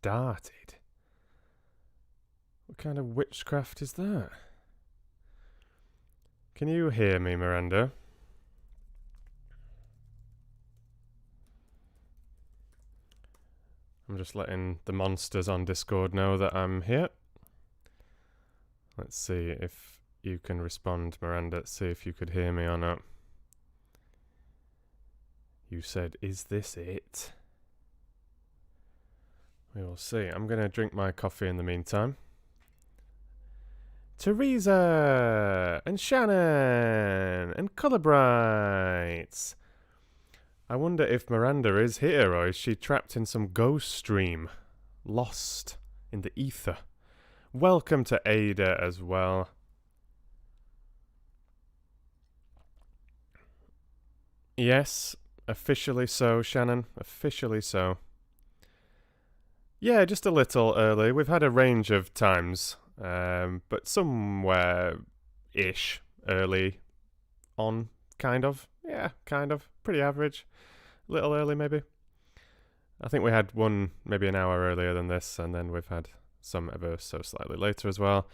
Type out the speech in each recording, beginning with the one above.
started. What kind of witchcraft is that? Can you hear me, Miranda? I'm just letting the monsters on Discord know that I'm here. Let's see if you can respond, Miranda. See if you could hear me or not. You said, is this it? We will see. I'm going to drink my coffee in the meantime. Teresa and Shannon and Colourbrights. I wonder if Miranda is here or is she trapped in some ghost stream, lost in the ether. Welcome to Ada as well. Yes, officially so, Shannon. Officially so. Yeah, just a little early. We've had a range of times, but somewhere-ish early on, kind of. Yeah, kind of. Pretty average. A little early, maybe. I think we had one maybe an hour earlier than this, and then we've had some ever so slightly later as well.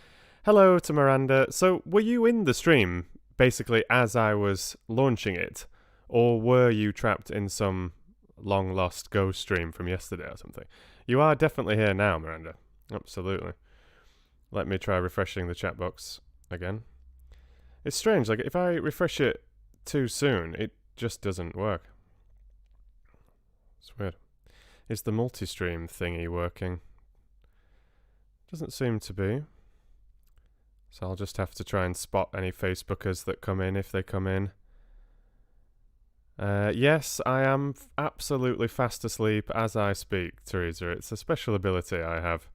Hello to Miranda. So, were you in the stream, basically, as I was launching it? Or were you trapped in some long-lost ghost stream from yesterday or something? You are definitely here now, Miranda. Absolutely. Let me try refreshing the chat box again. It's strange, like, if I refresh it too soon, it just doesn't work. It's weird. Is the multi-stream thingy working? Doesn't seem to be. So I'll just have to try and spot any Facebookers that come in if they come in. Yes, I am absolutely fast asleep as I speak, Teresa. It's a special ability I have.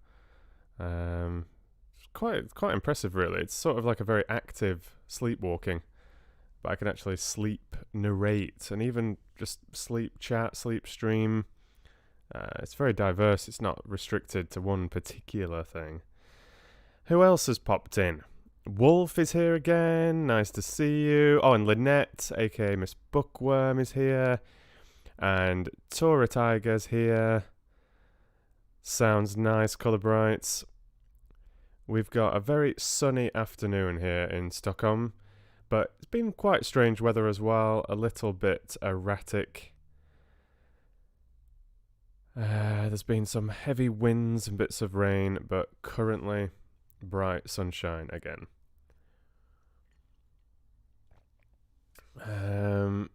Quite impressive, really. It's sort of like a very active sleepwalking. But I can actually sleep narrate and even just sleep chat, sleep stream. It's very diverse. It's not restricted to one particular thing. Who else has popped in? Wolf is here again. Nice to see you. Oh, and Lynette, aka Miss Bookworm, is here. And Tora Tiger's here. Sounds nice, Colourbrights. We've got a very sunny afternoon here in Stockholm. But it's been quite strange weather as well. A little bit erratic. There's been some heavy winds and bits of rain, but currently bright sunshine again. I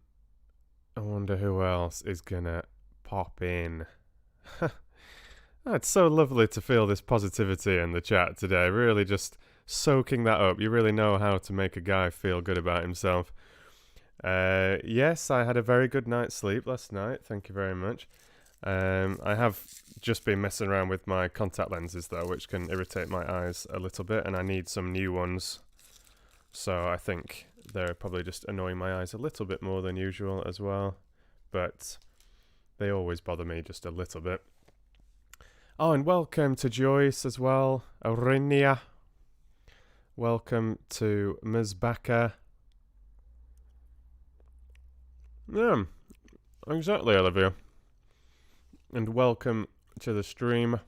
wonder who else is gonna pop in. Oh, it's so lovely to feel this positivity in the chat today. Really just soaking that up. You really know how to make a guy feel good about himself. Yes, I had a very good night's sleep last night. Thank you very much. I have just been messing around with my contact lenses though, which can irritate my eyes a little bit, and I need some new ones. So I think they're probably just annoying my eyes a little bit more than usual as well. But they always bother me just a little bit. Oh, and welcome to Joyce as well. Aurinia. Welcome to Ms. Backer. Yeah, exactly, Olivia. And welcome to the stream.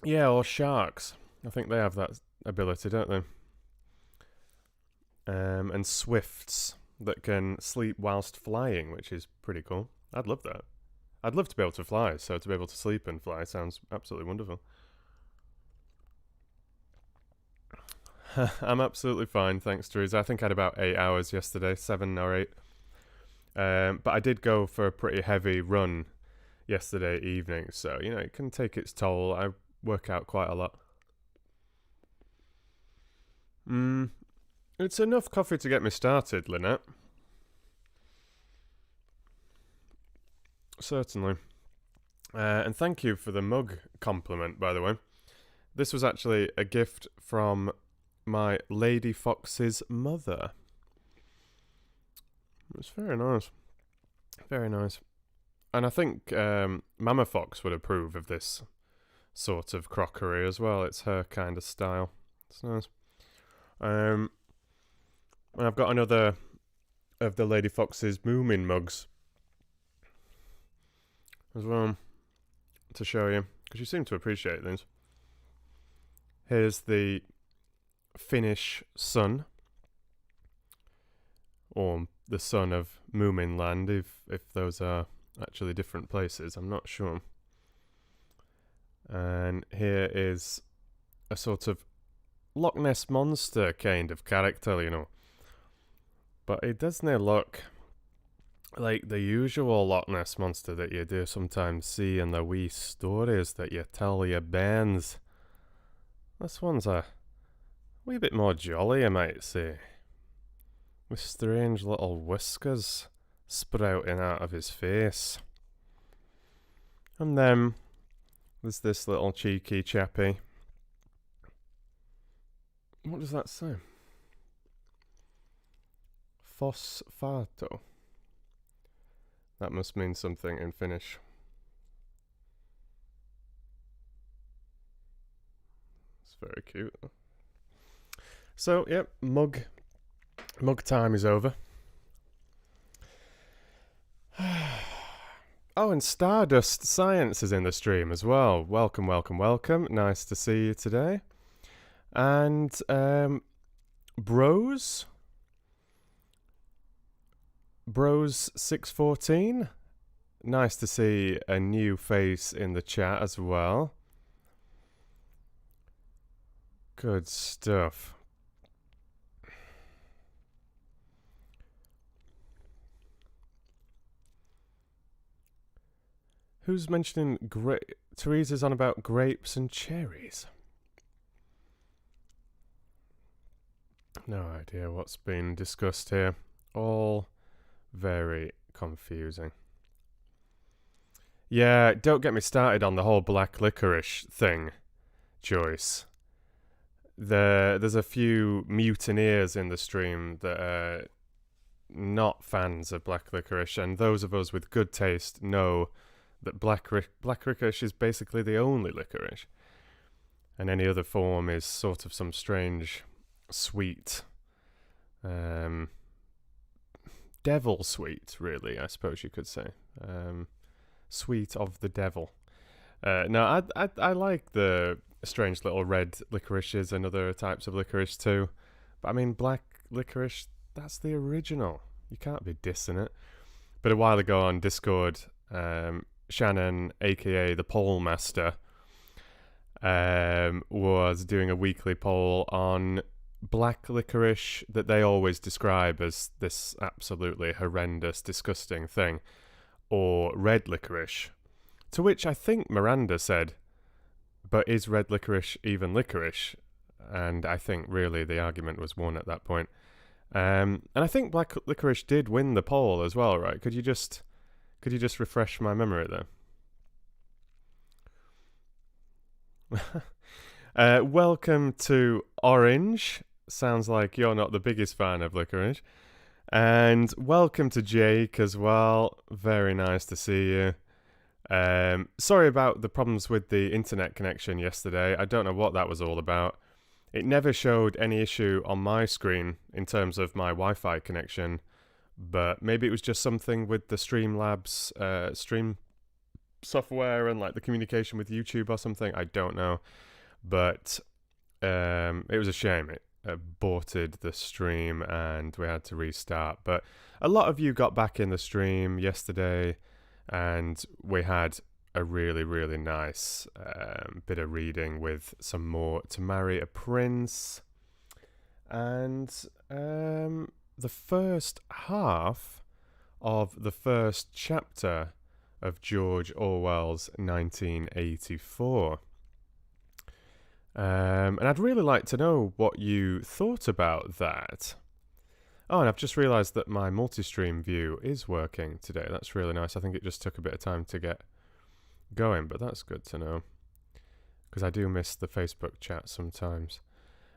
Yeah, or sharks. I think they have that ability, don't they? And swifts that can sleep whilst flying, which is pretty cool. I'd love that. I'd love to be able to fly, so to be able to sleep and fly sounds absolutely wonderful. I'm absolutely fine, thanks, Teresa. I think I had about 8 hours yesterday, 7 or 8. But I did go for a pretty heavy run yesterday evening, so, you know, it can take its toll. I work out quite a lot. It's enough coffee to get me started, Lynette. Certainly. And thank you for the mug compliment, by the way. This was actually a gift from my Lady Fox's mother. It's very nice. Very nice. And I think Mama Fox would approve of this sort of crockery as well. It's her kind of style. It's nice. And I've got another of the Lady Fox's Moomin mugs. as well to show you, because you seem to appreciate these. Here's the Finnish sun, or the sun of Moominland, if those are actually different places, I'm not sure. And here is a sort of Loch Ness Monster kind of character, you know. But it doesn't look like the usual Loch Ness Monster that you do sometimes see in the wee stories that you tell your bairns. This one's a wee bit more jolly, I might say, with strange little whiskers sprouting out of his face. And then there's this little cheeky chappy. What does that say? Fosfato. That must mean something in Finnish. It's very cute. So, yep, mug time is over. Oh, and Stardust Science is in the stream as well. Welcome, welcome, welcome. Nice to see you today. And Bros 614. Nice to see a new face in the chat as well. Good stuff. Who's mentioning Teresa's on about grapes and cherries? No idea what's been discussed here. All very confusing. Yeah, don't get me started on the whole black licorice thing, Joyce. There's a few mutineers in the stream that are not fans of black licorice, and those of us with good taste know that black licorice is basically the only licorice, and any other form is sort of some strange sweet, devil sweet, really, I suppose you could say. Sweet of the devil. No, I like the strange little red licorices and other types of licorice too, but I mean, black licorice, that's the original. You can't be dissing it. But a while ago on Discord, Shannon, aka the Poll Master, was doing a weekly poll on black licorice that they always describe as this absolutely horrendous, disgusting thing, or red licorice. To which I think Miranda said, but is red licorice even licorice? And I think really the argument was won at that point. And I think black licorice did win the poll as well, right? Could you just refresh my memory there? Welcome to Orange. Sounds like you're not the biggest fan of licorice. And welcome to Jake as well. Very nice to see you. Sorry about the problems with the internet connection yesterday. I don't know what that was all about. It never showed any issue on my screen in terms of my Wi-Fi connection, but maybe it was just something with the Streamlabs stream software and like the communication with YouTube or something. I don't know, but it was a shame. It aborted the stream and we had to restart. But a lot of you got back in the stream yesterday, and we had a really, really nice bit of reading with some more To Marry a Prince. And the first half of the first chapter of George Orwell's 1984. And I'd really like to know what you thought about that. Oh, and I've just realised that my multi-stream view is working today. That's really nice. I think it just took a bit of time to get going, but that's good to know, because I do miss the Facebook chat sometimes.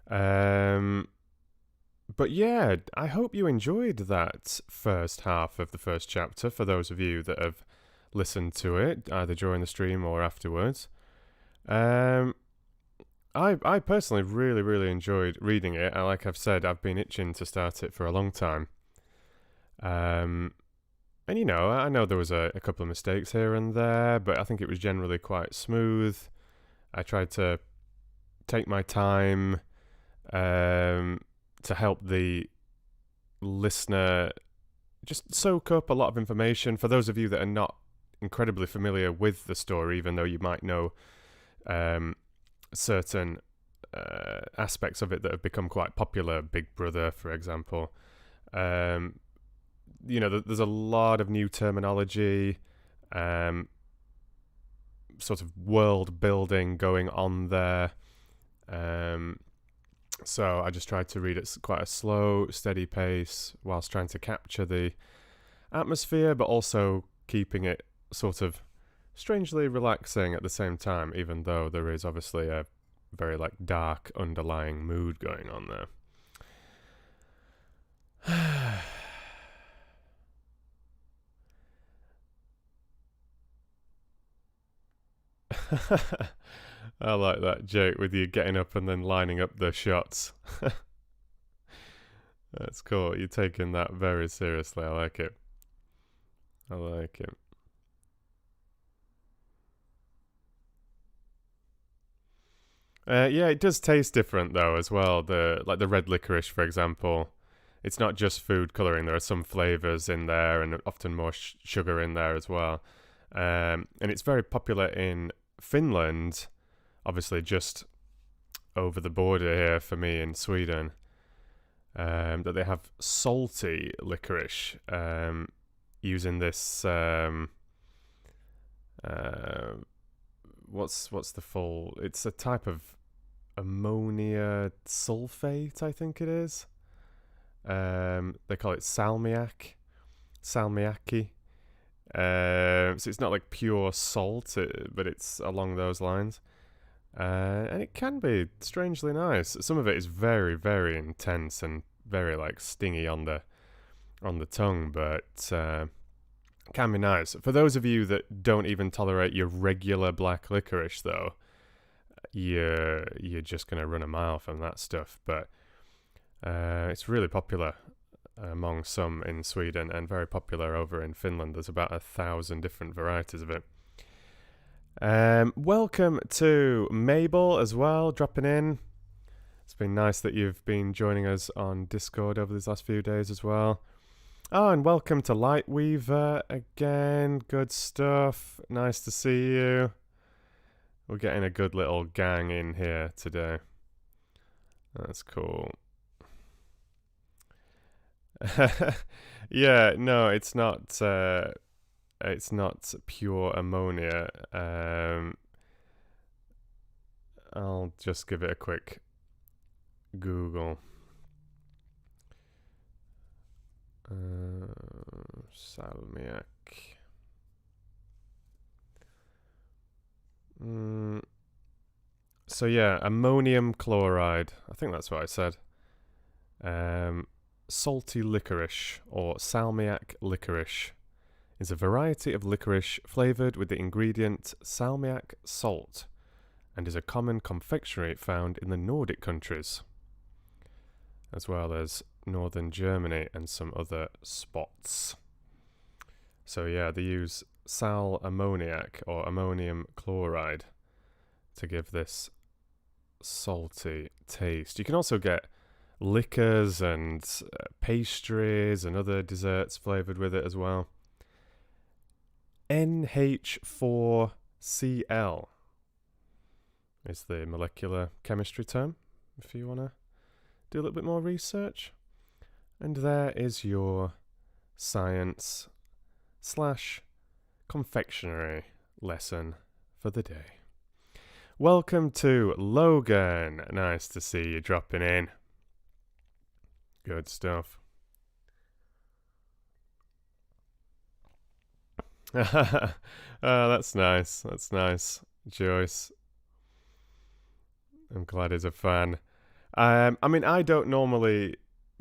But yeah, I hope you enjoyed that first half of the first chapter, for those of you that have listened to it, either during the stream or afterwards. I personally really, really enjoyed reading it. And like I've said, I've been itching to start it for a long time. And I know there was a couple of mistakes here and there, but I think it was generally quite smooth. I tried to take my time to help the listener just soak up a lot of information. For those of you that are not incredibly familiar with the story, even though you might know certain aspects of it that have become quite popular, Big Brother, for example. There's a lot of new terminology, sort of world building going on there. So I just tried to read at quite a slow, steady pace whilst trying to capture the atmosphere, but also keeping it sort of strangely relaxing at the same time, even though there is obviously a very dark underlying mood going on there. I like that joke with you getting up and then lining up the shots. That's cool. You're taking that very seriously. I like it. I like it. Yeah, it does taste different though as well. The red licorice, for example. It's not just food coloring. There are some flavors in there, and often more sugar in there as well. And it's very popular in Finland, obviously just over the border here for me in Sweden. That they have salty licorice, using this. What's the full? It's a type of ammonia sulfate, I think it is. They call it salmiak, salmiakki. So it's not like pure salt, but it's along those lines. And it can be strangely nice. Some of it is very, very intense and very stingy on the tongue, but can be nice. For those of you that don't even tolerate your regular black licorice, though, you're just gonna run a mile from that stuff. But it's really popular among some in Sweden and very popular over in Finland. There's about 1,000 different varieties of it. Welcome to Mabel as well, dropping in. It's been nice that you've been joining us on Discord over these last few days as well. Oh, and welcome to Lightweaver again. Good stuff. Nice to see you. We're getting a good little gang in here today. That's cool. Yeah, no, it's not. It's not pure ammonia. I'll just give it a quick Google. Salmiak. So yeah, ammonium chloride. I think that's what I said. Salty licorice, or salmiak licorice, is a variety of licorice flavored with the ingredient salmiak salt, and is a common confectionery found in the Nordic countries, as well as northern Germany and some other spots. So yeah, they use sal ammoniac or ammonium chloride to give this salty taste. You can also get liquors and pastries and other desserts flavored with it as well. NH4Cl is the molecular chemistry term, if you want to do a little bit more research. And there is your science / confectionery lesson for the day. Welcome to Logan. Nice to see you dropping in. Good stuff. That's nice. That's nice, Joyce. I'm glad he's a fan. I mean, I don't normally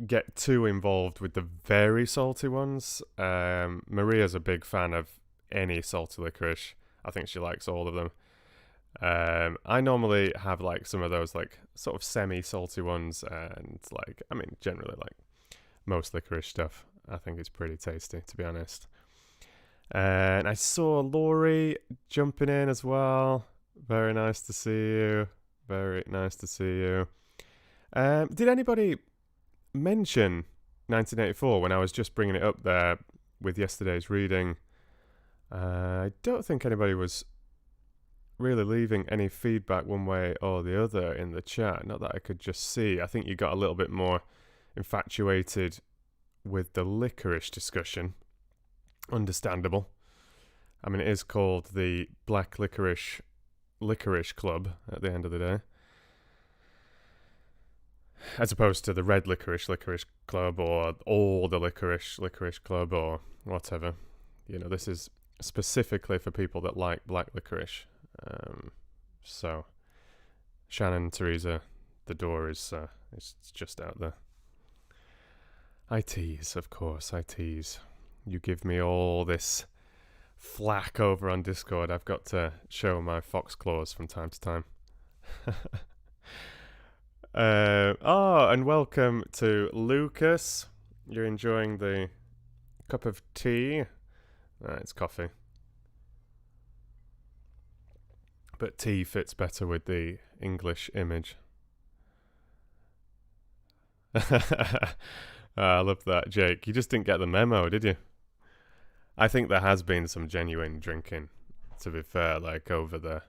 get too involved with the very salty ones. Maria's a big fan of any salty licorice. I think she likes all of them. I normally have some of those sort of semi-salty ones, and generally most licorice stuff I think is pretty tasty, to be honest. And I saw Laurie jumping in as well. Very nice to see you. Very nice to see you. Did anybody mention 1984 when I was just bringing it up there with yesterday's reading? I don't think anybody was really leaving any feedback one way or the other in the chat. Not that I could just see. I think you got a little bit more infatuated with the licorice discussion. Understandable. I mean, it is called the Black Licorice Club at the end of the day, as opposed to the Red Licorice Club, or all the Licorice Club, or whatever. You know, this is specifically for people that like black licorice. So, Shannon, Teresa, the door is it's just out there. I tease, of course, I tease. You give me all this flack over on Discord. I've got to show my fox claws from time to time. And welcome to Lucas. You're enjoying the cup of tea. It's coffee. But tea fits better with the English image. I love that, Jake. You just didn't get the memo, did you? I think there has been some genuine drinking, to be fair, like over the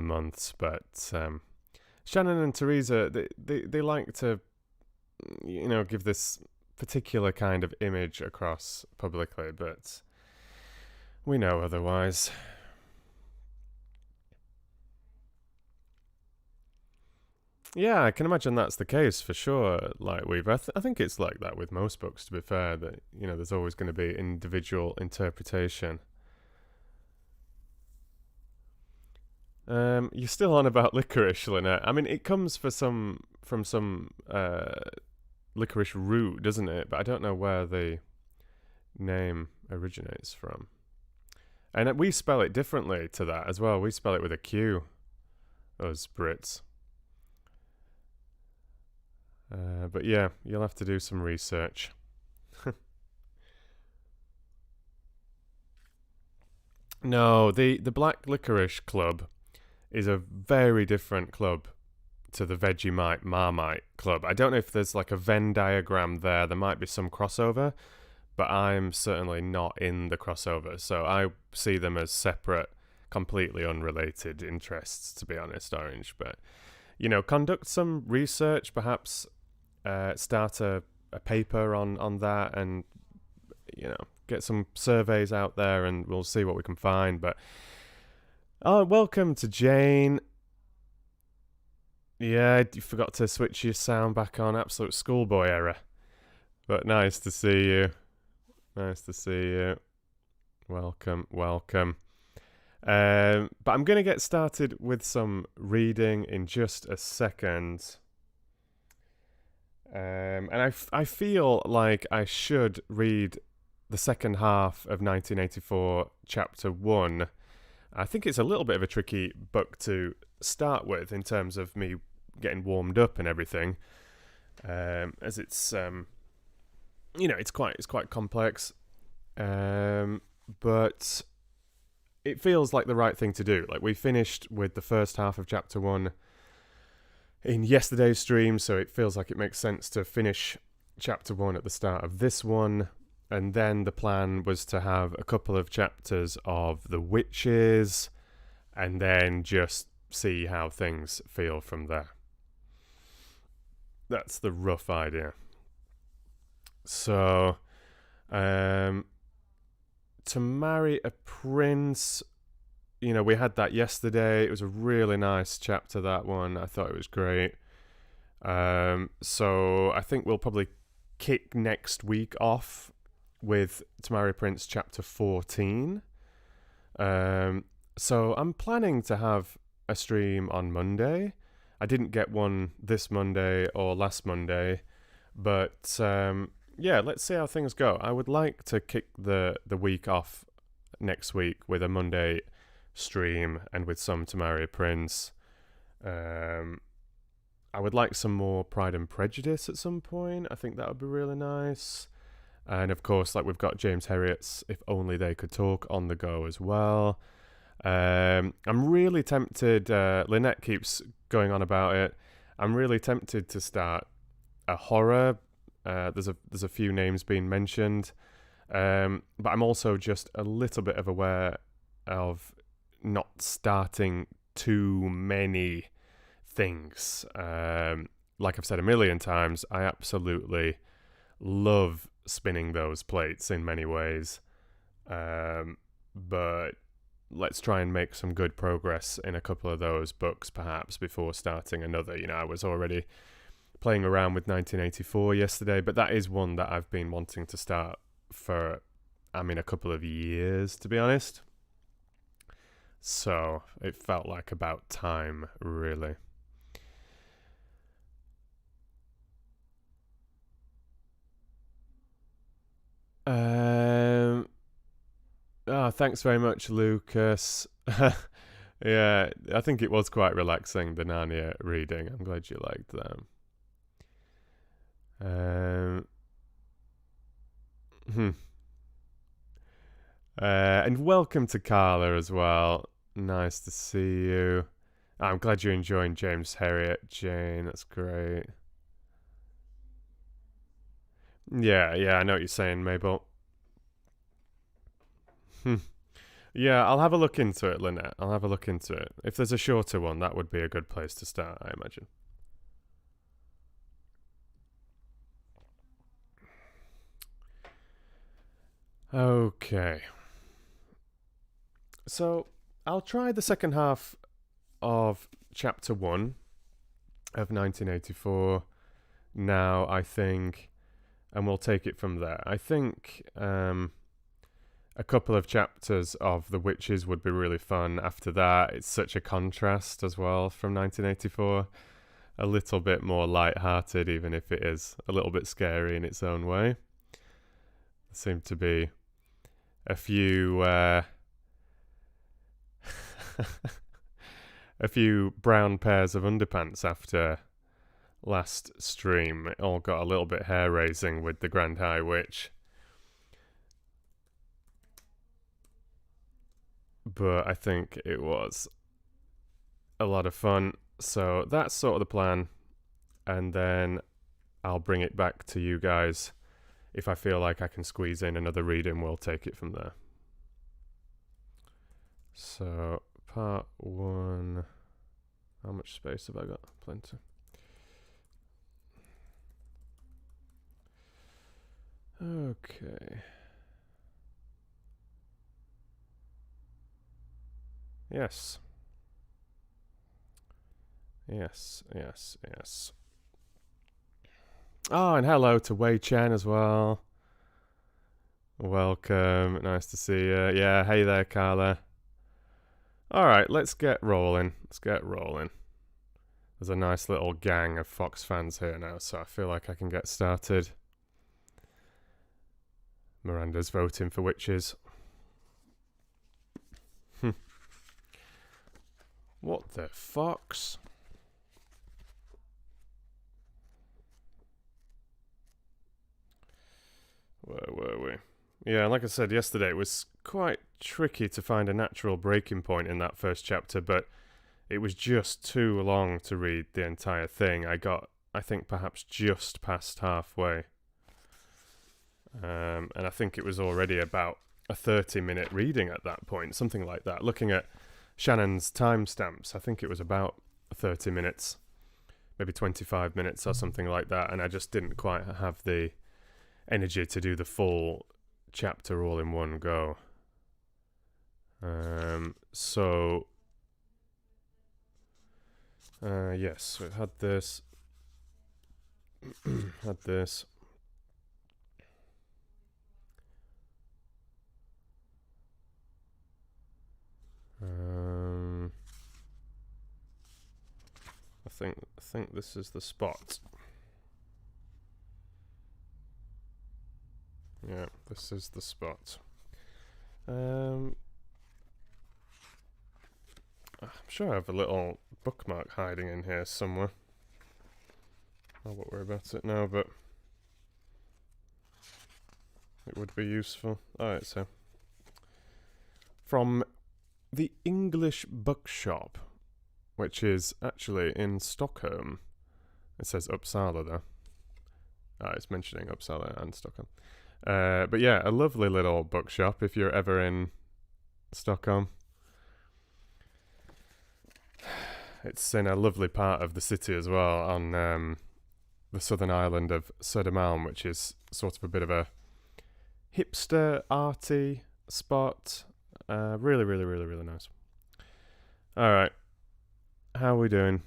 months. But Shannon and Teresa, they like to, you know, give this particular kind of image across publicly, but we know otherwise. Yeah, I can imagine that's the case for sure. Like Weaver, I think it's like that with most books. To be fair, that you know, there's always going to be individual interpretation. You're still on about licorice, Lynette. I mean, it comes from some licorice root, doesn't it? But I don't know where the name originates from. And we spell it differently to that as well. We spell it with a Q, us Brits. But yeah, you'll have to do some research. No, the Black Licorice Club is a very different club to the Vegemite Marmite Club. I don't know if there's like a Venn diagram there. There might be some crossover, but I'm certainly not in the crossover. So I see them as separate, completely unrelated interests, to be honest, Orange. But, you know, conduct some research, perhaps start a paper on that, and, you know, get some surveys out there, and we'll see what we can find. But welcome to Jane. Yeah, you forgot to switch your sound back on. Absolute schoolboy error. But nice to see you. Nice to see you. Welcome. But I'm going to get started with some reading in just a second. And I feel like I should read the second half of 1984, Chapter 1. I think it's a little bit of a tricky book to start with in terms of me getting warmed up and everything, as it's you know, it's quite complex, but it feels like the right thing to do. Like, we finished with the first half of Chapter 1 in yesterday's stream, so it feels like it makes sense to finish Chapter 1 at the start of this one. And then the plan was to have a couple of chapters of the witches, and then just see how things feel from there. That's the rough idea. So, To Marry a Prince, you know, we had that yesterday. It was a really nice chapter, that one. I thought it was great. So I think we'll probably kick next week off with To Marry a Prince chapter 14. So I'm planning to have a stream on Monday. I didn't get one this Monday or last Monday, but yeah, let's see how things go. I would like to kick the week off next week with a Monday stream and with some To Marry a Prince. I would like some more Pride and Prejudice at some point. I think that would be really nice. And of course, like we've got James Herriot's If Only They Could Talk on the go as well. I'm really tempted. Lynette keeps going on about it. I'm really tempted to start a horror. There's a few names being mentioned, but I'm also just a little bit of aware of not starting too many things. Like I've said a million times, I absolutely love spinning those plates in many ways. But let's try and make some good progress in a couple of those books, perhaps, before starting another. I was already playing around with 1984 yesterday, but that is one that I've been wanting to start for, a couple of years, to be honest. So it felt like about time, really. Thanks very much, Lucas. Yeah, I think it was quite relaxing, the Narnia reading. I'm glad you liked that. Hmm. And welcome to Carla as well. Nice to see you. I'm glad you're enjoying James Herriot, Jane. That's great. Yeah, I know what you're saying, Mabel. Yeah, I'll have a look into it, Lynette. I'll have a look into it. If there's a shorter one, that would be a good place to start, I imagine. Okay. So, I'll try the second half of chapter 1 of 1984 now, I think, and we'll take it from there. I think a couple of chapters of The Witches would be really fun after that. It's such a contrast as well from 1984. A little bit more light-hearted, even if it is a little bit scary in its own way. There seem to be a few a few brown pairs of underpants after last stream. It all got a little bit hair-raising with the Grand High Witch. But I think it was a lot of fun. So that's sort of the plan. And then I'll bring it back to you guys. If I feel like I can squeeze in another reading, we'll take it from there. So, part 1. How much space have I got? Plenty. Okay. Yes. Oh, and hello to Wei Chen as well. Welcome. Nice to see you. Yeah, hey there, Carla. Alright, let's get rolling. There's a nice little gang of Fox fans here now, so I feel like I can get started. Miranda's voting for witches. What the fox? Where were we? Yeah, like I said yesterday, it was quite tricky to find a natural breaking point in that first chapter, but it was just too long to read the entire thing. I got, I think, perhaps just past halfway. And I think it was already about a 30-minute reading at that point, something like that. Looking at Shannon's timestamps, I think it was about 30 minutes, maybe 25 minutes or something like that, and I just didn't quite have the energy to do the full chapter all in one go. Yes, we've had this. Had this. I think this is the spot. Yeah, this is the spot. I'm sure I have a little bookmark hiding in here somewhere. I won't worry about it now, but it would be useful. Alright, so from the English Bookshop, which is actually in Stockholm. It says Uppsala though. It's mentioning Uppsala and Stockholm. But yeah, a lovely little bookshop if you're ever in Stockholm. It's in a lovely part of the city as well, on the southern island of Södermalm, which is sort of a bit of a hipster, arty spot. Really, really, really, really nice. Alright. How are we doing?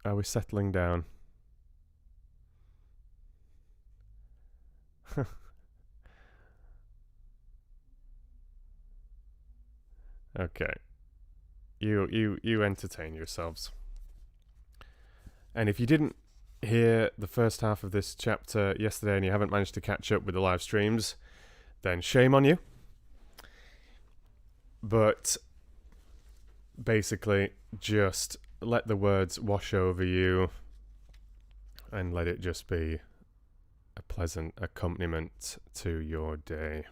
Are we settling down? Okay. You entertain yourselves. And if you didn't hear the first half of this chapter yesterday and you haven't managed to catch up with the live streams, then shame on you. But basically, just let the words wash over you and let it just be a pleasant accompaniment to your day.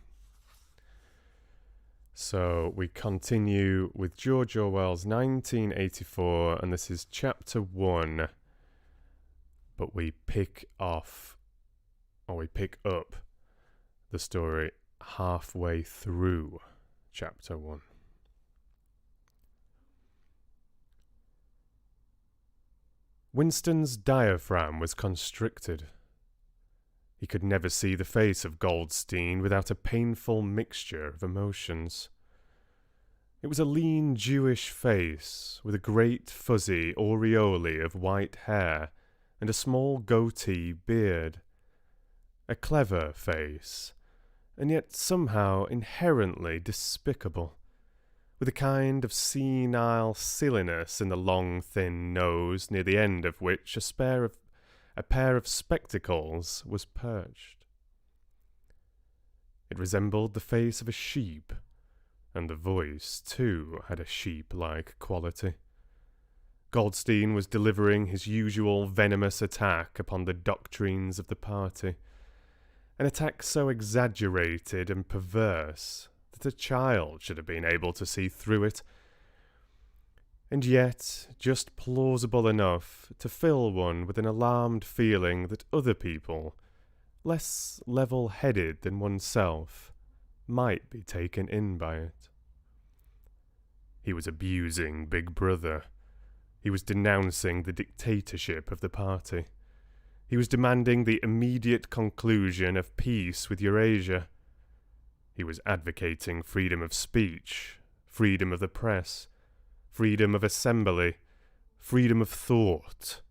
So we continue with George Orwell's 1984, and this is chapter 1. But we pick up the story halfway through chapter 1. Winston's diaphragm was constricted. He could never see the face of Goldstein without a painful mixture of emotions. It was a lean Jewish face with a great fuzzy aureole of white hair and a small goatee beard. A clever face, and yet somehow inherently despicable, with a kind of senile silliness in the long thin nose, near the end of which a pair of spectacles was perched. It resembled the face of a sheep, and the voice, too, had a sheep-like quality. Goldstein was delivering his usual venomous attack upon the doctrines of the party, an attack so exaggerated and perverse that a child should have been able to see through it, and yet just plausible enough to fill one with an alarmed feeling that other people, less level-headed than oneself, might be taken in by it. He was abusing Big Brother. He was denouncing the dictatorship of the party. He was demanding the immediate conclusion of peace with Eurasia. He was advocating freedom of speech, freedom of the press, freedom of assembly, freedom of thought.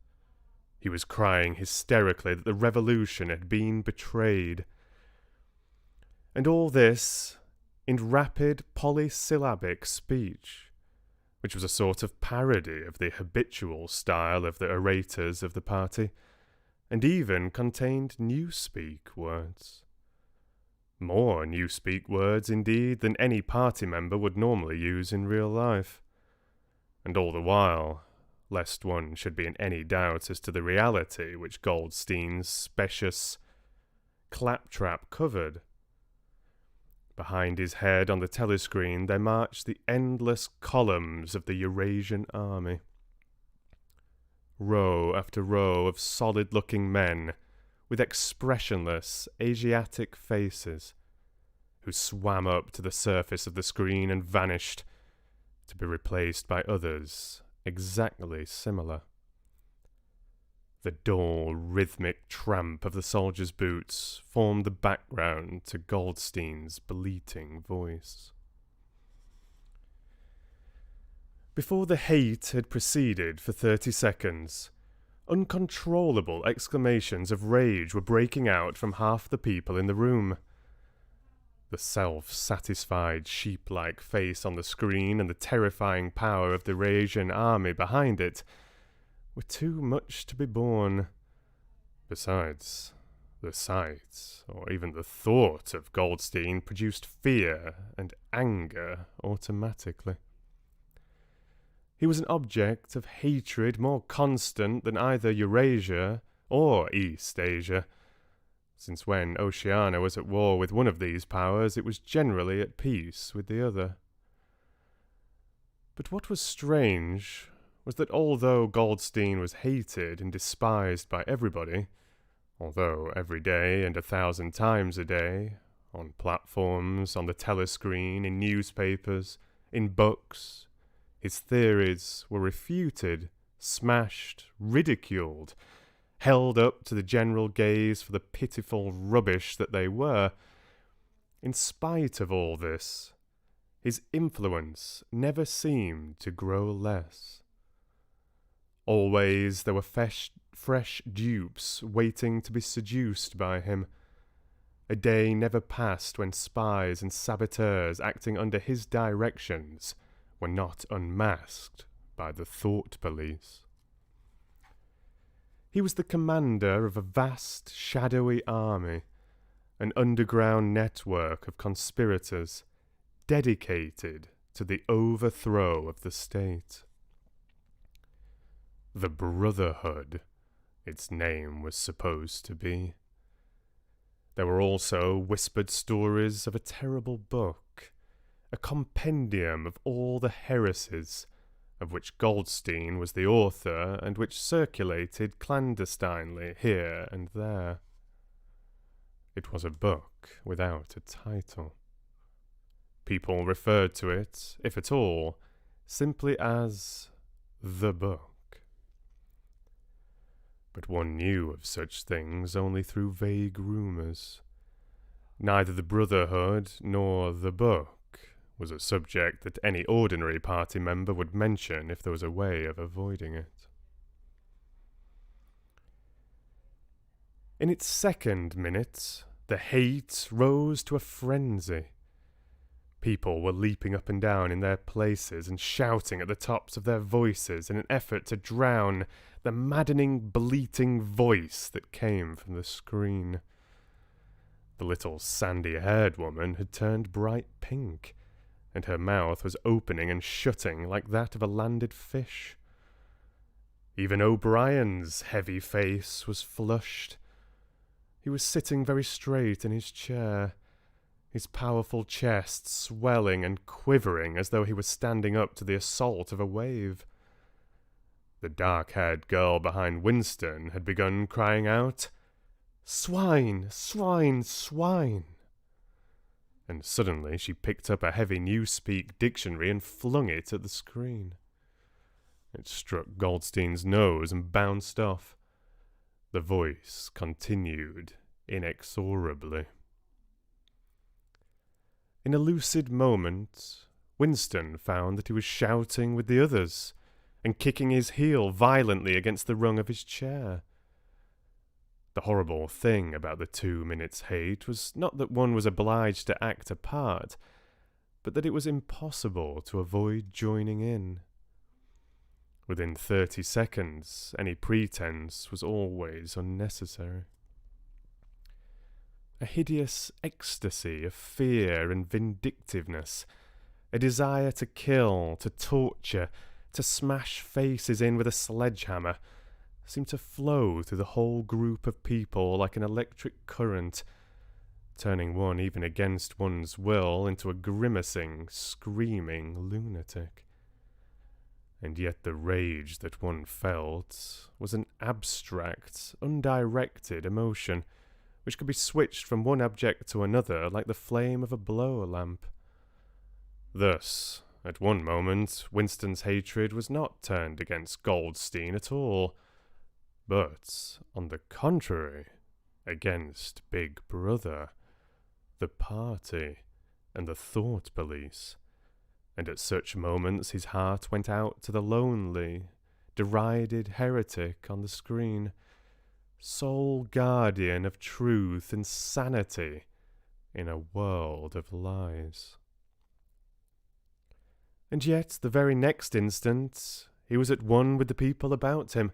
He was crying hysterically that the revolution had been betrayed. And all this in rapid polysyllabic speech, which was a sort of parody of the habitual style of the orators of the party, and even contained newspeak words. More newspeak words, indeed, than any party member would normally use in real life. And all the while, lest one should be in any doubt as to the reality which Goldstein's specious claptrap covered, behind his head on the telescreen there marched the endless columns of the Eurasian army. Row after row of solid-looking men with expressionless Asiatic faces, who swam up to the surface of the screen and vanished, to be replaced by others exactly similar. The dull, rhythmic tramp of the soldiers' boots formed the background to Goldstein's bleating voice. Before the hate had proceeded for 30 seconds, uncontrollable exclamations of rage were breaking out from half the people in the room. The self-satisfied, sheep-like face on the screen and the terrifying power of the Eurasian army behind it were too much to be borne. Besides, the sight, or even the thought of Goldstein produced fear and anger automatically. He was an object of hatred more constant than either Eurasia or East Asia, since when Oceania was at war with one of these powers, it was generally at peace with the other. But what was strange was that although Goldstein was hated and despised by everybody, although every day and 1,000 times a day, on platforms, on the telescreen, in newspapers, in books, his theories were refuted, smashed, ridiculed, held up to the general gaze for the pitiful rubbish that they were. In spite of all this, his influence never seemed to grow less. Always there were fresh dupes waiting to be seduced by him. A day never passed when spies and saboteurs acting under his directions were not unmasked by the thought police. He was the commander of a vast, shadowy army, an underground network of conspirators dedicated to the overthrow of the state. The Brotherhood, its name was supposed to be. There were also whispered stories of a terrible book, a compendium of all the heresies, of which Goldstein was the author and which circulated clandestinely here and there. It was a book without a title. People referred to it, if at all, simply as the book. But one knew of such things only through vague rumours. Neither the Brotherhood nor the book was a subject that any ordinary party member would mention if there was a way of avoiding it. In its second minute, the hate rose to a frenzy. People were leaping up and down in their places and shouting at the tops of their voices in an effort to drown the maddening, bleating voice that came from the screen. The little sandy-haired woman had turned bright pink, and her mouth was opening and shutting like that of a landed fish. Even O'Brien's heavy face was flushed. He was sitting very straight in his chair, his powerful chest swelling and quivering as though he was standing up to the assault of a wave. The dark-haired girl behind Winston had begun crying out, "Swine! Swine! Swine!" And suddenly she picked up a heavy Newspeak dictionary and flung it at the screen. It struck Goldstein's nose and bounced off. The voice continued inexorably. In a lucid moment, Winston found that he was shouting with the others and kicking his heel violently against the rung of his chair. The horrible thing about the 2 minutes' hate was not that one was obliged to act a part, but that it was impossible to avoid joining in. Within 30 seconds, any pretense was always unnecessary. A hideous ecstasy of fear and vindictiveness, a desire to kill, to torture, to smash faces in with a sledgehammer, seemed to flow through the whole group of people like an electric current, turning one even against one's will into a grimacing, screaming lunatic. And yet the rage that one felt was an abstract, undirected emotion, which could be switched from one object to another like the flame of a blow lamp. Thus, at one moment, Winston's hatred was not turned against Goldstein at all, but, on the contrary, against Big Brother, the party, and the thought police. And at such moments his heart went out to the lonely, derided heretic on the screen, sole guardian of truth and sanity in a world of lies. And yet, the very next instant, he was at one with the people about him,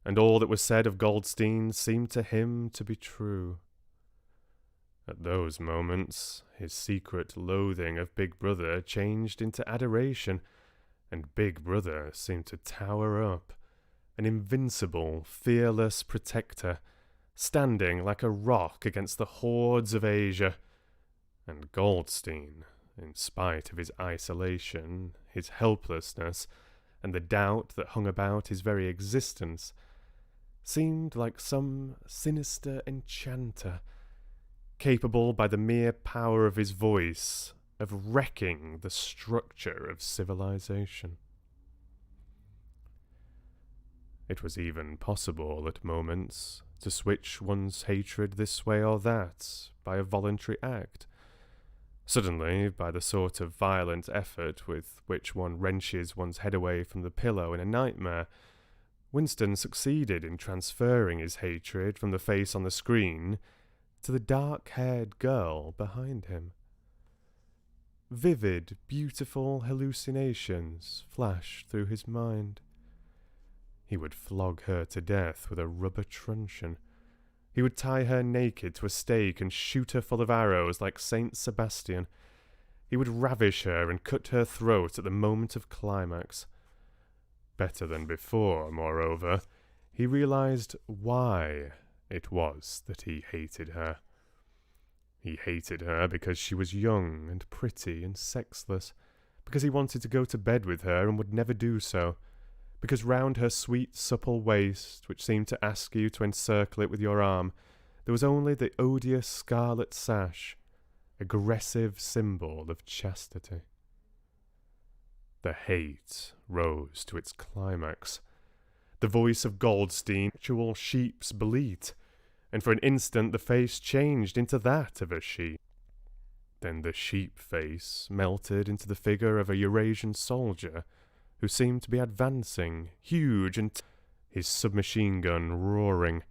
and all that was said of Goldstein seemed to him to be true. At those moments, his secret loathing of Big Brother changed into adoration, and Big Brother seemed to tower up, an invincible, fearless protector, standing like a rock against the hordes of Asia. And Goldstein, in spite of his isolation, his helplessness, and the doubt that hung about his very existence, seemed like some sinister enchanter, capable by the mere power of his voice of wrecking the structure of civilization. It was even possible at moments to switch one's hatred this way or that by a voluntary act. Suddenly, by the sort of violent effort with which one wrenches one's head away from the pillow in a nightmare, Winston succeeded in transferring his hatred from the face on the screen to the dark-haired girl behind him. Vivid, beautiful hallucinations flashed through his mind. He would flog her to death with a rubber truncheon. He would tie her naked to a stake and shoot her full of arrows like Saint Sebastian. He would ravish her and cut her throat at the moment of climax. Better than before, moreover, he realized why it was that he hated her. He hated her because she was young and pretty and sexless, because he wanted to go to bed with her and would never do so, because round her sweet, supple waist, which seemed to ask you to encircle it with your arm, there was only the odious scarlet sash, aggressive symbol of chastity. The hate rose to its climax. The voice of Goldstein, actual sheep's bleat, and for an instant the face changed into that of a sheep. Then the sheep face melted into the figure of a Eurasian soldier, who seemed to be advancing, huge and his submachine gun roaring,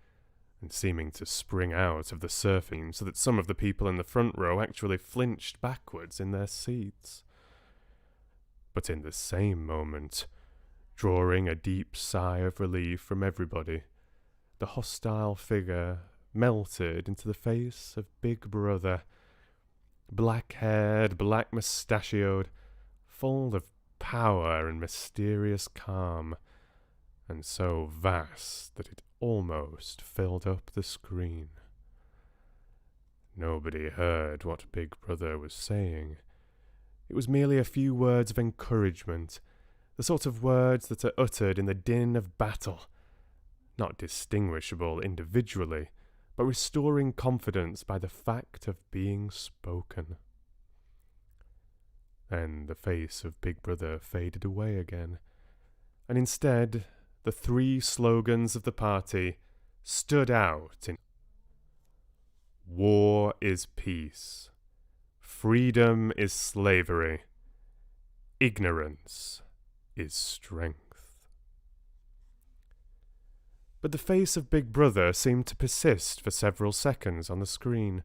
and seeming to spring out of the surfing so that some of the people in the front row actually flinched backwards in their seats. But in the same moment, drawing a deep sigh of relief from everybody, the hostile figure melted into the face of Big Brother, black-haired, black-mustachioed, full of power and mysterious calm, and so vast that it almost filled up the screen. Nobody heard what Big Brother was saying. It was merely a few words of encouragement, the sort of words that are uttered in the din of battle, not distinguishable individually, but restoring confidence by the fact of being spoken. Then the face of Big Brother faded away again, and instead the three slogans of the party stood out in War is peace, freedom is slavery, ignorance is strength. But the face of Big Brother seemed to persist for several seconds on the screen,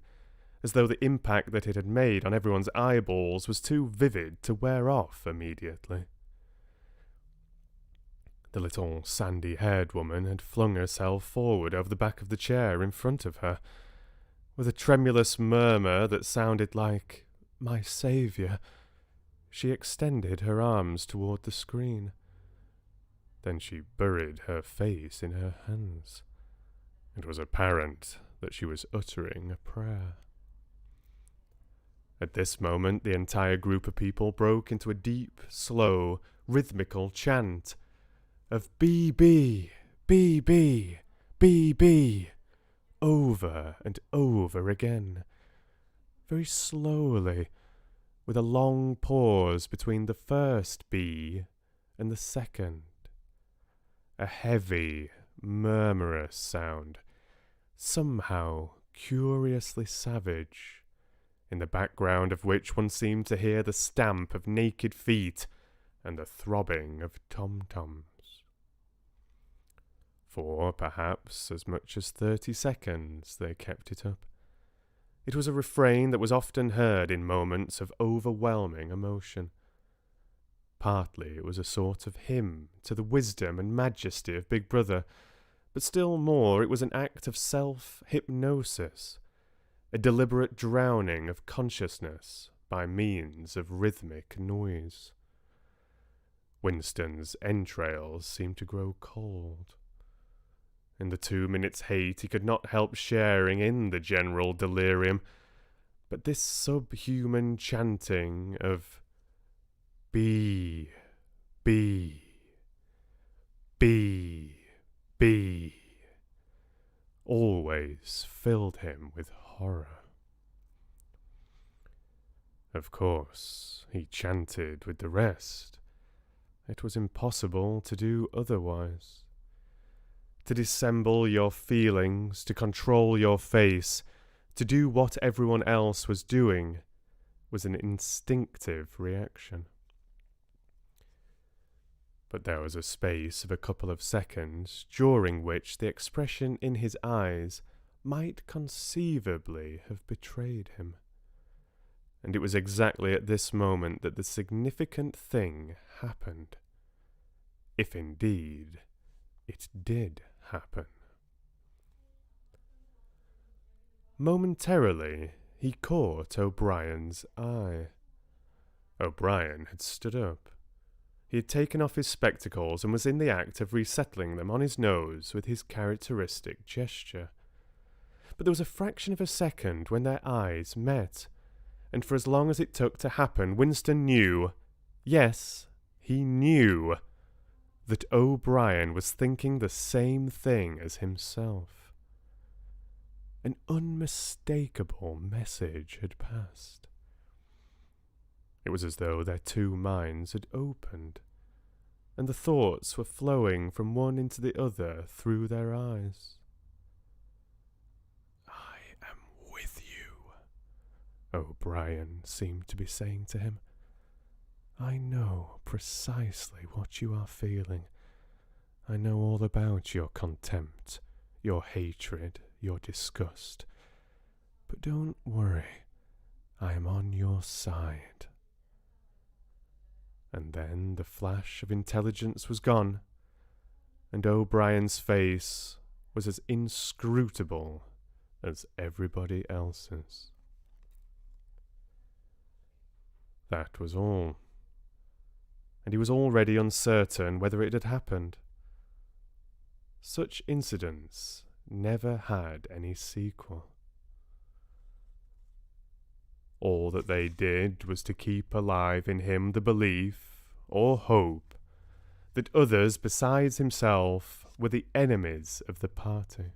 as though the impact that it had made on everyone's eyeballs was too vivid to wear off immediately. The little sandy-haired woman had flung herself forward over the back of the chair in front of her. With a tremulous murmur that sounded like, "My saviour," she extended her arms toward the screen. Then she buried her face in her hands. It was apparent that she was uttering a prayer. At this moment, the entire group of people broke into a deep, slow, rhythmical chant of "BB, BB, BB," over and over again, very slowly, with a long pause between the first B and the second. A heavy, murmurous sound, somehow curiously savage, in the background of which one seemed to hear the stamp of naked feet and the throbbing of tom-toms. For perhaps as much as 30 seconds they kept it up. It was a refrain that was often heard in moments of overwhelming emotion. Partly it was a sort of hymn to the wisdom and majesty of Big Brother, but still more it was an act of self-hypnosis, a deliberate drowning of consciousness by means of rhythmic noise. Winston's entrails seemed to grow cold. In the 2 minutes' hate, he could not help sharing in the general delirium, but this subhuman chanting of "Be, be, be, be" always filled him with horror. Of course, he chanted with the rest. It was impossible to do otherwise. To dissemble your feelings, to control your face, to do what everyone else was doing, was an instinctive reaction. But there was a space of a couple of seconds during which the expression in his eyes might conceivably have betrayed him. And it was exactly at this moment that the significant thing happened. If indeed it did happen. Momentarily, he caught O'Brien's eye. O'Brien had stood up. He had taken off his spectacles and was in the act of resettling them on his nose with his characteristic gesture. But there was a fraction of a second when their eyes met, and for as long as it took to happen, Winston knew, yes, he knew, that O'Brien was thinking the same thing as himself. An unmistakable message had passed. It was as though their two minds had opened, and the thoughts were flowing from one into the other through their eyes. "I am with you," O'Brien seemed to be saying to him. "I know precisely what you are feeling. I know all about your contempt, your hatred, your disgust. But don't worry, I am on your side." And then the flash of intelligence was gone, and O'Brien's face was as inscrutable as everybody else's. That was all. And he was already uncertain whether it had happened. Such incidents never had any sequel. All that they did was to keep alive in him the belief, or hope, that others besides himself were the enemies of the party.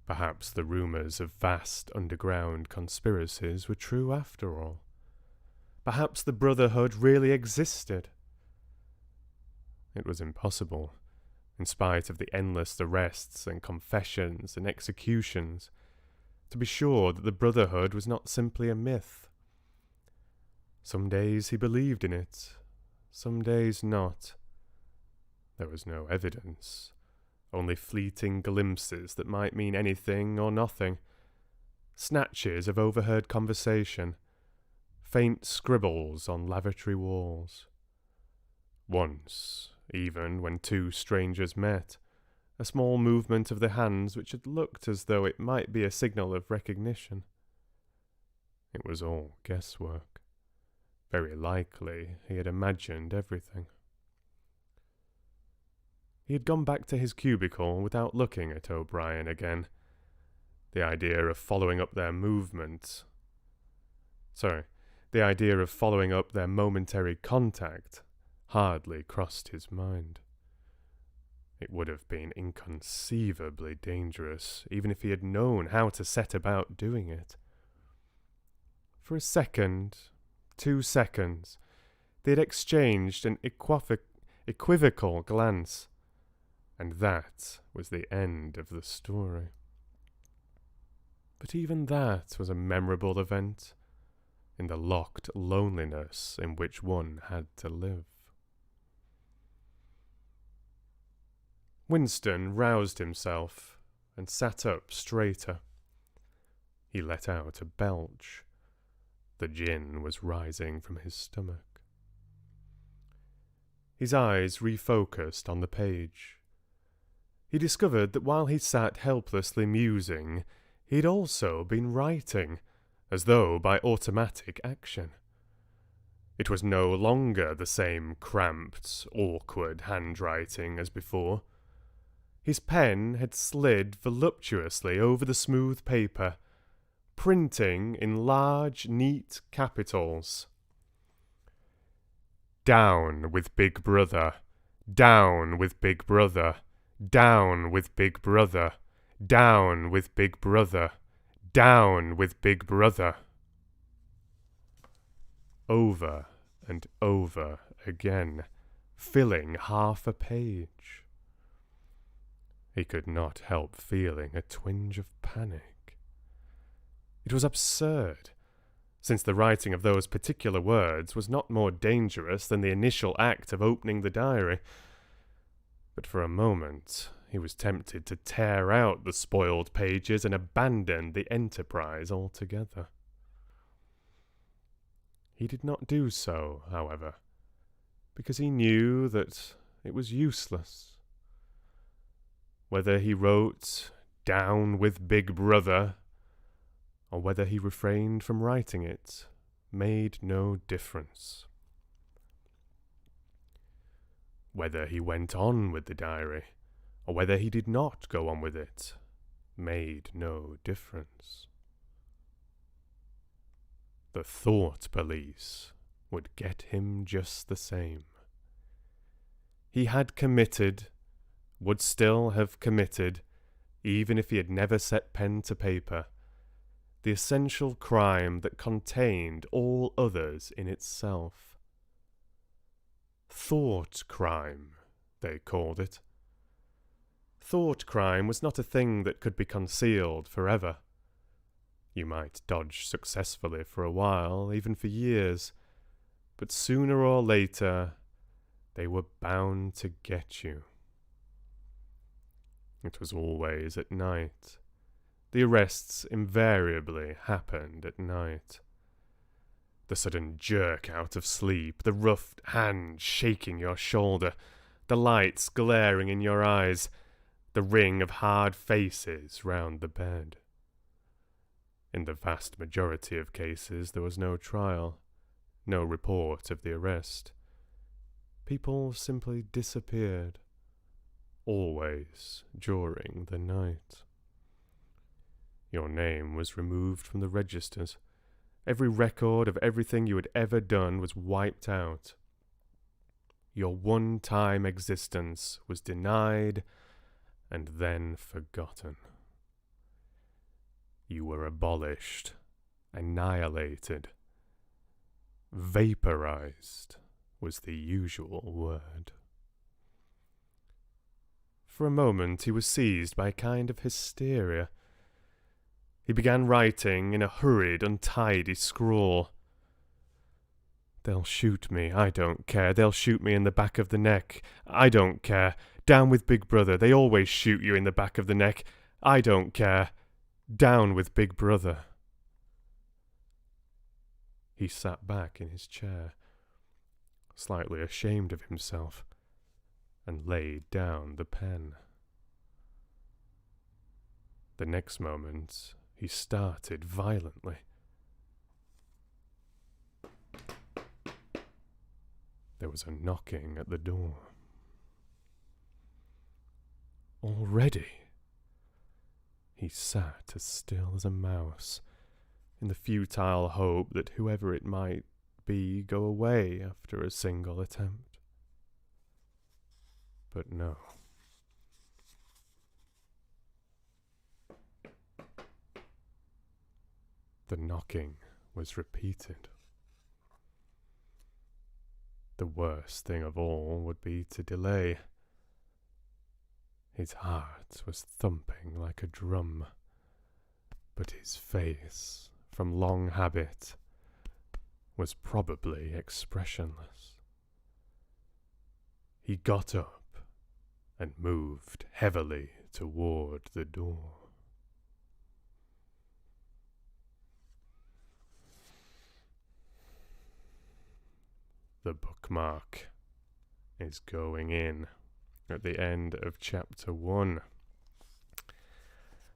Perhaps the rumours of vast underground conspiracies were true after all. Perhaps the Brotherhood really existed. It was impossible, in spite of the endless arrests and confessions and executions, to be sure that the Brotherhood was not simply a myth. Some days he believed in it, some days not. There was no evidence, only fleeting glimpses that might mean anything or nothing, snatches of overheard conversation, faint scribbles on lavatory walls. Once, even when two strangers met, a small movement of the hands which had looked as though it might be a signal of recognition. It was all guesswork. Very likely he had imagined everything. He had gone back to his cubicle without looking at O'Brien again. The idea of following up their momentary contact hardly crossed his mind. It would have been inconceivably dangerous, even if he had known how to set about doing it. For a second, 2 seconds, they had exchanged an equivocal glance, and that was the end of the story. But even that was a memorable event, in the locked loneliness in which one had to live. Winston roused himself and sat up straighter. He let out a belch. The gin was rising from his stomach. His eyes refocused on the page. He discovered that while he sat helplessly musing, he had also been writing, as though by automatic action. It was no longer the same cramped, awkward handwriting as before. His pen had slid voluptuously over the smooth paper, printing in large, neat capitals. Down with Big Brother. Down with Big Brother. Down with Big Brother. Down with Big Brother. Down with Big Brother. Over and over again, filling half a page. He could not help feeling a twinge of panic. It was absurd, since the writing of those particular words was not more dangerous than the initial act of opening the diary. But for a moment he was tempted to tear out the spoiled pages and abandon the enterprise altogether. He did not do so, however, because he knew that it was useless. Whether he wrote "Down with Big Brother," or whether he refrained from writing it, made no difference. Whether he went on with the diary, or whether he did not go on with it, made no difference. The thought police would get him just the same. He had committed, would still have committed, even if he had never set pen to paper, the essential crime that contained all others in itself. Thought crime, they called it. Thought crime was not a thing that could be concealed forever. You might dodge successfully for a while, even for years, but sooner or later they were bound to get you. It was always at night. The arrests invariably happened at night. The sudden jerk out of sleep, the rough hand shaking your shoulder, the lights glaring in your eyes, the ring of hard faces round the bed. In the vast majority of cases there was no trial, no report of the arrest. People simply disappeared, always during the night. Your name was removed from the registers. Every record of everything you had ever done was wiped out. Your one-time existence was denied and then forgotten. You were abolished, annihilated, vaporized was the usual word. For a moment he was seized by a kind of hysteria. He began writing in a hurried, untidy scrawl. They'll shoot me, I don't care. They'll shoot me in the back of the neck. I don't care. Down with Big Brother. They always shoot you in the back of the neck. I don't care. Down with Big Brother. He sat back in his chair, slightly ashamed of himself, and laid down the pen. The next moment he started violently. There was a knocking at the door. Already? He sat as still as a mouse, in the futile hope that whoever it might be go away after a single attempt. But no. The knocking was repeated. The worst thing of all would be to delay. His heart was thumping like a drum, but his face, from long habit, was probably expressionless. He got up and moved heavily toward the door. The bookmark is going in at the end of chapter 1.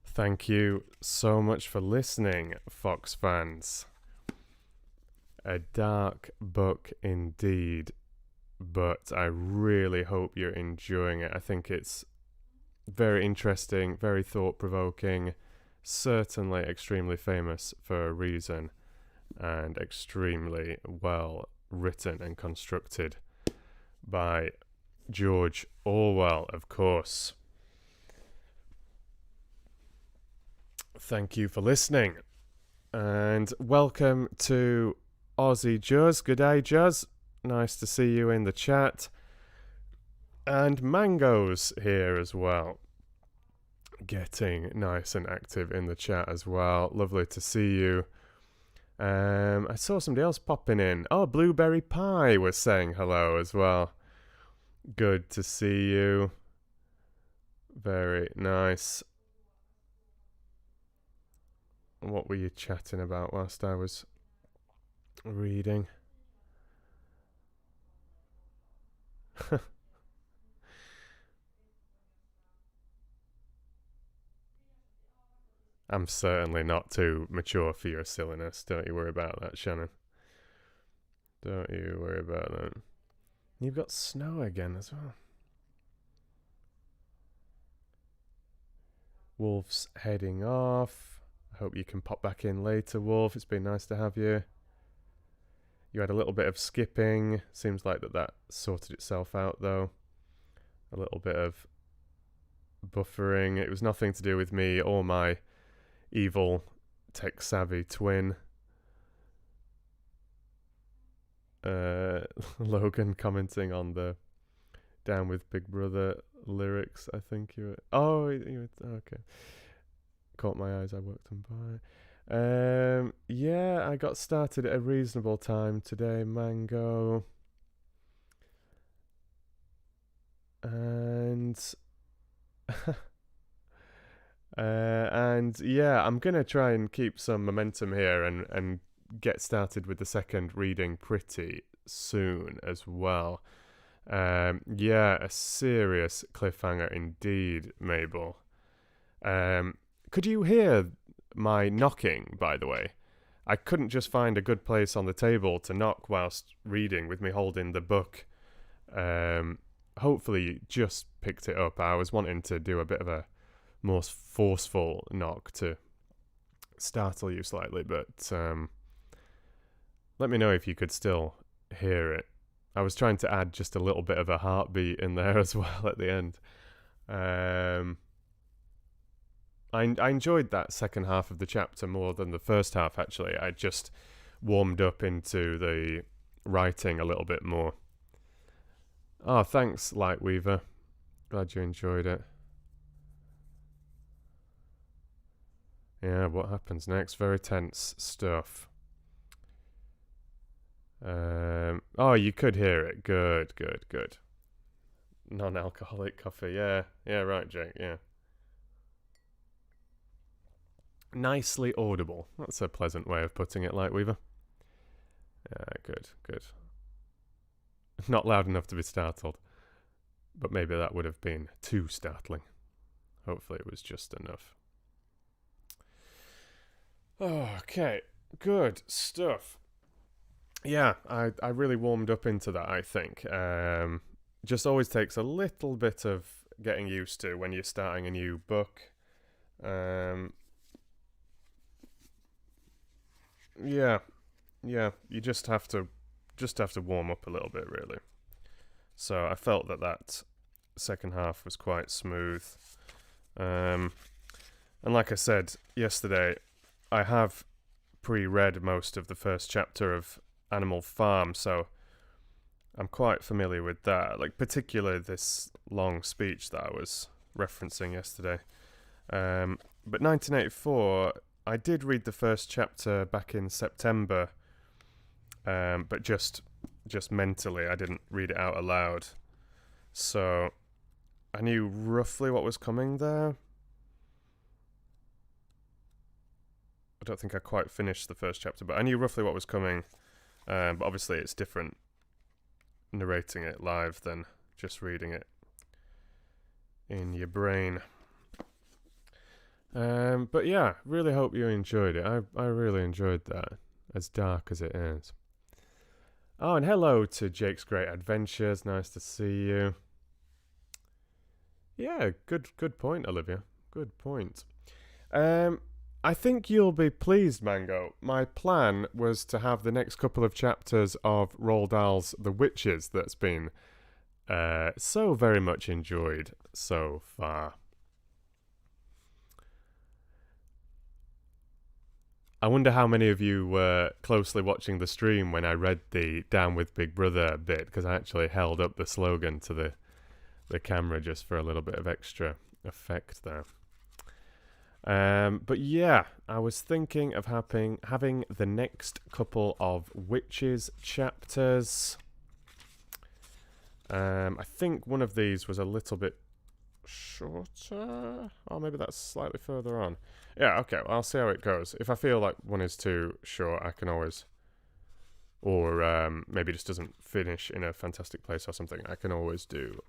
Thank you so much for listening, Fox fans. A dark book indeed, but I really hope you're enjoying it. I think it's Very interesting, very thought-provoking, certainly extremely famous for a reason, and extremely well written and constructed by George Orwell, of course. Thank you for listening, and welcome to Aussie Juz. Good day, Juz. Nice to see you in the chat. And Mango's here as well. Getting nice and active in the chat as well. Lovely to see you. I saw somebody else popping in. Oh, Blueberry Pie was saying hello as well. Good to see you. Very nice. What were you chatting about whilst I was reading? I'm certainly not too mature for your silliness. Don't you worry about that, Shannon. Don't you worry about that. You've got snow again as well. Wolf's heading off. I hope you can pop back in later, Wolf. It's been nice to have you. You had a little bit of skipping. Seems like that sorted itself out, though. A little bit of buffering. It was nothing to do with me or my evil tech-savvy twin. Logan commenting on the Down with Big Brother lyrics, I think you were... Oh, you were... Okay. Caught my eyes, I worked them by. Yeah, I got started at a reasonable time today, Mango. And... and yeah, I'm going to try and keep some momentum here and get started with the second reading pretty soon as well. Yeah, a serious cliffhanger indeed, Mabel. Could you hear my knocking, by the way? I couldn't just find a good place on the table to knock whilst reading with me holding the book. Hopefully you just picked it up. I was wanting to do a bit of a more forceful knock to startle you slightly, but let me know if you could still hear it. I was trying to add just a little bit of a heartbeat in there as well at the end. I enjoyed that second half of the chapter more than the first half, actually. I just warmed up into the writing a little bit more. Oh, thanks, Lightweaver. Glad you enjoyed it. Yeah, what happens next? Very tense stuff. Oh, you could hear it. Good. Non-alcoholic coffee. Yeah, right, Jake. Yeah. Nicely audible. That's a pleasant way of putting it, Lightweaver. Yeah, good. Not loud enough to be startled. But maybe that would have been too startling. Hopefully it was just enough. Okay, good stuff. Yeah, I really warmed up into that, I think. Just always takes a little bit of getting used to when you're starting a new book. Yeah, you just have to warm up a little bit, really. So I felt that second half was quite smooth. And like I said yesterday, I have pre-read most of the first chapter of Animal Farm, so I'm quite familiar with that. Like, particularly this long speech that I was referencing yesterday. But 1984, I did read the first chapter back in September, but just mentally. I didn't read it out aloud. So I knew roughly what was coming there. I don't think I quite finished the first chapter, but I knew roughly what was coming. But obviously it's different narrating it live than just reading it in your brain. But yeah, really hope you enjoyed it. I really enjoyed that, as dark as it is. Oh, and hello to Jake's Great Adventures. Nice to see you. Yeah, good point, Olivia. Good point. Um, I think you'll be pleased, Mango. My plan was to have the next couple of chapters of Roald Dahl's The Witches that's been so very much enjoyed so far. I wonder how many of you were closely watching the stream when I read the Down with Big Brother bit, because I actually held up the slogan to the camera just for a little bit of extra effect there. But yeah, I was thinking of having the next couple of witches chapters. I think one of these was a little bit shorter, or maybe that's slightly further on. Yeah, okay, well, I'll see how it goes. If I feel like one is too short, I can always, or maybe just doesn't finish in a fantastic place or something, I can always do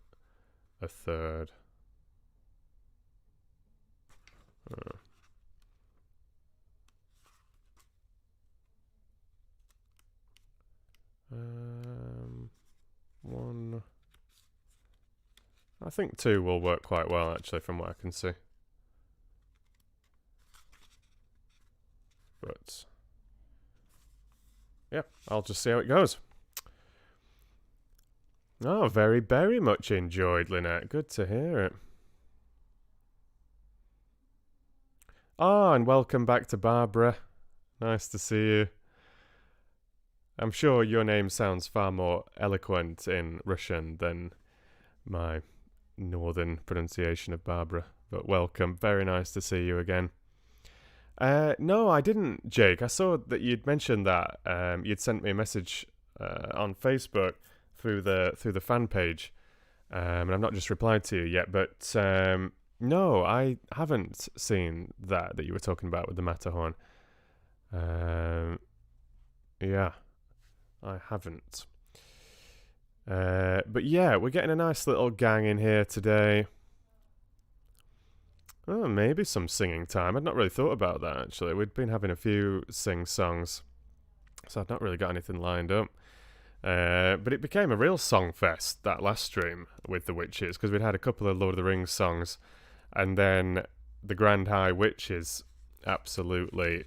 a third. One. I think two will work quite well, actually, from what I can see. But yeah, I'll just see how it goes. Oh, very, very much enjoyed, Lynette. Good to hear it. Oh, and welcome back to Barbara. Nice to see you. I'm sure your name sounds far more eloquent in Russian than my northern pronunciation of Barbara. But welcome. Very nice to see you again. No, I didn't, Jake. I saw that you'd mentioned that. You'd sent me a message on Facebook through the fan page, and I've not just replied to you yet. But no, I haven't seen that you were talking about with the Matterhorn. Yeah, I haven't. But yeah, we're getting a nice little gang in here today. Oh, maybe some singing time. I'd not really thought about that, actually. We'd been having a few sing-songs, so I've not really got anything lined up. But it became a real song fest, that last stream with the Witches, because we'd had a couple of Lord of the Rings songs, and then the Grand High Witches, absolutely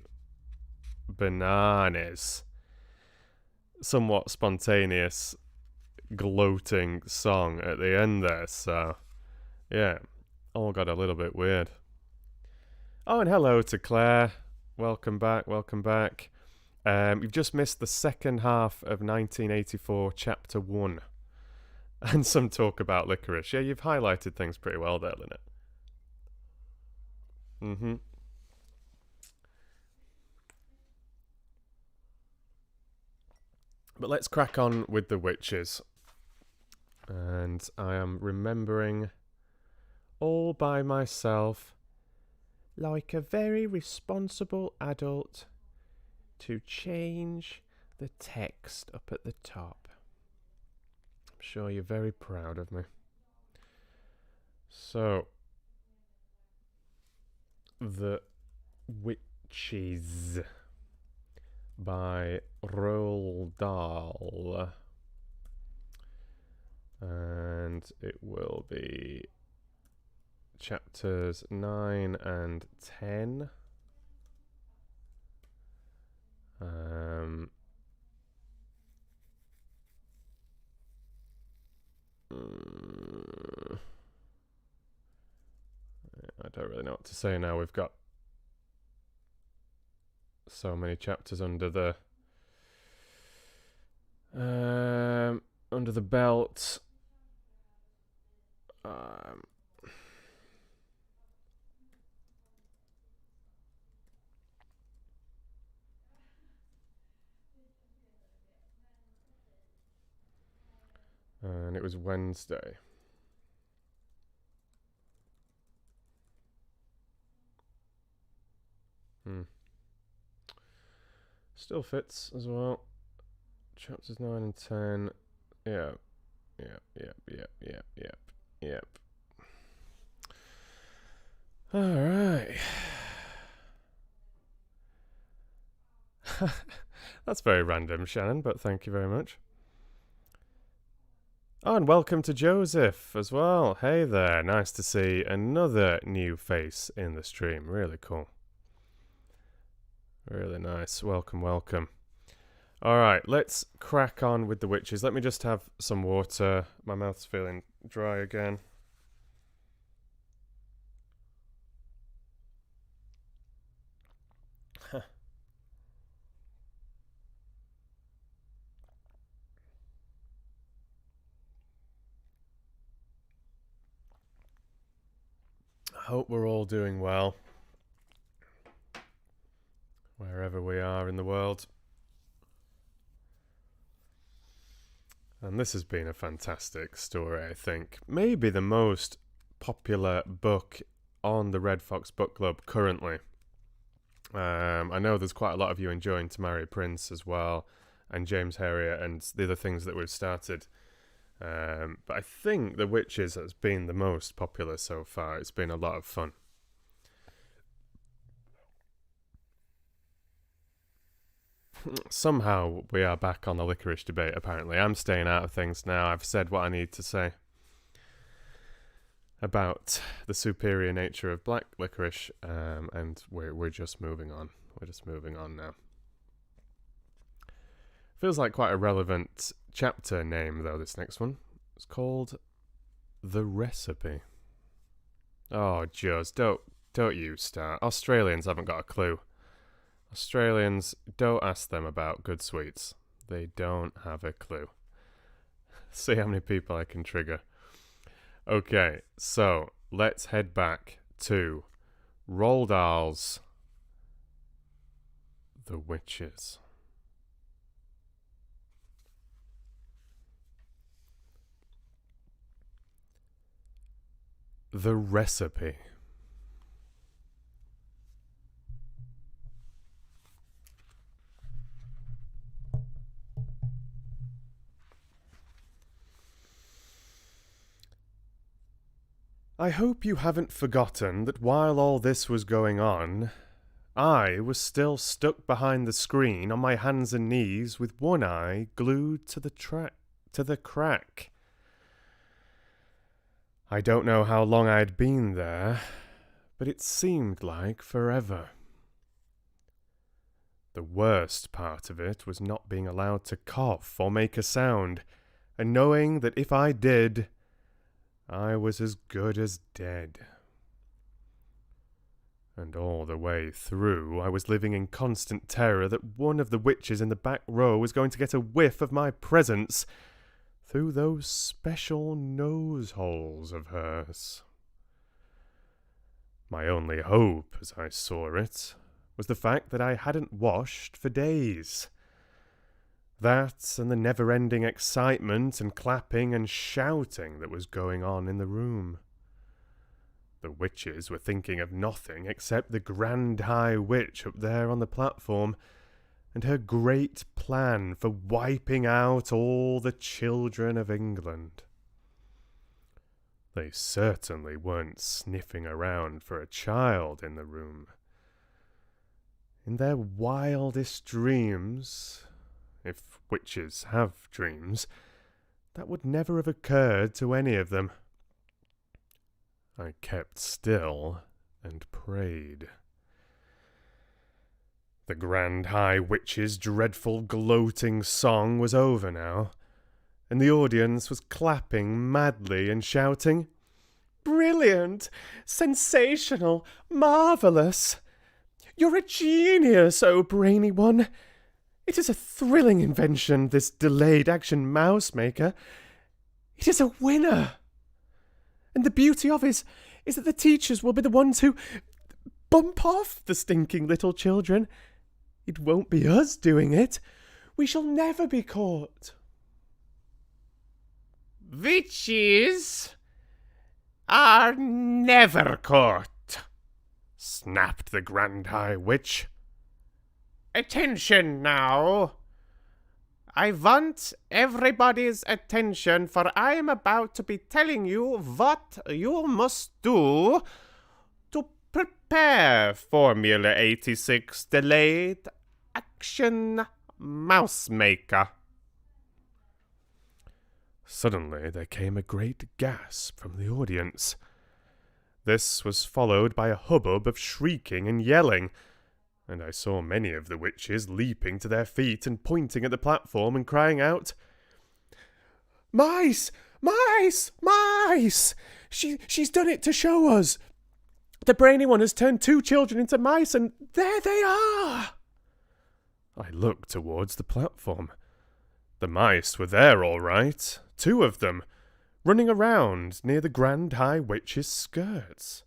bananas. Somewhat spontaneous, gloating song at the end there, so yeah, all got a little bit weird. Oh, and hello to Claire. Welcome back, welcome back. You've just missed the second half of 1984, Chapter 1. And some talk about licorice. Yeah, you've highlighted things pretty well there, Lynette. Mm-hmm. But let's crack on with the witches. And I am remembering all by myself, like a very responsible adult, to change the text up at the top. I'm sure you're very proud of me. So, The Witches by Roald Dahl. And it will be chapters 9 and 10. I don't really know what to say now. We've got so many chapters under the belt. And it was Wednesday. Still fits as well. Chapters 9 and 10. Yep. Alright. That's very random, Shannon, but thank you very much. Oh, and welcome to Joseph as well. Hey there, nice to see another new face in the stream. Really cool. Really nice. Welcome, welcome. All right, let's crack on with the witches. Let me just have some water. My mouth's feeling dry again. I hope we're all doing well, wherever we are in the world. And this has been a fantastic story, I think. Maybe the most popular book on the Red Fox Book Club currently. I know there's quite a lot of you enjoying To Marry a Prince as well, and James Herriot and the other things that we've started. But I think The Witches has been the most popular so far. It's been a lot of fun. Somehow we are back on the licorice debate, apparently. I'm staying out of things now. I've said what I need to say about the superior nature of black licorice, and we're just moving on. We're just moving on now. Feels like quite a relevant chapter name, though, this next one. It's called The Recipe. Oh, Joes, don't you start. Australians haven't got a clue. Australians, don't ask them about good sweets. They don't have a clue. See how many people I can trigger. Okay, so let's head back to Roald Dahl's The Witches. The Recipe. I hope you haven't forgotten that while all this was going on, I was still stuck behind the screen on my hands and knees with one eye glued to the crack. I don't know how long I'd been there, but it seemed like forever. The worst part of it was not being allowed to cough or make a sound, and knowing that if I did, I was as good as dead. And all the way through, I was living in constant terror that one of the witches in the back row was going to get a whiff of my presence through those special nose holes of hers. My only hope, as I saw it, was the fact that I hadn't washed for days. That and the never-ending excitement and clapping and shouting that was going on in the room. The witches were thinking of nothing except the Grand High Witch up there on the platform and her great plan for wiping out all the children of England. They certainly weren't sniffing around for a child in the room. In their wildest dreams, if witches have dreams, that would never have occurred to any of them. I kept still and prayed. The Grand High Witch's dreadful gloating song was over now, and the audience was clapping madly and shouting, "Brilliant! Sensational! Marvellous! You're a genius, oh brainy one! It is a thrilling invention, this delayed action mouse maker. It is a winner! And the beauty of it is that the teachers will be the ones who bump off the stinking little children. It won't be us doing it. We shall never be caught." "Witches are never caught," snapped the Grand High Witch. "Attention now. I want everybody's attention, for I am about to be telling you what you must do to prepare Formula 86 Delayed Action Mouse Maker." Suddenly there came a great gasp from the audience. This was followed by a hubbub of shrieking and yelling, and I saw many of the witches leaping to their feet and pointing at the platform and crying out, "Mice! Mice! Mice! She's done it to show us! The brainy one has turned 2 children into mice, and there they are!" I looked towards the platform. The mice were there all right, 2 of them, running around near the Grand High Witch's skirts.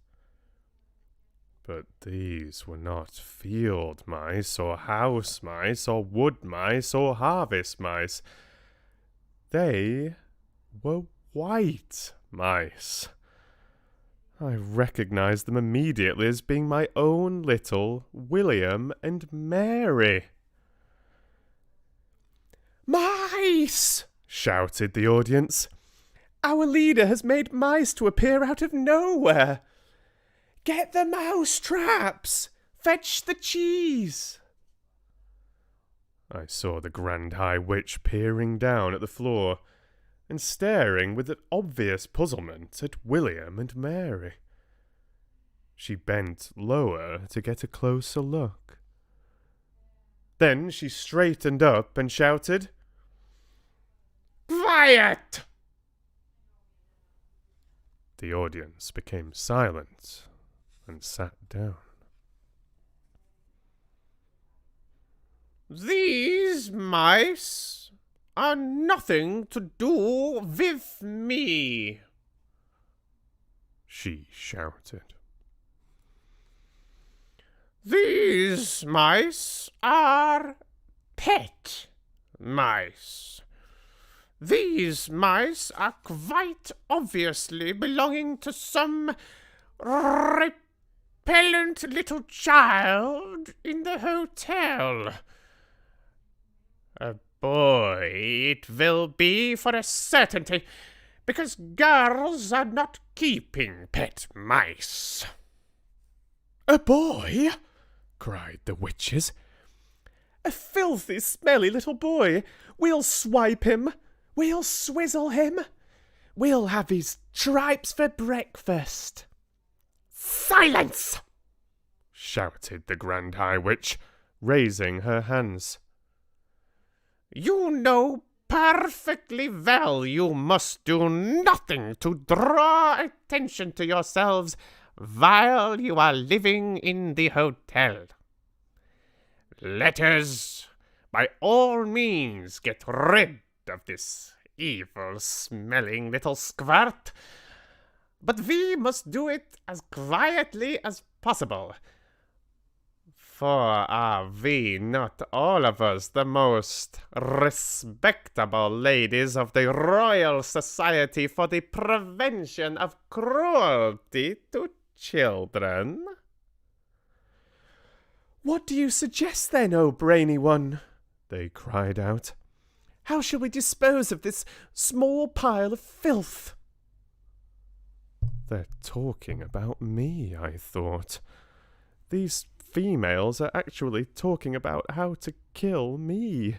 But these were not field mice, or house mice, or wood mice, or harvest mice. They were white mice. I recognized them immediately as being my own little William and Mary. "Mice!" shouted the audience. "Our leader has made mice to appear out of nowhere. Get the mouse traps! Fetch the cheese!" I saw the Grand High Witch peering down at the floor and staring with an obvious puzzlement at William and Mary. She bent lower to get a closer look. Then she straightened up and shouted, "Quiet!" The audience became silent and sat down. "These mice are nothing to do with me," she shouted. "These mice are pet mice. These mice are quite obviously belonging to some repellent little child in the hotel. A boy it will be for a certainty, because girls are not keeping pet mice." "A boy?" cried the witches. "A filthy, smelly little boy. We'll swipe him. We'll swizzle him. We'll have his tripes for breakfast." "Silence!" shouted the Grand High Witch, raising her hands. "You know perfectly well you must do nothing to draw attention to yourselves while you are living in the hotel. Let us, by all means, get rid of this evil-smelling little squirt, but we must do it as quietly as possible. For are we not all of us the most respectable ladies of the Royal Society for the Prevention of Cruelty to Children?" "What do you suggest then, O brainy one?" they cried out. "How shall we dispose of this small pile of filth?" They're talking about me, I thought. These females are actually talking about how to kill me.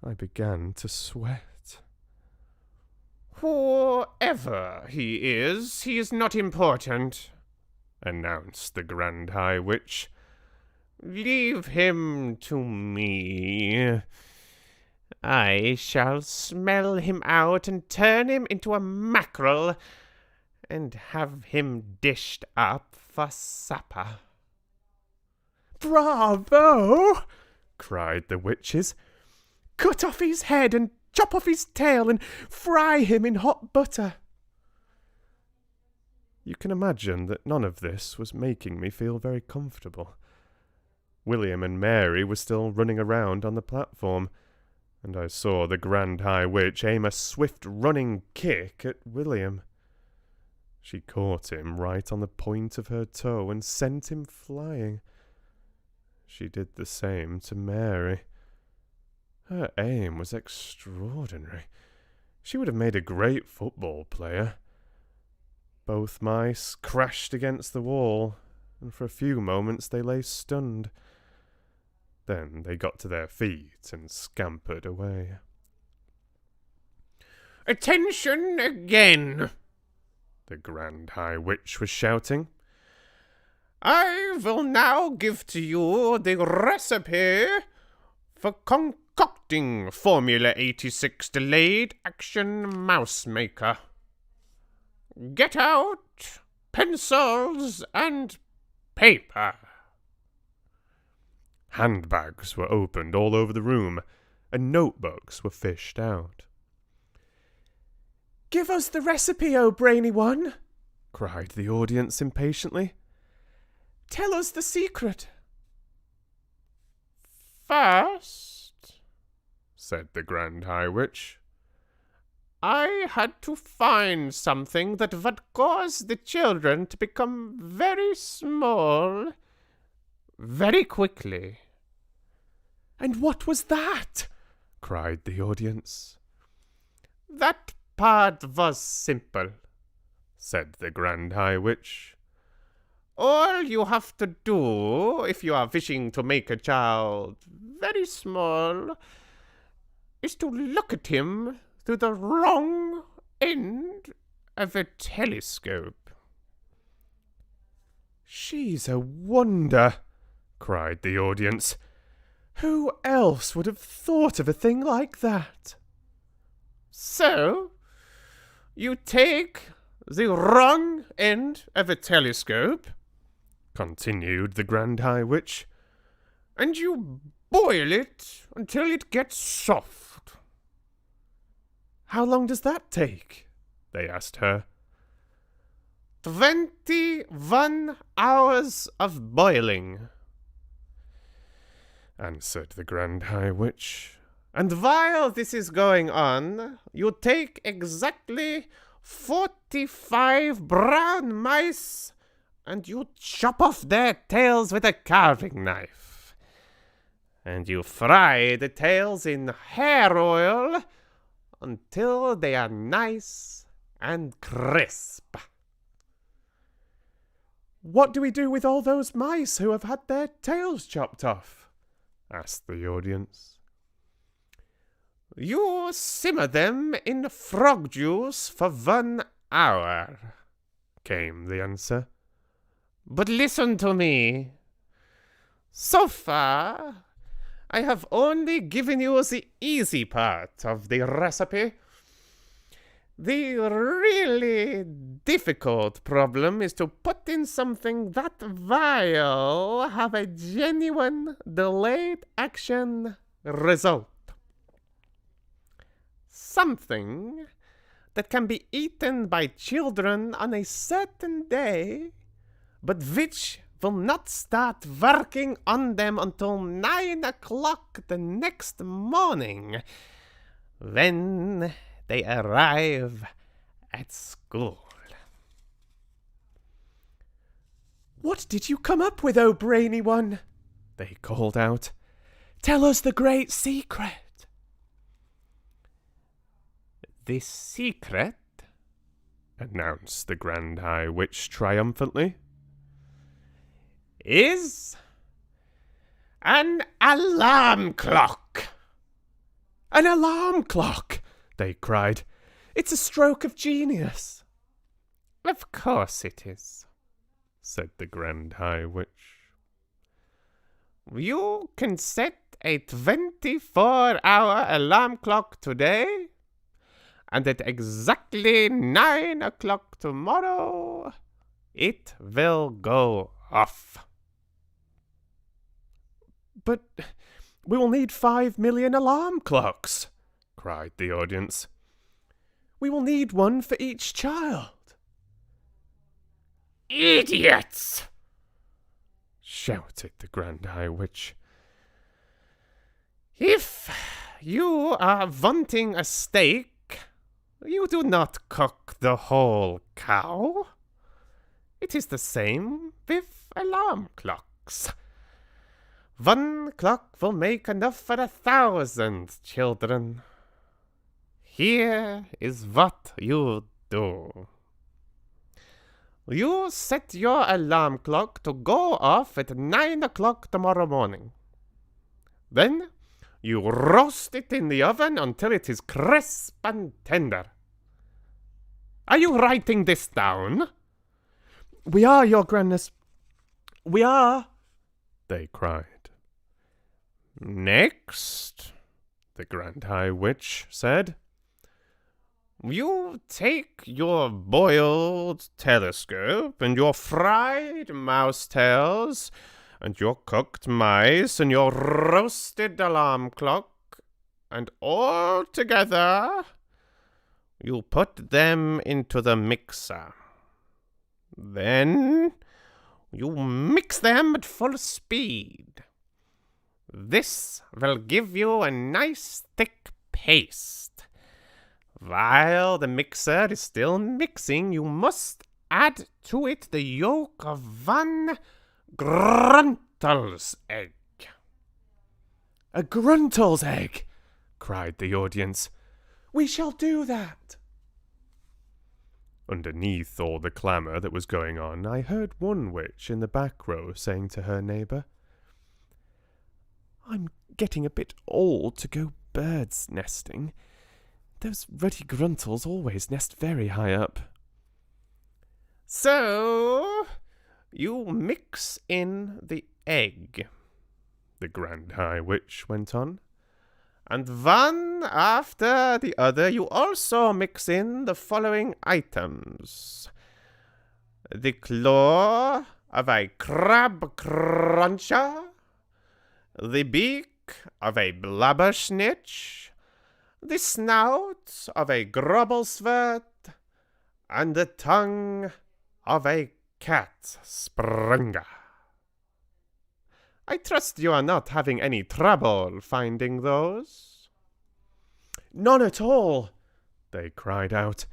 I began to sweat. "Whoever he is not important," announced the Grand High Witch. "Leave him to me. I shall smell him out and turn him into a mackerel and have him dished up for supper." "Bravo!" cried the witches. "Cut off his head and chop off his tail and fry him in hot butter." You can imagine that none of this was making me feel very comfortable. William and Mary were still running around on the platform, and I saw the Grand High Witch aim a swift running kick at William. She caught him right on the point of her toe and sent him flying. She did the same to Mary. Her aim was extraordinary. She would have made a great football player. Both mice crashed against the wall, and for a few moments they lay stunned. Then they got to their feet and scampered away. Attention again! The Grand High Witch was shouting. I will now give to you the recipe for concocting Formula 86 Delayed Action Mouse Maker. Get out pencils and paper. Handbags were opened all over the room, and notebooks were fished out. "Give us the recipe, O brainy one!" cried the audience impatiently. "Tell us the secret." First, said the Grand High Witch, I had to find something that would cause the children to become very small very quickly. "And what was that?" cried the audience. That part was simple, said the Grand High Witch. All you have to do, if you are wishing to make a child very small, is to look at him through the wrong end of a telescope. "She's a wonder," cried the audience. "Who else would have thought of a thing like that?" So, you take the wrong end of a telescope, continued the Grand High Witch, and you boil it until it gets soft. "How long does that take?" they asked her. 21 hours of boiling, answered the Grand High Witch. And while this is going on, you take exactly 45 brown mice and you chop off their tails with a carving knife. And you fry the tails in hair oil until they are nice and crisp. "What do we do with all those mice who have had their tails chopped off?" asked the audience. You simmer them in frog juice for 1 hour, came the answer. But listen to me. So far, I have only given you the easy part of the recipe. The really difficult problem is to put in something that will have a genuine delayed action result. Something that can be eaten by children on a certain day, but which will not start working on them until 9 o'clock the next morning, when they arrive at school. "What did you come up with, O brainy one?" they called out. "Tell us the great secret." The secret, announced the Grand High Witch triumphantly, is an alarm clock. "An alarm clock!" they cried. "It's a stroke of genius." "Of course it is," said the Grand High Witch. "You can set a 24-hour alarm clock today, and at exactly 9 o'clock tomorrow, it will go off." "But we will need 5 million alarm clocks," cried the audience. "We will need one for each child." "Idiots!" shouted the Grand High Witch. "If you are wanting a steak, you do not cook the whole cow. It is the same with alarm clocks. 1 clock will make enough for 1,000 children. Here is what you do. You set your alarm clock to go off at 9 o'clock tomorrow morning. Then you roast it in the oven until it is crisp and tender. Are you writing this down? We are, your grandness. We are, they cried. Next, the Grand High Witch said, you take your boiled telescope and your fried mouse tails and your cooked mice and your roasted alarm clock, and all together you put them into the mixer. Then you mix them at full speed. This will give you a nice thick paste. While the mixer is still mixing, you must add to it the yolk of one Gruntel's egg. A Gruntel's egg, cried the audience. We shall do that. Underneath all the clamour that was going on, I heard one witch in the back row saying to her neighbour, I'm getting a bit old to go birds nesting. Those ruddy gruntles always nest very high up. So, you mix in the egg, the Grand High Witch went on. And one after the other, you also mix in the following items. The claw of a crab cruncher, the beak of a blabbersnitch, the snout of a grubblesvert, and the tongue of a cat springer. I trust you are not having any trouble finding those? None at all, they cried out.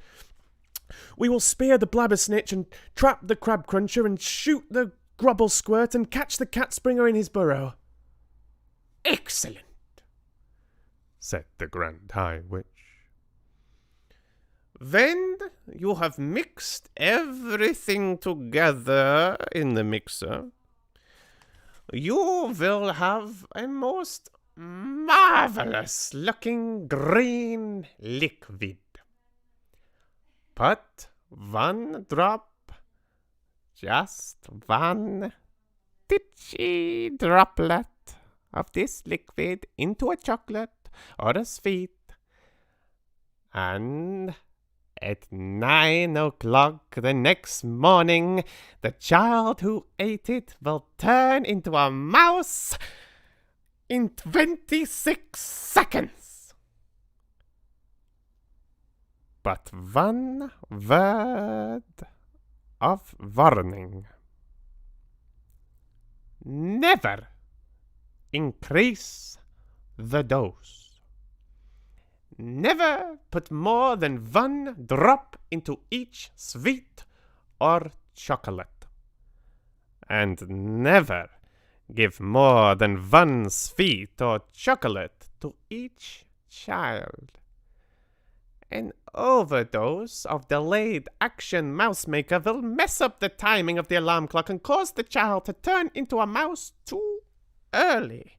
We will spear the blabbersnitch and trap the crab cruncher and shoot the grubblesquirt and catch the cat springer in his burrow. Excellent, said the Grand High Witch. When you have mixed everything together in the mixer, you will have a most marvelous looking green liquid. Put one drop, just one titchy droplet of this liquid into a chocolate or a sweet, and at 9 o'clock the next morning, the child who ate it will turn into a mouse in 26 seconds. But one word of warning. Never increase the dose. Never put more than one drop into each sweet or chocolate. And never give more than one sweet or chocolate to each child. An overdose of delayed action mouse maker will mess up the timing of the alarm clock and cause the child to turn into a mouse too early.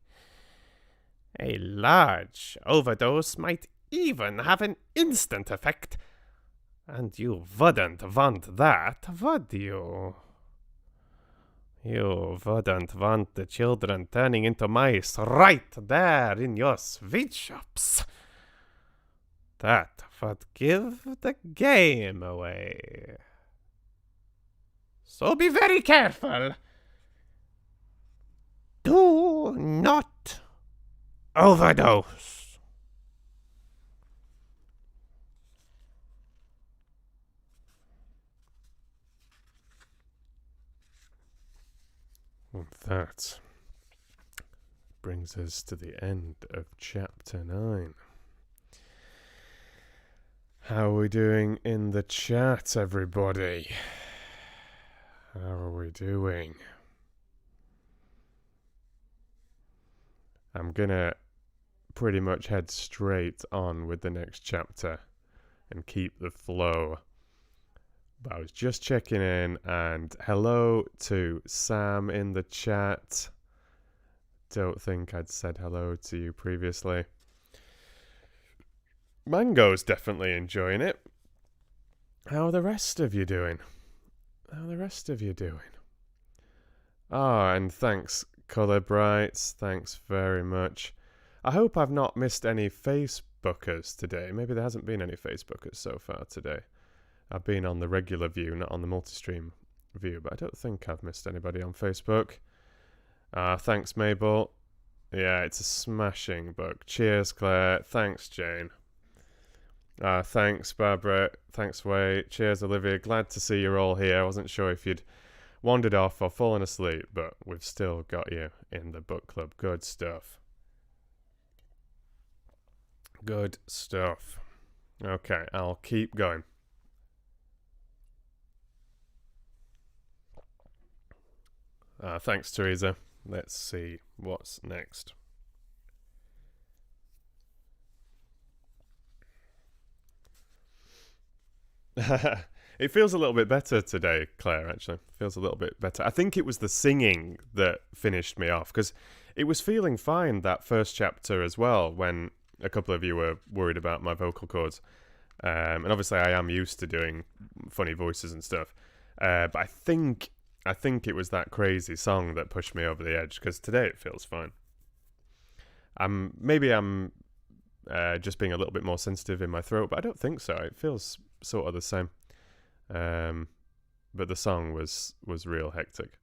A large overdose might even have an instant effect, and you wouldn't want that, would you? You wouldn't want the children turning into mice right there in your sweet shops. That would give the game away. So be very careful. Do not overdose. That brings us to the end of chapter 9. How are we doing in the chat, everybody? How are we doing? I'm gonna pretty much head straight on with the next chapter and keep the flow. But I was just checking in, and hello to Sam in the chat. Don't think I'd said hello to you previously. Mango's definitely enjoying it. How are the rest of you doing? Oh, and thanks, Colour Brights. Thanks very much. I hope I've not missed any Facebookers today. Maybe there hasn't been any Facebookers so far today. I've been on the regular view, not on the multi-stream view, but I don't think I've missed anybody on Facebook. Thanks, Mabel. Yeah, it's a smashing book. Cheers, Claire. Thanks, Jane. Thanks, Barbara. Thanks, Way. Cheers, Olivia. Glad to see you're all here. I wasn't sure if you'd wandered off or fallen asleep, but we've still got you in the book club. Good stuff. Good stuff. Okay, I'll keep going. Thanks, Teresa. Let's see what's next. It feels a little bit better today, Claire, actually. Feels a little bit better. I think it was the singing that finished me off, because it was feeling fine that first chapter as well, when a couple of you were worried about my vocal cords. And obviously I am used to doing funny voices and stuff. But I think it was that crazy song that pushed me over the edge, because today it feels fine. Maybe I'm just being a little bit more sensitive in my throat, but I don't think so. It feels sort of the same. But the song was real hectic.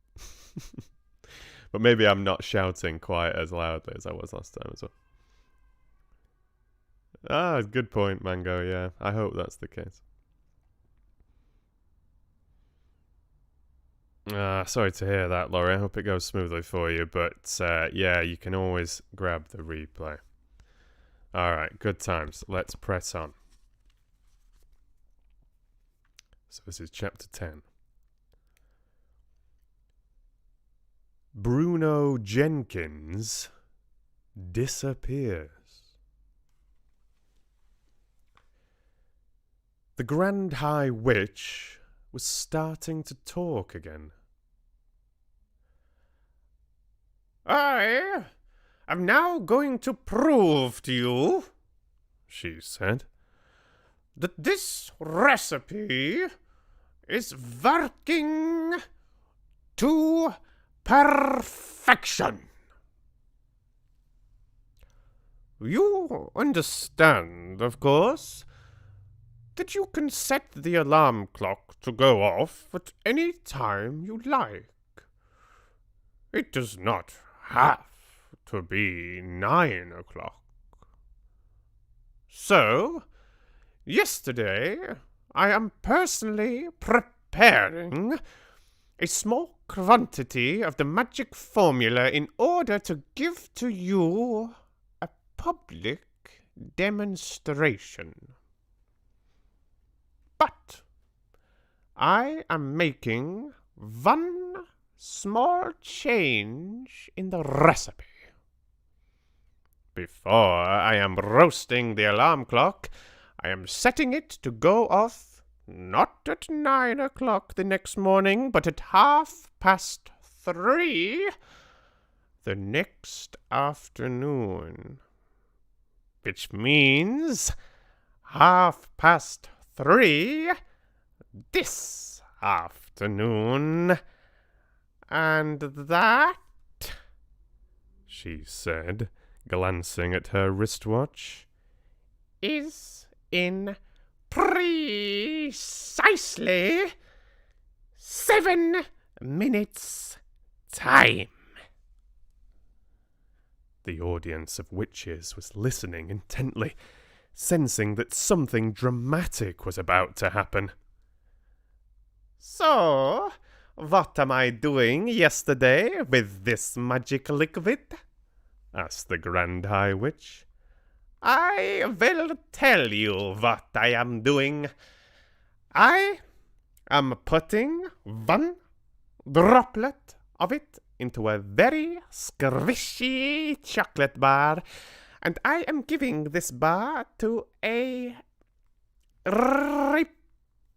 But maybe I'm not shouting quite as loudly as I was last time as well. Good point, Mango. Yeah, I hope that's the case. Sorry to hear that, Laurie. I hope it goes smoothly for you. But yeah, you can always grab the replay. Alright, good times. Let's press on. So this is chapter 10. Bruno Jenkins disappears. The Grand High Witch was starting to talk again. I am now going to prove to you, she said, that this recipe is working to perfection. You understand, of course, that you can set the alarm clock to go off at any time you like. It does not have to be 9 o'clock. So, yesterday, I am personally preparing a small quantity of the magic formula in order to give to you a public demonstration. But I am making one small change in the recipe. Before I am roasting the alarm clock, I am setting it to go off not at 9 o'clock the next morning, but at 3:30 the next afternoon. Which means 3:30 this afternoon. And that, she said, glancing at her wristwatch, is in precisely 7 minutes' time. The audience of witches was listening intently, sensing that something dramatic was about to happen. So, what am I doing yesterday with this magic liquid? Asked the Grand High Witch. I will tell you what I am doing. I am putting 1 droplet of it into a very squishy chocolate bar, and I am giving this bar to a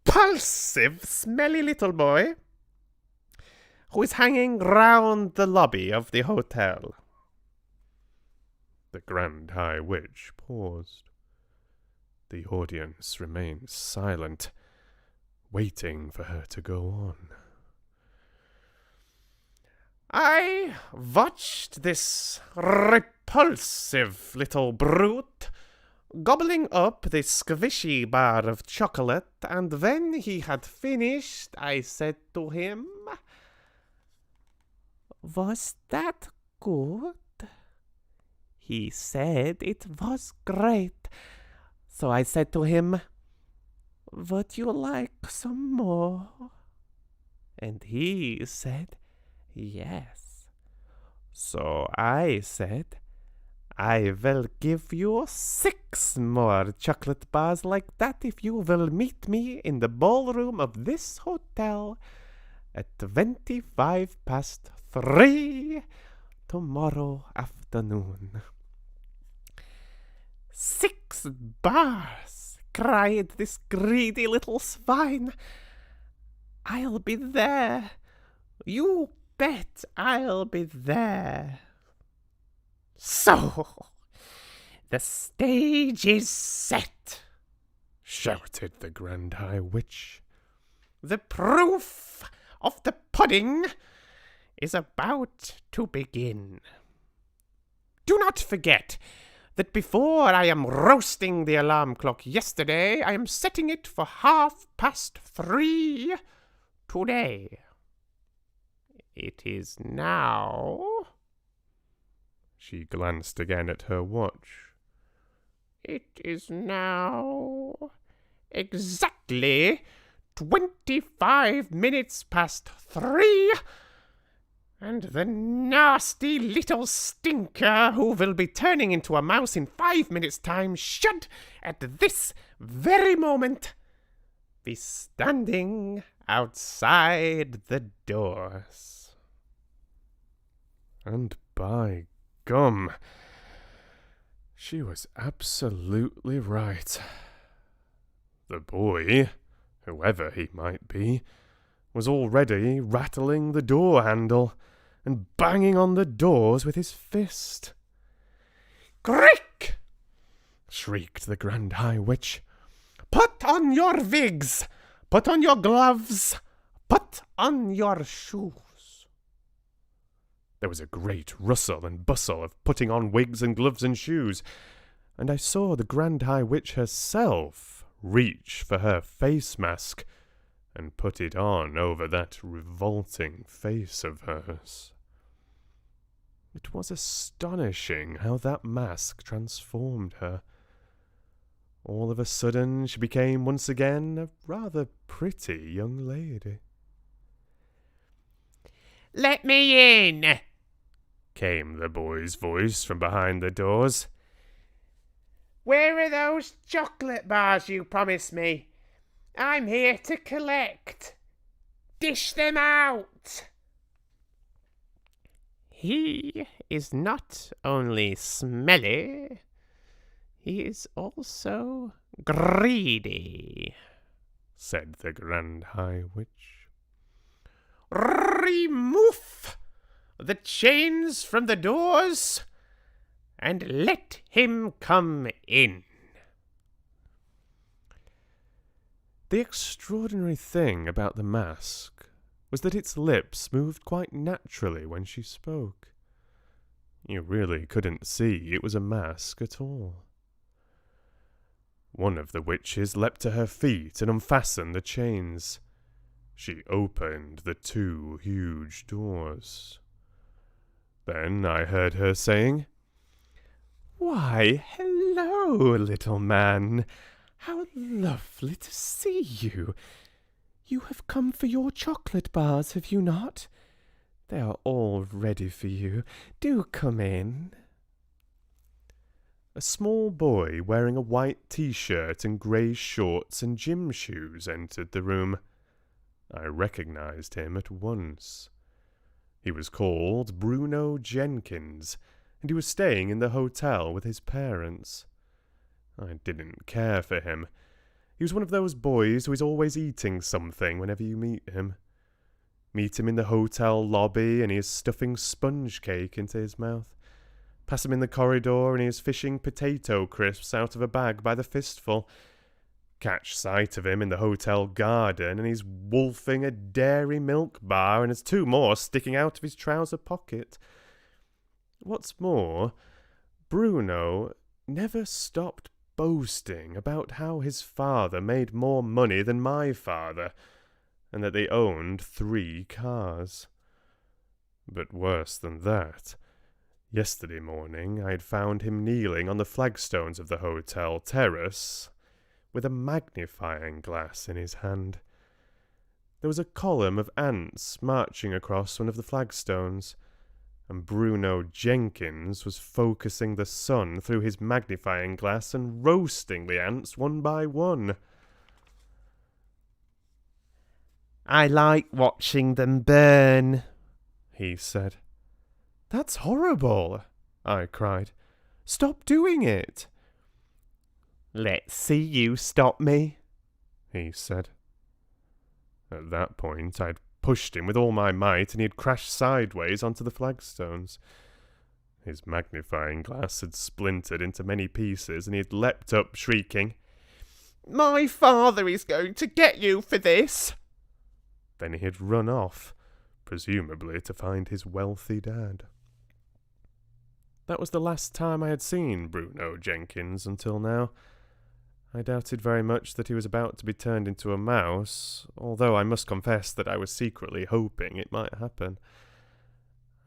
repulsive, smelly little boy who is hanging round the lobby of the hotel. The Grand High Witch paused. The audience remained silent, waiting for her to go on. I watched this repulsive little brute gobbling up the squishy bar of chocolate, and when he had finished, I said to him, "Was that good?" He said it was great. So I said to him, "Would you like some more?" And he said, "Yes." So I said, "I will give you 6 more chocolate bars like that if you will meet me in the ballroom of this hotel at 3:25 tomorrow afternoon." "6 bars!" cried this greedy little swine. "I'll be there. You bet I'll be there." "So, the stage is set," shouted the Grand High Witch. "The proof of the pudding is about to begin. Do not forget that before I am roasting the alarm clock yesterday, I am setting it for 3:30 today. It is now..." She glanced again at her watch. "It is now exactly 25 minutes past 3, and the nasty little stinker who will be turning into a mouse in 5 minutes' time should, at this very moment, be standing outside the doors." And by gum, she was absolutely right. The boy, whoever he might be, was already rattling the door handle and banging on the doors with his fist. "Quick!" shrieked the Grand High Witch. "Put on your wigs! Put on your gloves! Put on your shoes!" There was a great rustle and bustle of putting on wigs and gloves and shoes, and I saw the Grand High Witch herself reach for her face mask and put it on over that revolting face of hers. It was astonishing how that mask transformed her. All of a sudden she became once again a rather pretty young lady. "Let me in!" came the boy's voice from behind the doors. "Where are those chocolate bars you promised me? I'm here to collect. Dish them out." "He is not only smelly, he is also greedy," said the Grand High Witch. "Remove the chains from the doors and let him come in." The extraordinary thing about the mask was that its lips moved quite naturally when she spoke. You really couldn't see it was a mask at all. One of the witches leapt to her feet and unfastened the chains. She opened the 2 huge doors. Then I heard her saying, "Why, hello, little man. How lovely to see you. You have come for your chocolate bars, have you not? They are all ready for you. Do come in." A small boy wearing a white t-shirt and grey shorts and gym shoes entered the room. I recognized him at once. He was called Bruno Jenkins, and he was staying in the hotel with his parents. I didn't care for him. He was one of those boys who is always eating something whenever you meet him. Meet him in the hotel lobby and he is stuffing sponge cake into his mouth. Pass him in the corridor and he is fishing potato crisps out of a bag by the fistful. catch sight of him in the hotel garden, and he's wolfing a dairy milk bar and has 2 more sticking out of his trouser pocket. What's more, Bruno never stopped boasting about how his father made more money than my father, and that they owned 3 cars. But worse than that, yesterday morning I had found him kneeling on the flagstones of the hotel terrace with a magnifying glass in his hand. There was a column of ants marching across one of the flagstones, and Bruno Jenkins was focusing the sun through his magnifying glass and roasting the ants one by one. "I like watching them burn," he said. "That's horrible," I cried. "Stop doing it." "Let's see you stop me," he said. At that point, I'd pushed him with all my might, and he had crashed sideways onto the flagstones. His magnifying glass had splintered into many pieces, and he had leapt up, shrieking, "My father is going to get you for this." Then he had run off, presumably to find his wealthy dad. That was the last time I had seen Bruno Jenkins until now. I doubted very much that he was about to be turned into a mouse, although I must confess that I was secretly hoping it might happen.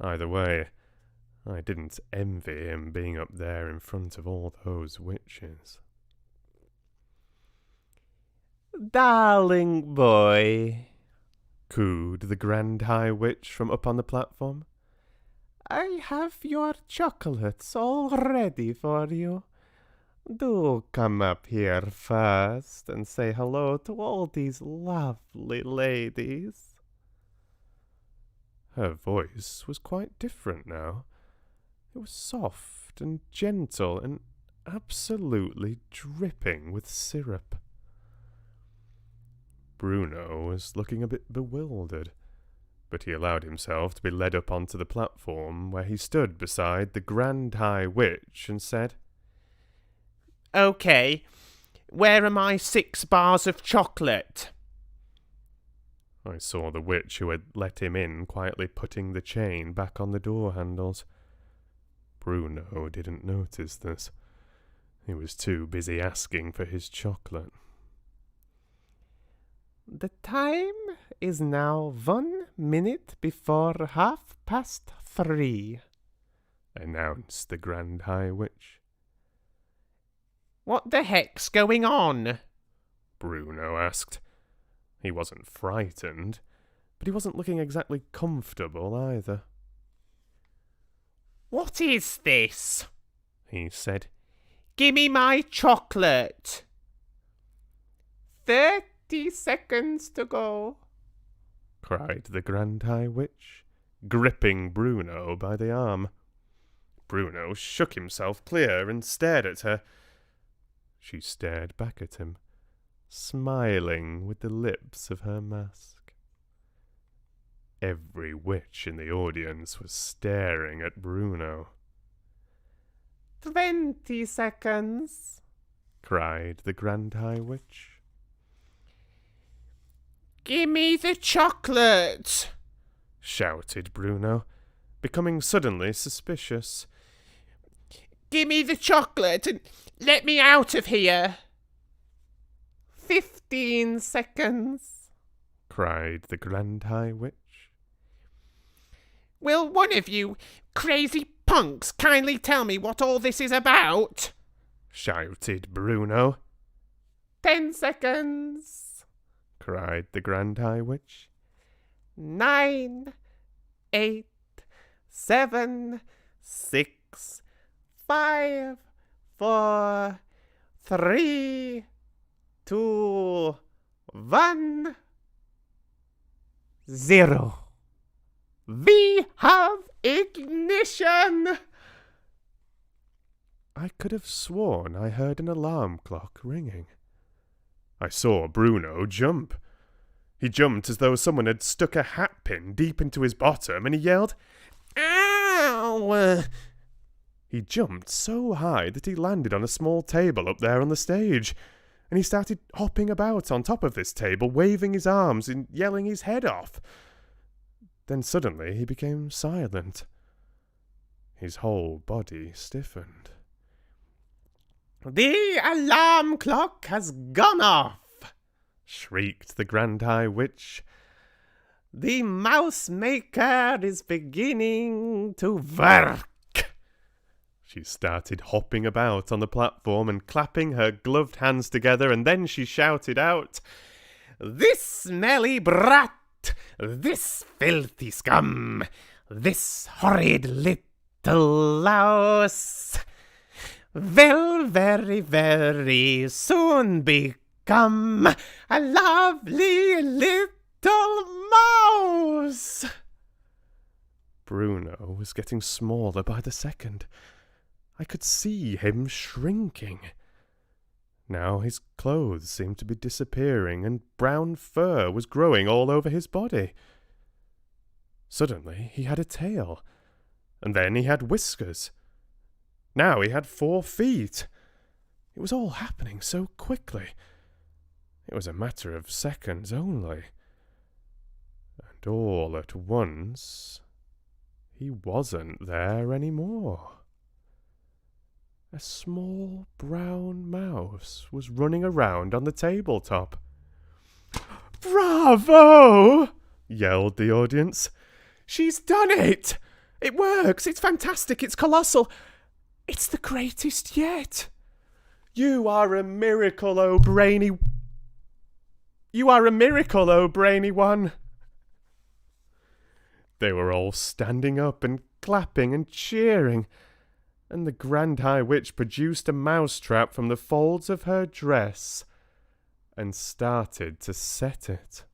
Either way, I didn't envy him being up there in front of all those witches. "Darling boy," cooed the Grand High Witch from up on the platform, "I have your chocolates all ready for you. Do come up here first and say hello to all these lovely ladies." Her voice was quite different now. It was soft and gentle and absolutely dripping with syrup. Bruno was looking a bit bewildered, but he allowed himself to be led up onto the platform, where he stood beside the Grand High Witch and said, "Okay, where are my 6 bars of chocolate?" I saw the witch who had let him in quietly putting the chain back on the door handles. Bruno didn't notice this. He was too busy asking for his chocolate. "The time is now 1 minute before 3:30, announced the Grand High Witch. "What the heck's going on?" Bruno asked. He wasn't frightened, but he wasn't looking exactly comfortable either. "What is this?" he said. "Gimme my chocolate." 30 seconds to go," cried the Grand High Witch, gripping Bruno by the arm. Bruno shook himself clear and stared at her. She stared back at him, smiling with the lips of her mask. Every witch in the audience was staring at Bruno. 20 seconds, cried the Grand High Witch. "Gimme the chocolate," shouted Bruno, becoming suddenly suspicious. "Gimme the chocolate and let me out of here." 15 seconds, cried the Grand High Witch. "Will one of you crazy punks kindly tell me what all this is about?" shouted Bruno. 10 seconds, cried the Grand High Witch. 9, 8, 7, 6, 5, 4, 3, 2, 1, 0. We have ignition! I could have sworn I heard an alarm clock ringing. I saw Bruno jump. He jumped as though someone had stuck a hatpin deep into his bottom, and he yelled, "Ow!" He jumped so high that he landed on a small table up there on the stage, and he started hopping about on top of this table, waving his arms and yelling his head off. Then suddenly he became silent. His whole body stiffened. "The alarm clock has gone off!" shrieked the Grand High Witch. "The mouse maker is beginning to work." She started hopping about on the platform and clapping her gloved hands together, and then she shouted out, "This smelly brat! This filthy scum! This horrid little louse will very, very soon become a lovely little mouse!" Bruno was getting smaller by the second. I could see him shrinking. Now his clothes seemed to be disappearing, and brown fur was growing all over his body. Suddenly he had a tail, and then he had whiskers. Now he had 4 feet. It was all happening so quickly. It was a matter of seconds only. And all at once, he wasn't there anymore. A small brown mouse was running around on the tabletop. "Bravo!" yelled the audience. "She's done it! It works! It's fantastic! It's colossal! It's the greatest yet! You are a miracle, oh brainy... You are a miracle, oh brainy one!" They were all standing up and clapping and cheering, and the Grand High Witch produced a mousetrap from the folds of her dress and started to set it.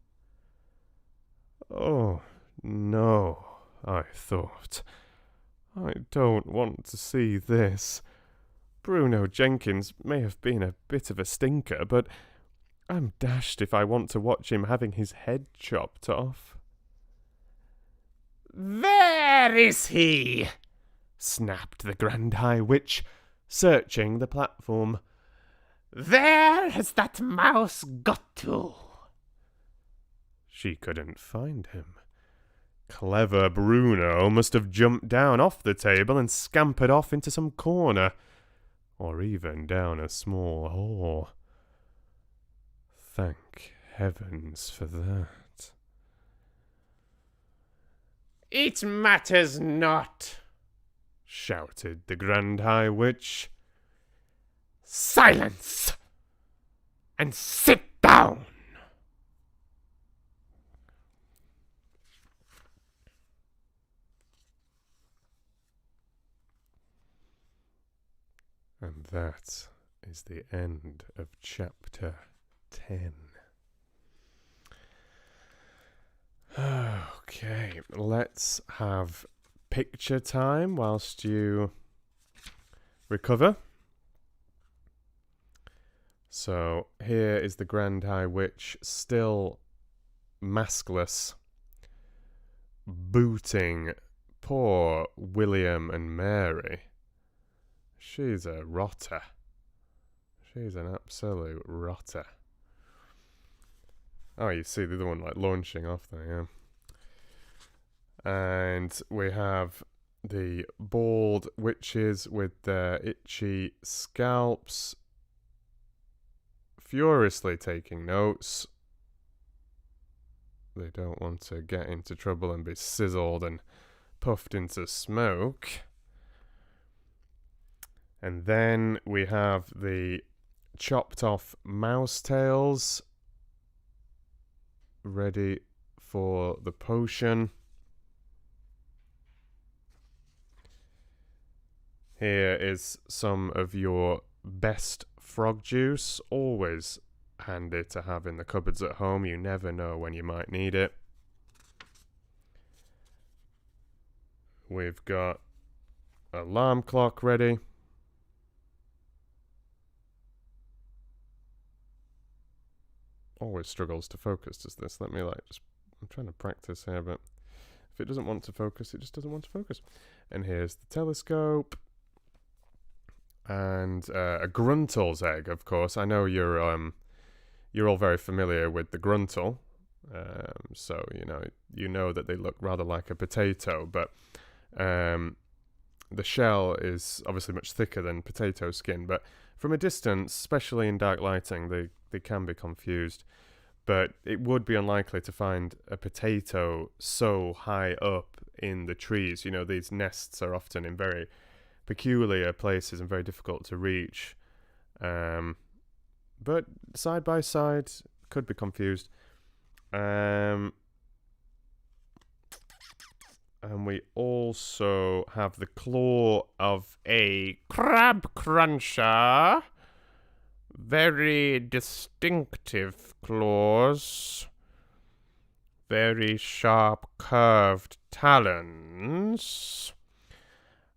Oh, no, I thought. I don't want to see this. Bruno Jenkins may have been a bit of a stinker, but I'm dashed if I want to watch him having his head chopped off. "Where is he?" snapped the Grand High Witch, searching the platform. "Where has that mouse got to?" She couldn't find him. Clever Bruno must have jumped down off the table and scampered off into some corner, or even down a small hall. Thank heavens for that. "It matters not," shouted the Grand High Witch. "Silence! And sit down!" And that is the end of chapter 10. Okay, let's have picture time whilst you recover. So here is the Grand High Witch, still maskless, booting poor William and Mary. She's a rotter. She's an absolute rotter. Oh, you see the other one like launching off there, yeah. And we have the bald witches with their itchy scalps furiously taking notes. They don't want to get into trouble and be sizzled and puffed into smoke. And then we have the chopped off mouse tails ready for the potion. Here is some of your best frog juice, always handy to have in the cupboards at home. You never know when you might need it. We've got alarm clock ready. Always struggles to focus, does this? I'm trying to practice here, but if it doesn't want to focus, it just doesn't want to focus. And here's the telescope. and a gruntel's egg, of course. I know you're all very familiar with the gruntel, so you know that they look rather like a potato, but the shell is obviously much thicker than potato skin. But from a distance, especially in dark lighting, they can be confused. But it would be unlikely to find a potato so high up in the trees. These nests are often in very peculiar places and very difficult to reach. But side by side, could be confused. And we also have the claw of a crab cruncher. Very distinctive claws. Very sharp curved talons.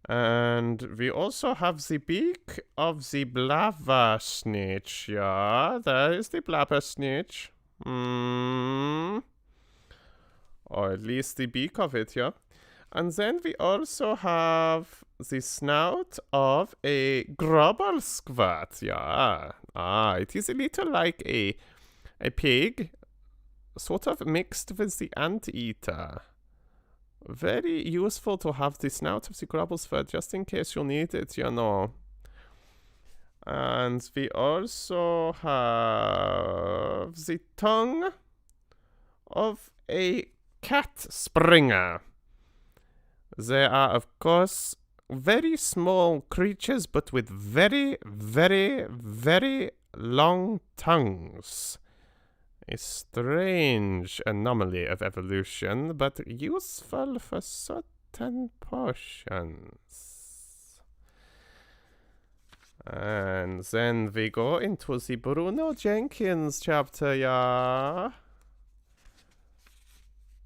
And we also have the beak of the blabber snitch. Yeah, there is the blabber snitch. Or at least the beak of it, yeah. And then we also have the snout of a grubble squat, yeah. It is a little like a pig, sort of mixed with the anteater. Very useful to have the snout of the grubblesford just in case you need it, And we also have the tongue of a cat springer. They are, of course, very small creatures, but with very, very, very long tongues. A strange anomaly of evolution, but useful for certain portions. And then we go into the Bruno Jenkins chapter, yeah.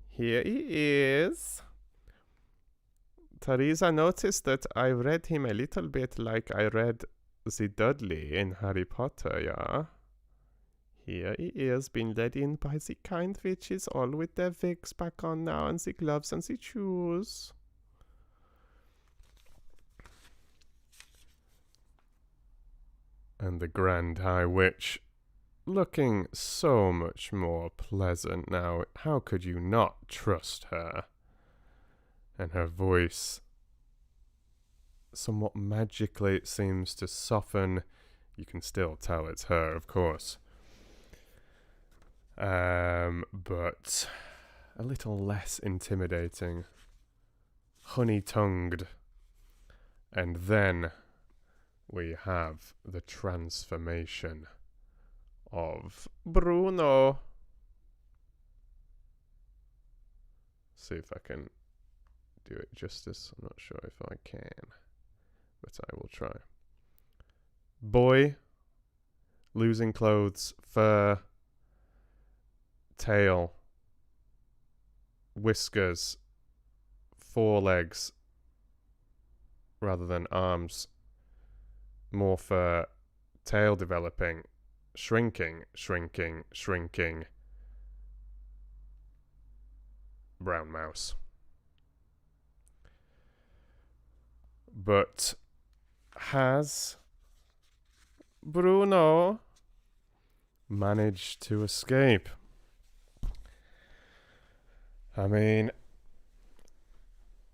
Here he is. Teresa noticed that I read him a little bit like I read the Dudley in Harry Potter, yeah. Here he is, being led in by the kind witches, all with their wigs back on now, and the gloves and the shoes. And the Grand High Witch, looking so much more pleasant now. How could you not trust her? And her voice, somewhat magically, seems to soften. You can still tell it's her, of course. But a little less intimidating. Honey-tongued. And then we have the transformation of Bruno. See if I can do it justice. I'm not sure if I can, but I will try. Boy, losing clothes, fur, tail, whiskers, forelegs rather than arms, more fur, tail developing, shrinking, shrinking, shrinking, brown mouse. But has Bruno managed to escape? I mean,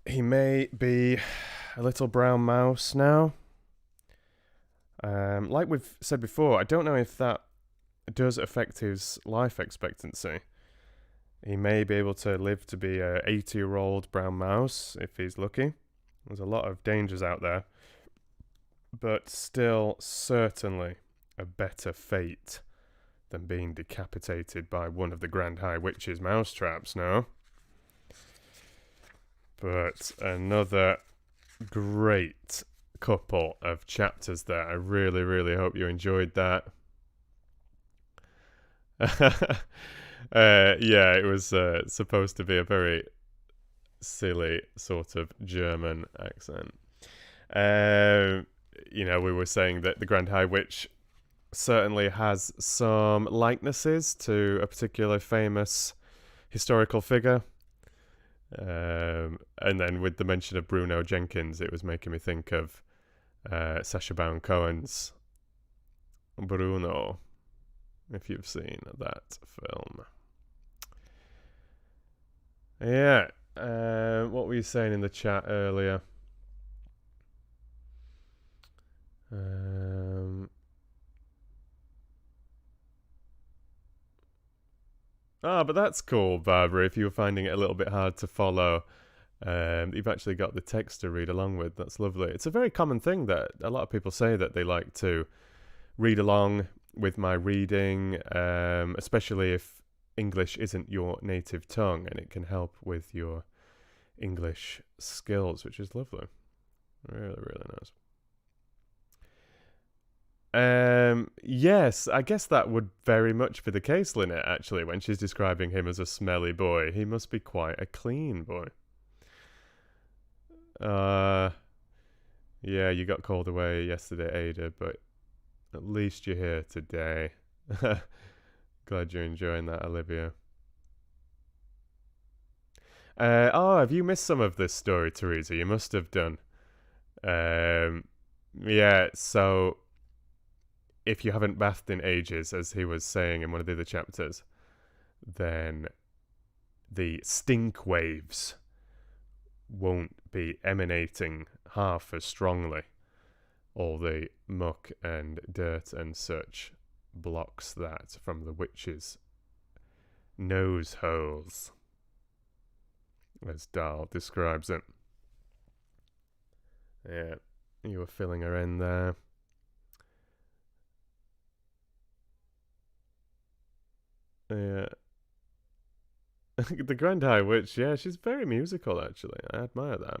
he may be a little brown mouse now. Like we've said before, I don't know if that does affect his life expectancy. He may be able to live to be a 80-year-old brown mouse if he's lucky. There's a lot of dangers out there. But still, certainly a better fate than being decapitated by one of the Grand High Witch's mousetraps, no? But another great couple of chapters there. I really, really hope you enjoyed that. Yeah, it was supposed to be a very silly sort of German accent. We were saying that the Grand High Witch certainly has some likenesses to a particular famous historical figure. And then with the mention of Bruno Jenkins, it was making me think of Sacha Baron Cohen's Bruno, if you've seen that film. Yeah. What were you saying in the chat earlier? But that's cool, Barbara. If you were finding it a little bit hard to follow, you've actually got the text to read along with. That's lovely. It's a very common thing that a lot of people say that they like to read along with my reading, especially if English isn't your native tongue, and it can help with your English skills, which is lovely. Really, really nice. Yes, I guess that would very much be the case, Lynette, actually, when she's describing him as a smelly boy. He must be quite a clean boy. Yeah, you got called away yesterday, Ada, but at least you're here today. Glad you're enjoying that, Olivia. Have you missed some of this story, Teresa? You must have done. Yeah, so if you haven't bathed in ages, as he was saying in one of the other chapters, then the stink waves won't be emanating half as strongly. All the muck and dirt and such blocks that from the witch's nose holes, as Dahl describes it. Yeah, you were filling her in there. Yeah. The Grand High Witch, yeah, she's very musical, actually. I admire that.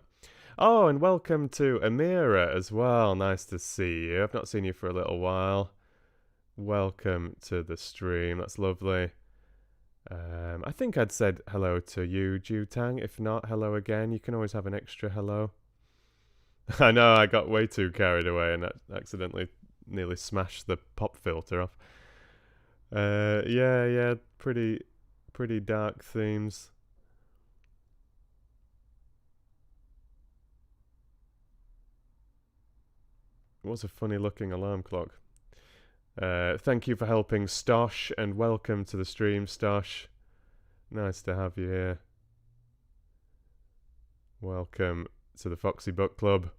Oh, and welcome to Amira as well. Nice to see you. I've not seen you for a little while. Welcome to the stream. That's lovely. I think I'd said hello to you, Jutang. If not, hello again. You can always have an extra hello. I know, I got way too carried away and accidentally nearly smashed the pop filter off. Yeah, pretty dark themes. It was a funny looking alarm clock. Thank you for helping, Stosh, and welcome to the stream, Stosh. Nice to have you here. Welcome to the Foxy Book Club.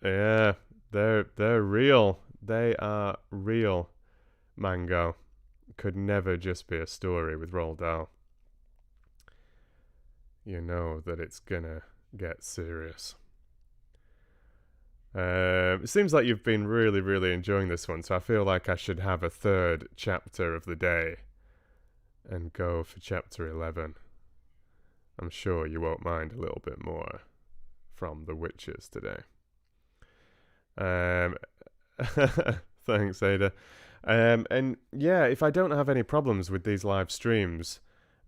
Yeah, they're real. They are real. Mango could never just be a story with Roald Dahl. You know that it's gonna get serious. It seems like you've been really, really enjoying this one, so I feel like I should have a third chapter of the day and go for chapter 11. I'm sure you won't mind a little bit more from the witches today. Thanks, Ada. And yeah, if I don't have any problems with these live streams,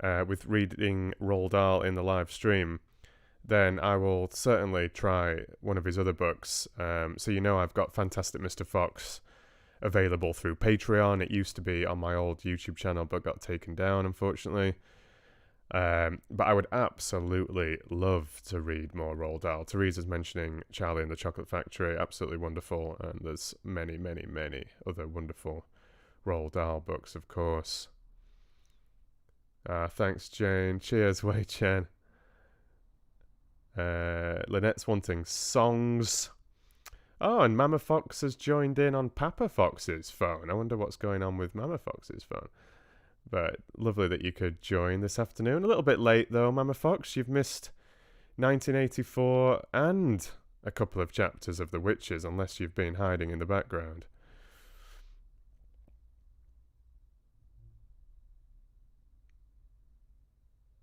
with reading Roald Dahl in the live stream, then I will certainly try one of his other books. So you know I've got Fantastic Mr. Fox available through Patreon. It used to be on my old YouTube channel, but got taken down, unfortunately. But I would absolutely love to read more Roald Dahl. Teresa's mentioning Charlie and the Chocolate Factory, absolutely wonderful. And there's many, many, many other wonderful Roald Dahl books, of course. Thanks, Jane. Cheers, Wei Chen. Lynette's wanting songs. Oh, and Mama Fox has joined in on Papa Fox's phone. I wonder what's going on with Mama Fox's phone. But lovely that you could join this afternoon. A little bit late, though, Mama Fox. You've missed 1984 and a couple of chapters of The Witches, unless you've been hiding in the background.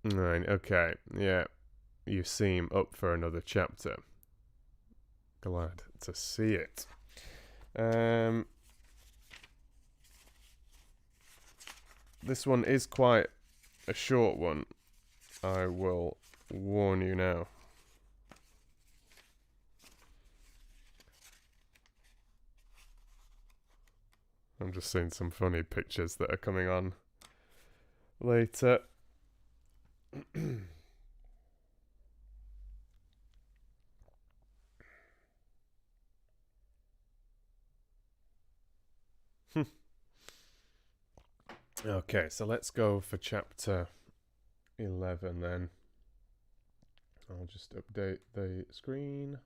Right, okay. Yeah, you seem up for another chapter. Glad to see it. This one is quite a short one. I will warn you now. I'm just seeing some funny pictures that are coming on later. Okay, so let's go for chapter 11 then. I'll just update the screen.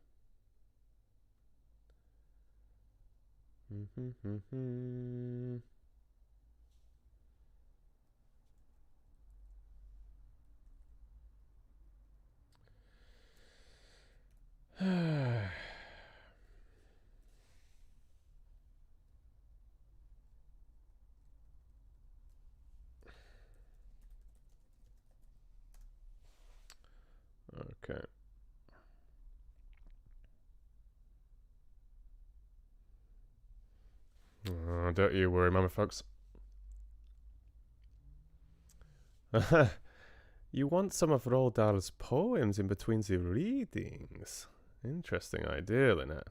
Okay. Oh, don't you worry, Mama folks. You want some of Roald Dahl's poems in between the readings? Interesting idea, Lynette.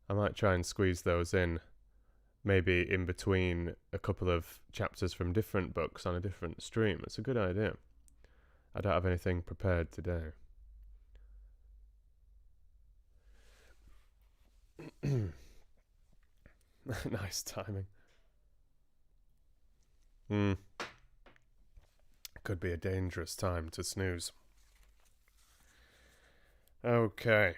I might try and squeeze those in, maybe in between a couple of chapters from different books on a different stream. It's a good idea. I don't have anything prepared today. Nice timing. Could be a dangerous time to snooze. Okay.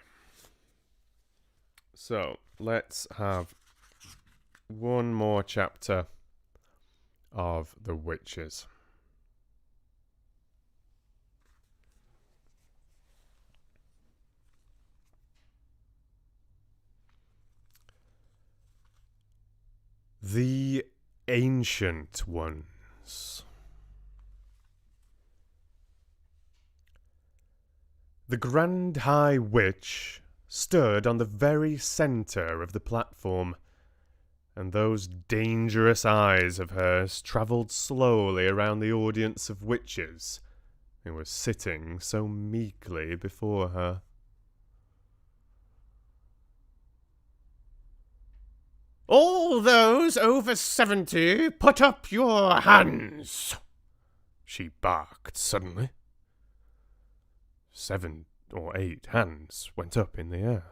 So, let's have one more chapter of The Witches. The Ancient Ones. The Grand High Witch stood on the very centre of the platform, and those dangerous eyes of hers travelled slowly around the audience of witches who were sitting so meekly before her. All those over 70, put up your hands, she barked suddenly. 7 or 8 hands went up in the air.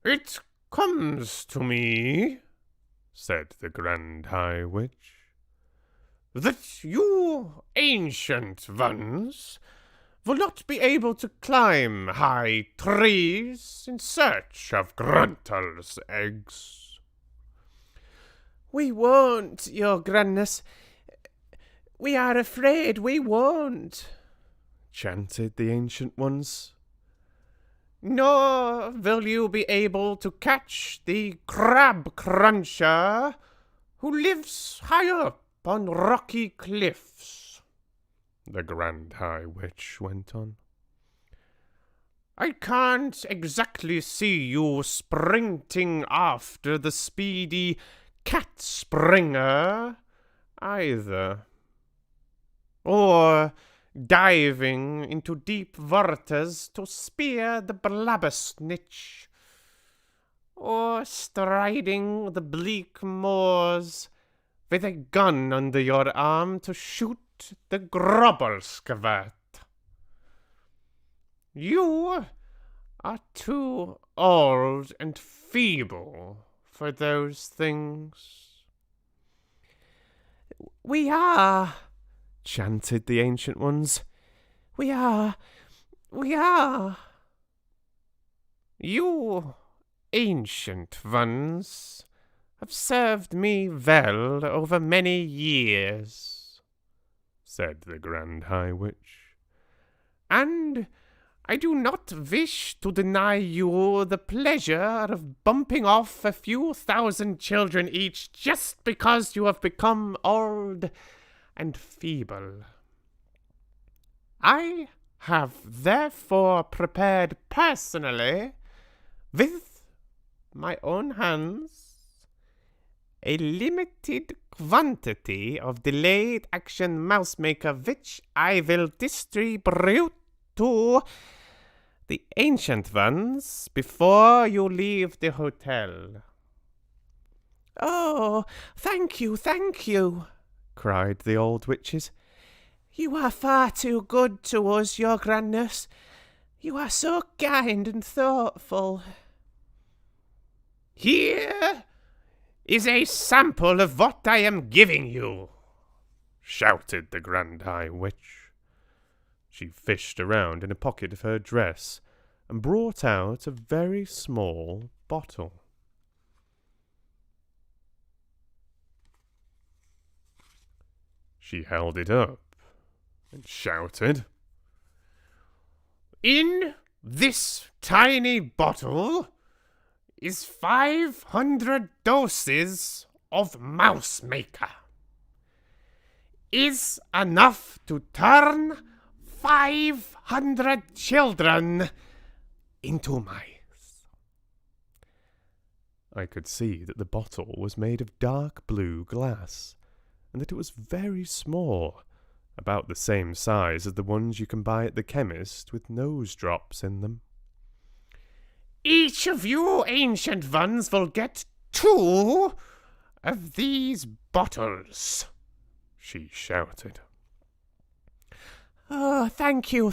It comes to me, said the Grand High Witch, that you ancient ones will not be able to climb high trees in search of Gruntel's eggs. We won't, your grandness. We are afraid we won't, chanted the Ancient Ones. Nor will you be able to catch the crab cruncher who lives high up on rocky cliffs, the Grand High Witch went on. I can't exactly see you sprinting after the speedy cat springer, either, or diving into deep waters to spear the blabbersnitch, or striding the bleak moors with a gun under your arm to shoot the grobbleskvat. You are too old and feeble for those things. We are, chanted the Ancient Ones. We are. You ancient ones have served me well over many years, said the Grand High Witch, and I do not wish to deny you the pleasure of bumping off a few thousand children each just because you have become old and feeble. I have therefore prepared personally, with my own hands, a limited quantity of delayed action mouse maker which I will distribute to the ancient ones before you leave the hotel. Oh, thank you, cried the old witches. You are far too good to us, your grandness. You are so kind and thoughtful. Here is a sample of what I am giving you, shouted the Grand High Witch. She fished around in a pocket of her dress and brought out a very small bottle. She held it up and shouted, In this tiny bottle is 500 doses of Mouse Maker. Is enough to turn 500 children into mice. I could see that the bottle was made of dark blue glass, and that it was very small, about the same size as the ones you can buy at the chemist with nose drops in them. Each of you ancient ones will get 2 of these bottles, she shouted. Oh, thank you,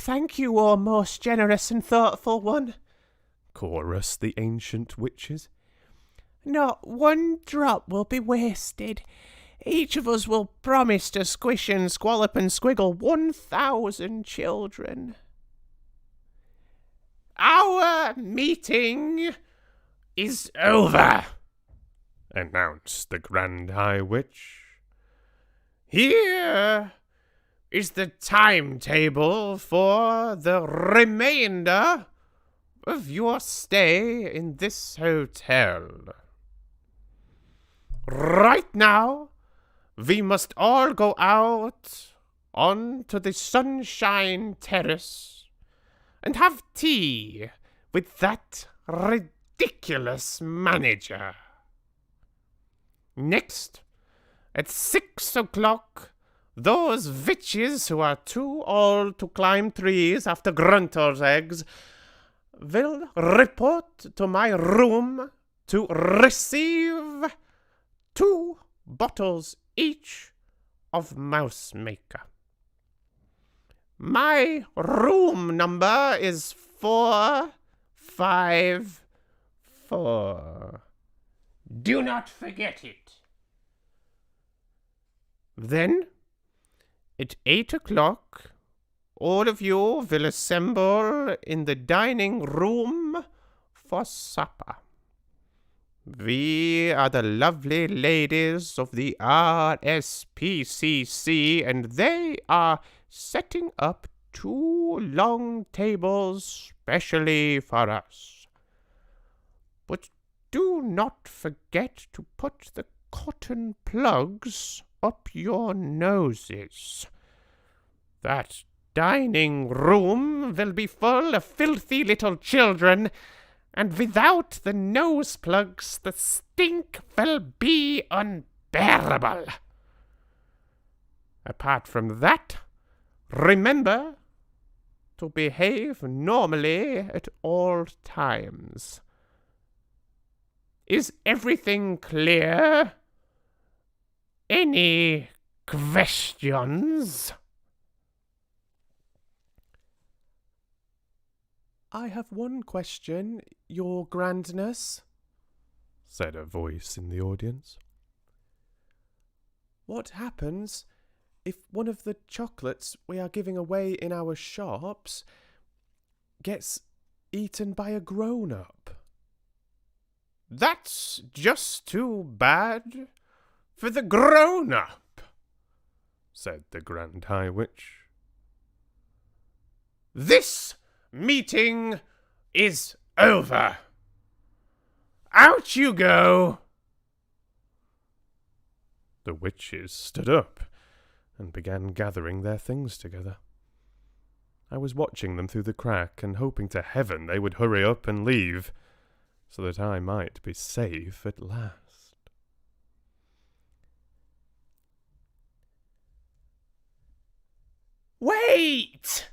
O most generous and thoughtful one, chorused the ancient witches. Not one drop will be wasted. Each of us will promise to squish and squallop and squiggle 1,000 children. Our meeting is over, announced the Grand High Witch. Here is the timetable for the remainder of your stay in this hotel. Right now, we must all go out onto the Sunshine Terrace and have tea with that ridiculous manager. Next, at 6 o'clock, those witches who are too old to climb trees after grunters' eggs will report to my room to receive 2 bottles each of Mouse Maker. My room number is 454. Do not forget it. Then, at 8 o'clock, all of you will assemble in the dining room for supper. We are the lovely ladies of the RSPCC, and they are setting up 2 long tables specially for us. But do not forget to put the cotton plugs up your noses. That dining room will be full of filthy little children, and without the nose plugs the stink will be unbearable. Apart from that, remember to behave normally at all times. Is everything clear? Any questions? I have one question, your grandness, said a voice in the audience. What happens if one of the chocolates we are giving away in our shops gets eaten by a grown-up? That's just too bad for the grown-up, said the Grand High Witch. This meeting is over. Out you go. The witches stood up and began gathering their things together. I was watching them through the crack and hoping to heaven they would hurry up and leave, so that I might be safe at last. Wait!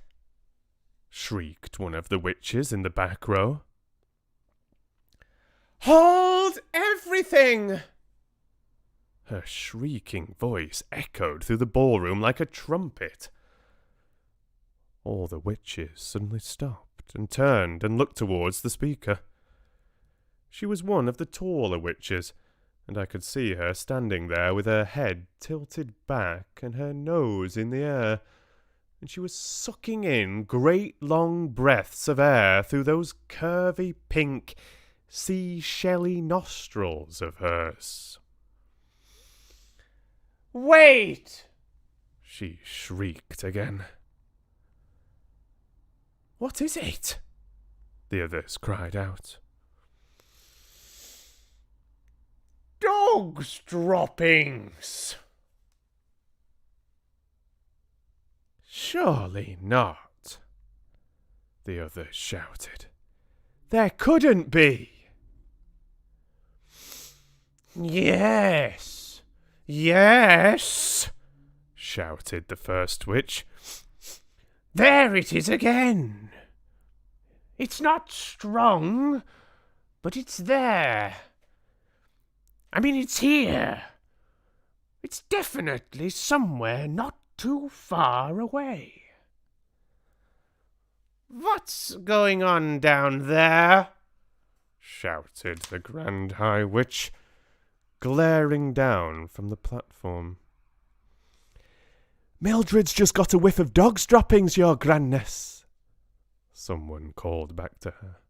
Shrieked one of the witches in the back row. Hold everything! Her shrieking voice echoed through the ballroom like a trumpet. All the witches suddenly stopped and turned and looked towards the speaker. She was one of the taller witches, and I could see her standing there with her head tilted back and her nose in the air, and she was sucking in great long breaths of air through those curvy pink sea-shelly nostrils of hers. "Wait!" she shrieked again. "What is it?" the others cried out. "Dog's droppings!" "Surely not," the others shouted. "There couldn't be." "Yes, yes," shouted the first witch. "There it is again. It's not strong, but it's there. I mean, it's here. It's definitely somewhere not too far away." "What's going on down there?" shouted the Grand High Witch, glaring down from the platform. "Mildred's just got a whiff of dog's droppings, your grandness," someone called back to her.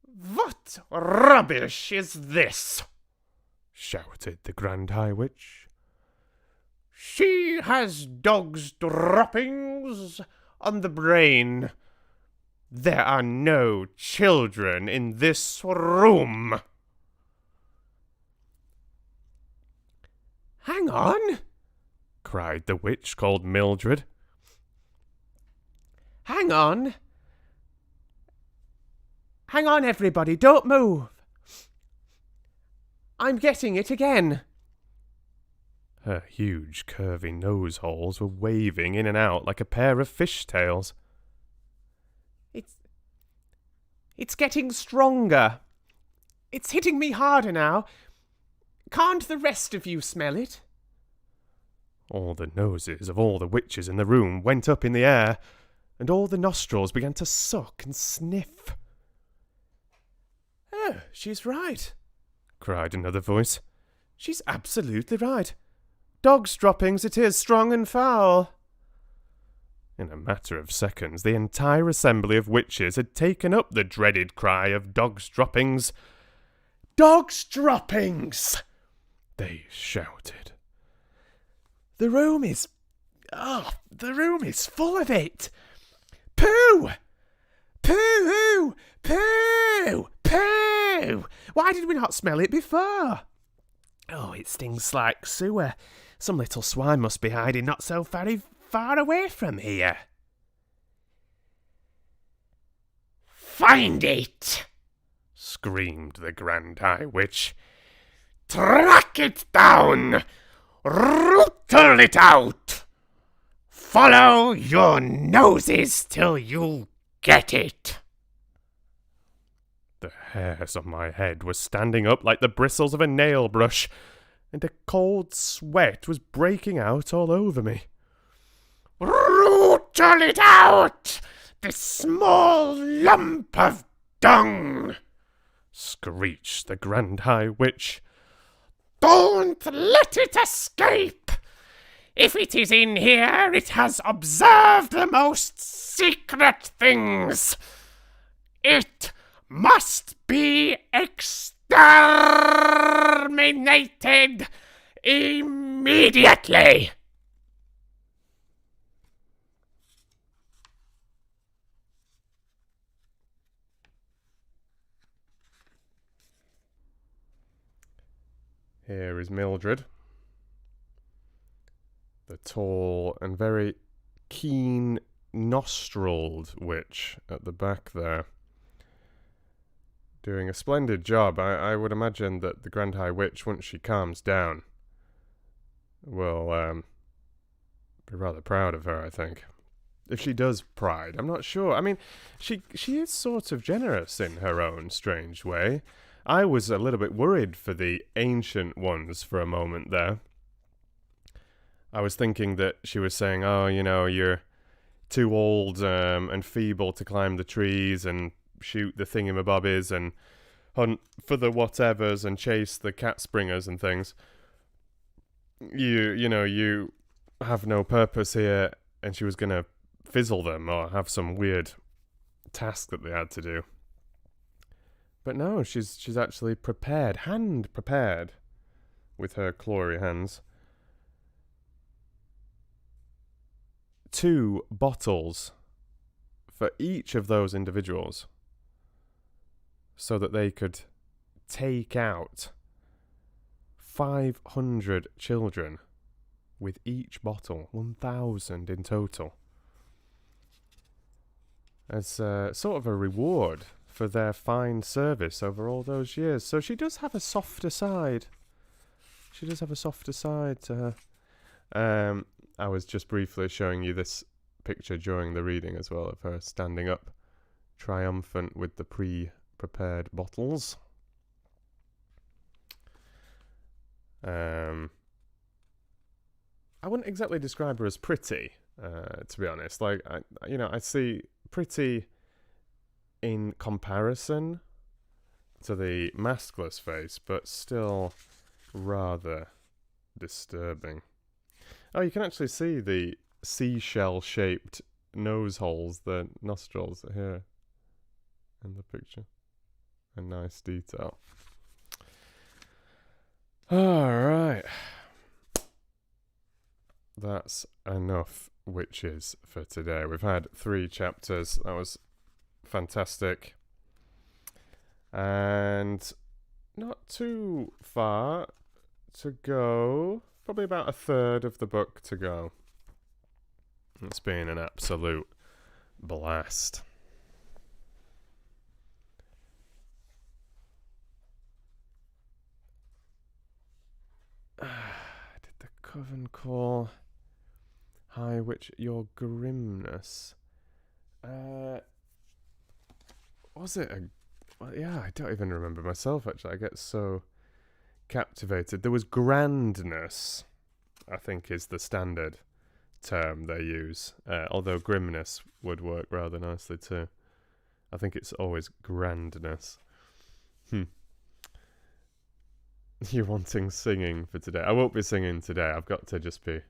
"What rubbish is this?" shouted the Grand High Witch. "She has dog's droppings on the brain. There are no children in this room." "Hang on," cried the witch called Mildred. Hang on, everybody, don't move. I'm getting it again." Her huge curvy nose holes were waving in and out like a pair of fishtails. It's getting stronger. It's hitting me harder now. Can't the rest of you smell it?" All the noses of all the witches in the room went up in the air, and all the nostrils began to suck and sniff. "Oh, she's right," cried another voice. "She's absolutely right. Dog's droppings it is, strong and foul." In a matter of seconds, the entire assembly of witches had taken up the dreaded cry of dog's droppings. "Dog's droppings!" they shouted. The room is full of it. Pooh! Pooh! Pooh! Pooh! Why did we not smell it before? Oh, it stings like sewer. Some little swine must be hiding not so very far away from here. "Find it!" screamed the Grand High Witch. "Track it down! Rootle it out! Follow your noses till you get it!" The hairs on my head were standing up like the bristles of a nail brush, and a cold sweat was breaking out all over me. "Rootle it out! This small lump of dung!" screeched the Grand High Witch. "Don't let it escape! If it is in here, it has observed the most secret things. It must be exterminated immediately." Here is Mildred, the tall and very keen nostrilled witch at the back there, doing a splendid job. I would imagine that the Grand High Witch, once she calms down, will be rather proud of her, I think. If she does pride, I'm not sure. I mean, she is sort of generous in her own strange way. I was a little bit worried for the ancient ones for a moment there. I was thinking that she was saying, "Oh, you know, you're too old and feeble to climb the trees and shoot the thingamabobbies and hunt for the whatevers and chase the cat springers and things. You have no purpose here, and she was gonna fizzle them or have some weird task that they had to do. But no, she's actually prepared, hand prepared, with her clawy hands, 2 bottles for each of those individuals, so that they could take out 500 children with each bottle, 1,000 in total, as sort of a reward for their fine service over all those years. So she does have a softer side. She does have a softer side to her. I was just briefly showing you this picture during the reading as well of her standing up, triumphant with the pre-prepared bottles. I wouldn't exactly describe her as pretty, to be honest. Like, I see pretty in comparison to the maskless face, but still rather disturbing. Oh, you can actually see the seashell-shaped nose holes, the nostrils here in the picture. A nice detail. Alright. That's enough witches for today. We've had 3 chapters. That was fantastic. And not too far to go. Probably about a third of the book to go. It's been an absolute blast. Did the coven call? Hi, which your grimness? Was it a? Well, yeah, I don't even remember myself. Actually, I get so captivated. There was grandness, I think, is the standard term they use. Although grimness would work rather nicely too. I think it's always grandness. You're wanting singing for today. I won't be singing today. I've got to just be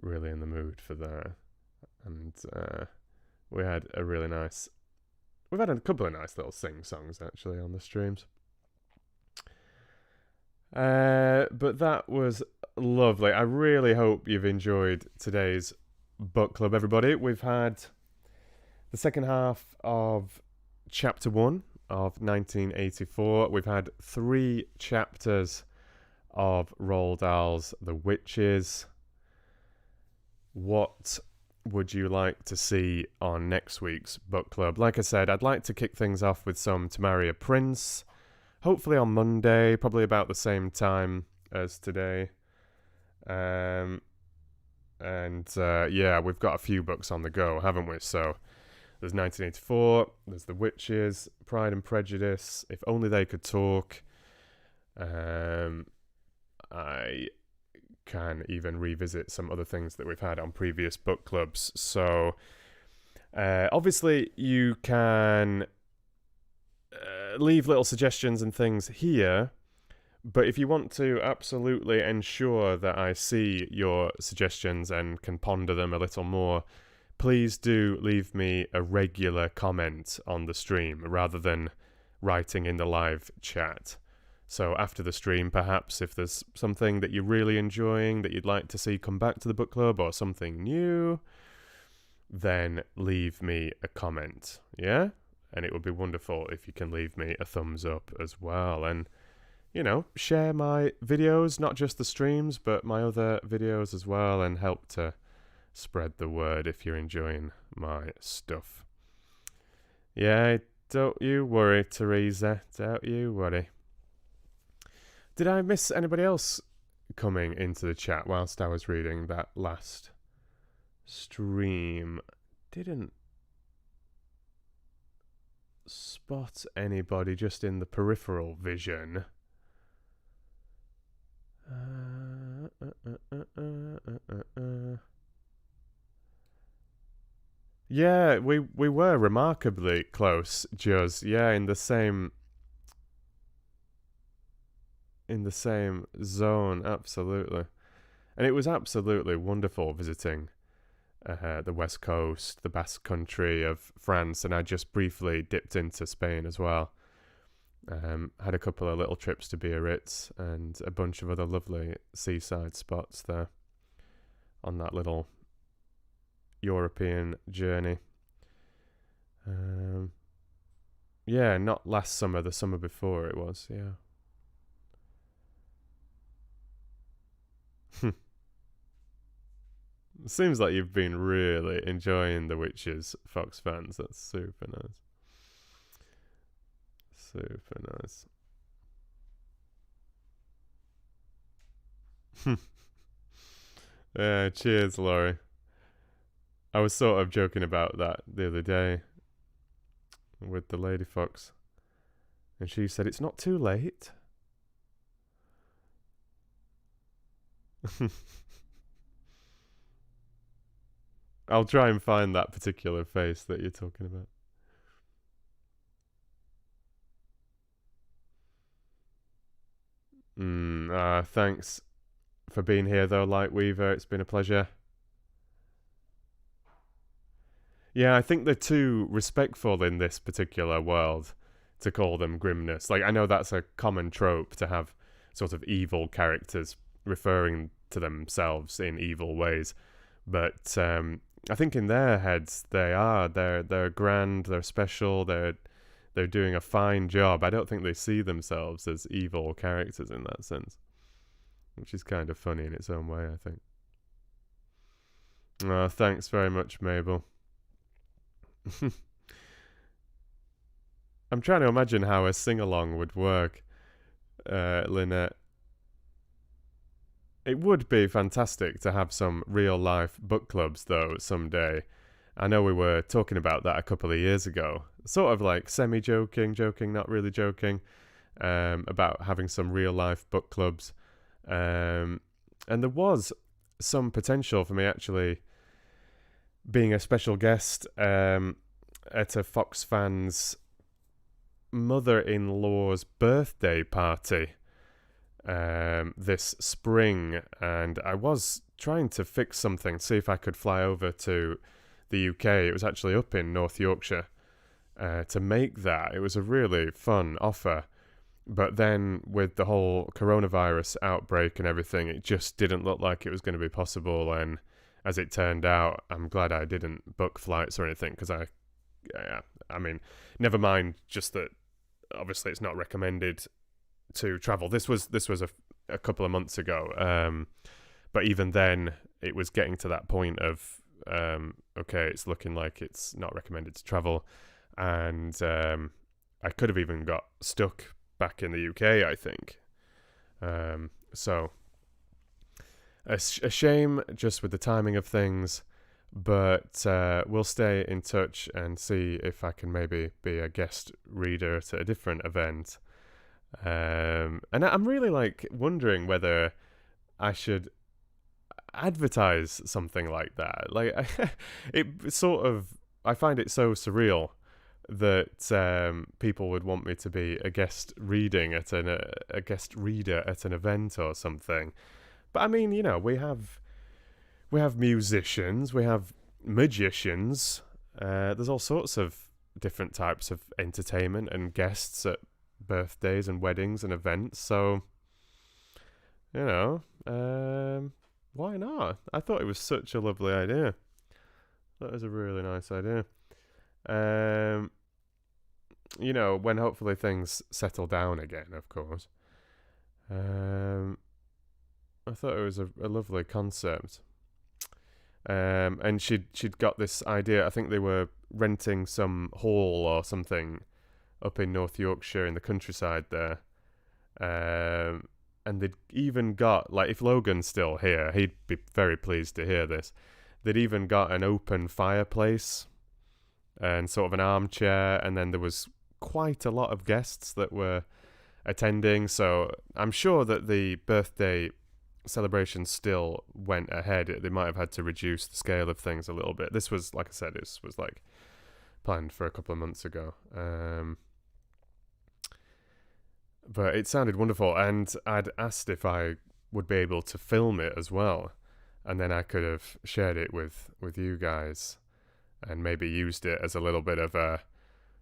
really in the mood for that. And we had a really nice... We've had a couple of nice little sing-songs, actually, on the streams. But that was lovely. I really hope you've enjoyed today's book club, everybody. We've had the second half of chapter 1 of 1984. We've had 3 chapters of Roald Dahl's The Witches. What would you like to see on next week's book club? Like I said, I'd like to kick things off with some To Marry a Prince, hopefully on Monday, probably about the same time as today. Yeah, we've got a few books on the go, haven't we? So there's 1984, there's The Witches, Pride and Prejudice, If Only They Could Talk. I can even revisit some other things that we've had on previous book clubs. So obviously you can leave little suggestions and things here, but if you want to absolutely ensure that I see your suggestions and can ponder them a little more, please do leave me a regular comment on the stream rather than writing in the live chat. So after the stream, perhaps, if there's something that you're really enjoying that you'd like to see come back to the book club or something new, then leave me a comment, yeah? And it would be wonderful if you can leave me a thumbs up as well. And, you know, share my videos, not just the streams, but my other videos as well, and help to spread the word if you're enjoying my stuff. Yeah, don't you worry, Teresa. Don't you worry. Did I miss anybody else coming into the chat whilst I was reading that last stream? Didn't spot anybody, just in the peripheral vision. Yeah, we were remarkably close, Juz. Yeah, in the same zone, absolutely. And it was absolutely wonderful visiting the west coast, the Basque country of France, and I just briefly dipped into Spain as well. Had a couple of little trips to Biarritz and a bunch of other lovely seaside spots there on that little European journey. Yeah, not last summer, the summer before it was, yeah. Seems like you've been really enjoying The Witches, Fox fans. That's super nice. Super nice. Cheers, Laurie. I was sort of joking about that the other day with the Lady Fox, and she said it's not too late. I'll try and find that particular face that you're talking about. Thanks for being here, though, Light Weaver. It's been a pleasure. Yeah, I think they're too respectful in this particular world to call them grimness. Like, I know that's a common trope to have sort of evil characters referring to themselves in evil ways, but I think in their heads they're grand, they're special, they're doing a fine job. I don't think they see themselves as evil characters in that sense, which is kind of funny in its own way, I think. Thanks very much, Mabel. I'm trying to imagine how a sing along would work, Lynette. It would be fantastic to have some real life book clubs, though, someday. I know we were talking about that a couple of years ago, sort of like semi joking, not really joking, about having some real life book clubs. And there was some potential for me actually being a special guest at a Fox fan's mother-in-law's birthday party this spring, and I was trying to fix something, see if I could fly over to the UK. It was actually up in North Yorkshire to make that. It was a really fun offer, but then with the whole coronavirus outbreak and everything, it just didn't look like it was going to be possible. And as it turned out, I'm glad I didn't book flights or anything, because I mean, never mind just that obviously it's not recommended to travel. This was a couple of months ago, but even then it was getting to that point of okay, it's looking like it's not recommended to travel, and I could have even got stuck back in the UK, I think. So a shame just with the timing of things, but we'll stay in touch and see if I can maybe be a guest reader at a different event. And I'm really like wondering whether I should advertise something like that. Like, it sort of, I find it so surreal that people would want me to be a guest reading at a guest reader at an event or something. But I mean, you know, we have musicians, we have magicians. There's all sorts of different types of entertainment and guests at birthdays and weddings and events. So, you know, why not? I thought it was such a lovely idea. That was a really nice idea. You know, when hopefully things settle down again, of course. I thought it was a lovely concept. And she'd got this idea. I think they were renting some hall or something up in North Yorkshire in the countryside there. And they'd even got, like, if Logan's still here, he'd be very pleased to hear this. They'd even got an open fireplace and sort of an armchair, and then there was quite a lot of guests that were attending. So I'm sure that the birthday celebration still went ahead. They might have had to reduce the scale of things a little bit. This was, like I said, this was like planned for a couple of months ago. But it sounded wonderful, and I'd asked if I would be able to film it as well, and then I could have shared it with you guys, and maybe used it as a little bit of a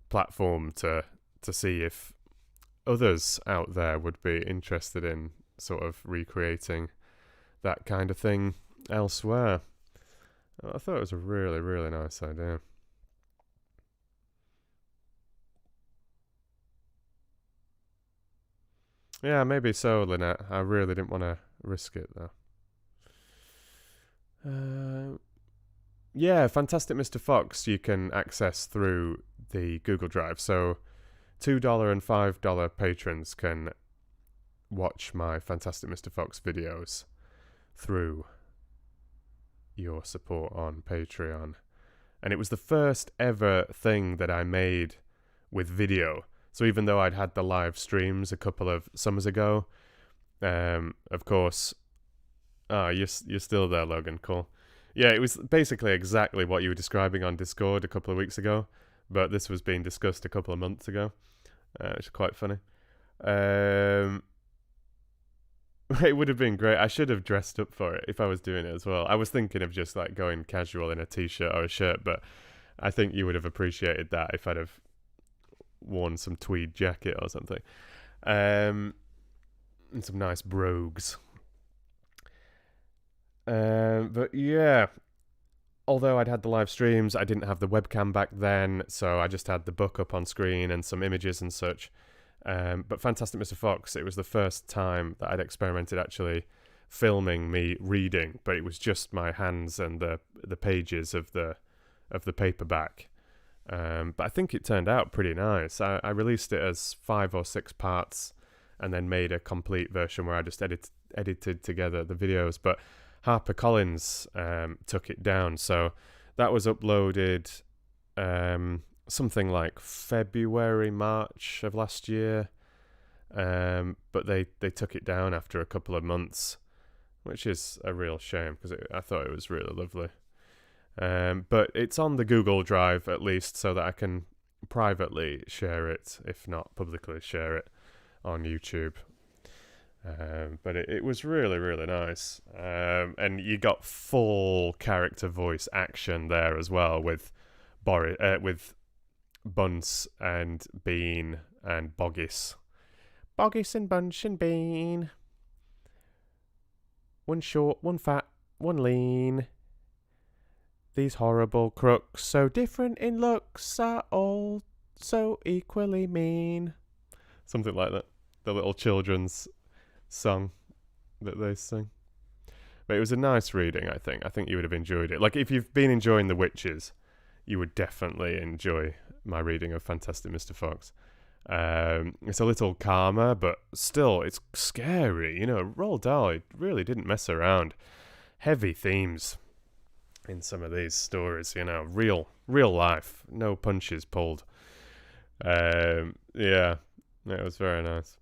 platform to see if others out there would be interested in sort of recreating that kind of thing elsewhere. I thought it was a really, really nice idea. Yeah, maybe so, Lynette. I really didn't want to risk it, though. Yeah, Fantastic Mr. Fox you can access through the Google Drive. So $2 and $5 patrons can watch my Fantastic Mr. Fox videos through your support on Patreon. And it was the first ever thing that I made with video. So even though I'd had the live streams a couple of summers ago, of course, you're still there, Logan. Cool. Yeah, it was basically exactly what you were describing on Discord a couple of weeks ago, but this was being discussed a couple of months ago, which is quite funny. It would have been great. I should have dressed up for it if I was doing it as well. I was thinking of just like going casual in a t-shirt or a shirt, but I think you would have appreciated that if I'd have worn some tweed jacket or something, and some nice brogues. But yeah, although I'd had the live streams, I didn't have the webcam back then, so I just had the book up on screen and some images and such. But Fantastic Mr. Fox, it was the first time that I'd experimented actually filming me reading, but it was just my hands and the pages of the paperback. But I think it turned out pretty nice. I released it as 5 or 6 parts, and then made a complete version where I just edited together the videos. But HarperCollins took it down, so that was uploaded something like February, March of last year. But they took it down after a couple of months, which is a real shame because I thought it was really lovely. But it's on the Google Drive at least, so that I can privately share it, if not publicly share it, on YouTube. But it was really, really nice. And you got full character voice action there as well with with Bunce and Bean and Boggis. Boggis and Bunch and Bean. One short, one fat, one lean. These horrible crooks, so different in looks, are all so equally mean. Something like that. The little children's song that they sing. But it was a nice reading, I think. I think you would have enjoyed it. Like, if you've been enjoying The Witches, you would definitely enjoy my reading of Fantastic Mr. Fox. It's a little calmer, but still, it's scary. You know, Roald Dahl really didn't mess around. Heavy themes in some of these stories, you know, real life, no punches pulled. Yeah, it was very nice.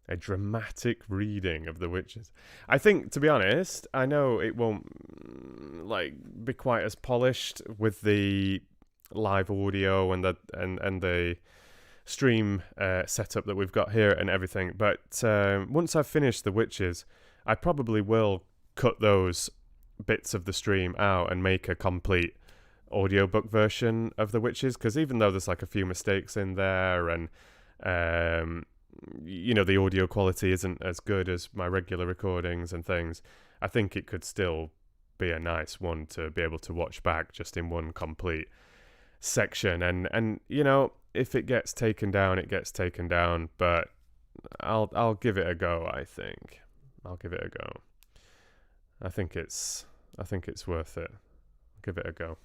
A dramatic reading of The Witches. I think, to be honest, I know it won't like be quite as polished with the live audio and the stream setup that we've got here and everything. But once I've finished The Witches, I probably will cut those bits of the stream out and make a complete audiobook version of The Witches, because even though there's like a few mistakes in there and you know, the audio quality isn't as good as my regular recordings and things, I think it could still be a nice one to be able to watch back just in one complete section. And you know, if it gets taken down, it gets taken down, but I'll give it a go. I'll give it a go. I think it's worth it. Give it a go.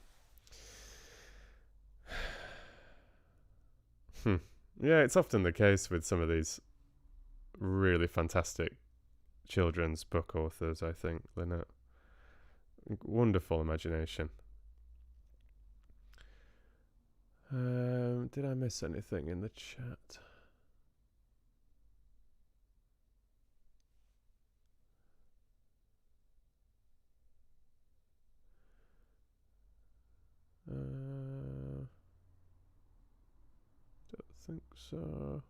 Yeah, it's often the case with some of these really fantastic children's book authors, I think, Lynette. Wonderful imagination. Did I miss anything in the chat? think so.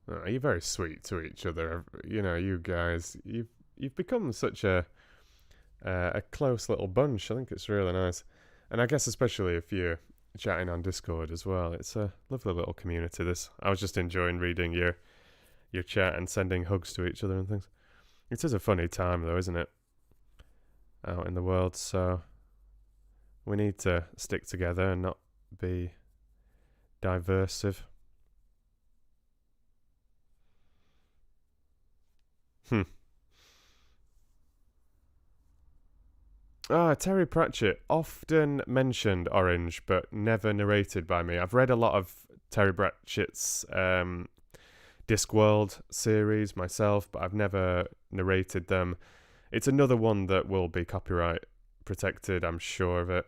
Oh, you're very sweet to each other. You know, you guys, you've become such a close little bunch. I think it's really nice, and I guess especially if you're chatting on Discord as well. It's a lovely little community. This I was just enjoying reading your chat and sending hugs to each other and things. It is a funny time though, isn't it? Out in the world, so we need to stick together and not be diversive. Terry Pratchett, often mentioned Orange, but never narrated by me. I've read a lot of Terry Pratchett's Discworld series myself, but I've never narrated them. It's another one that will be copyright protected, I'm sure of it.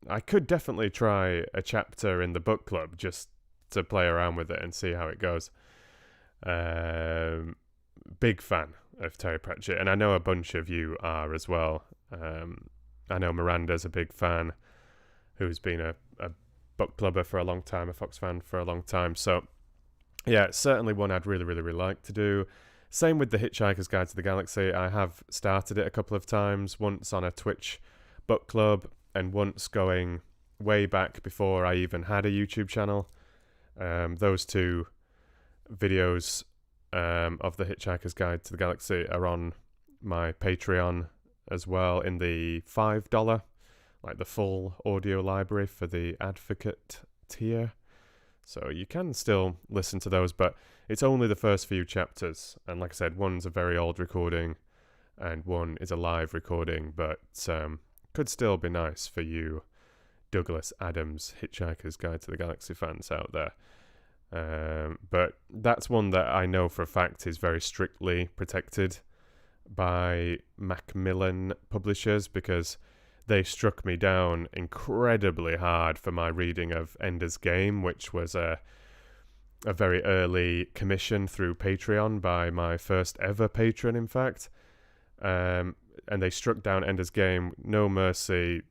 I could definitely try a chapter in the book club just to play around with it and see how it goes. Big fan of Terry Pratchett, and I know a bunch of you are as well. I know Miranda's a big fan, who's been a book clubber for a long time, a foxfan for a long time. So, yeah, it's certainly one I'd really, really, really like to do. Same with The Hitchhiker's Guide to the Galaxy. I have started it a couple of times, once on a Twitch book club, and once going way back before I even had a YouTube channel. Those two videos of The Hitchhiker's Guide to the Galaxy are on my Patreon as well, in the $5, like the full audio library for the Advocate tier. So you can still listen to those, but it's only the first few chapters. And like I said, one's a very old recording and one is a live recording, but could still be nice for you Douglas Adams Hitchhiker's Guide to the Galaxy fans out there. But that's one that I know for a fact is very strictly protected by Macmillan publishers, because they struck me down incredibly hard for my reading of Ender's Game, which was a very early commission through Patreon by my first ever patron, in fact. And they struck down Ender's Game, no mercy.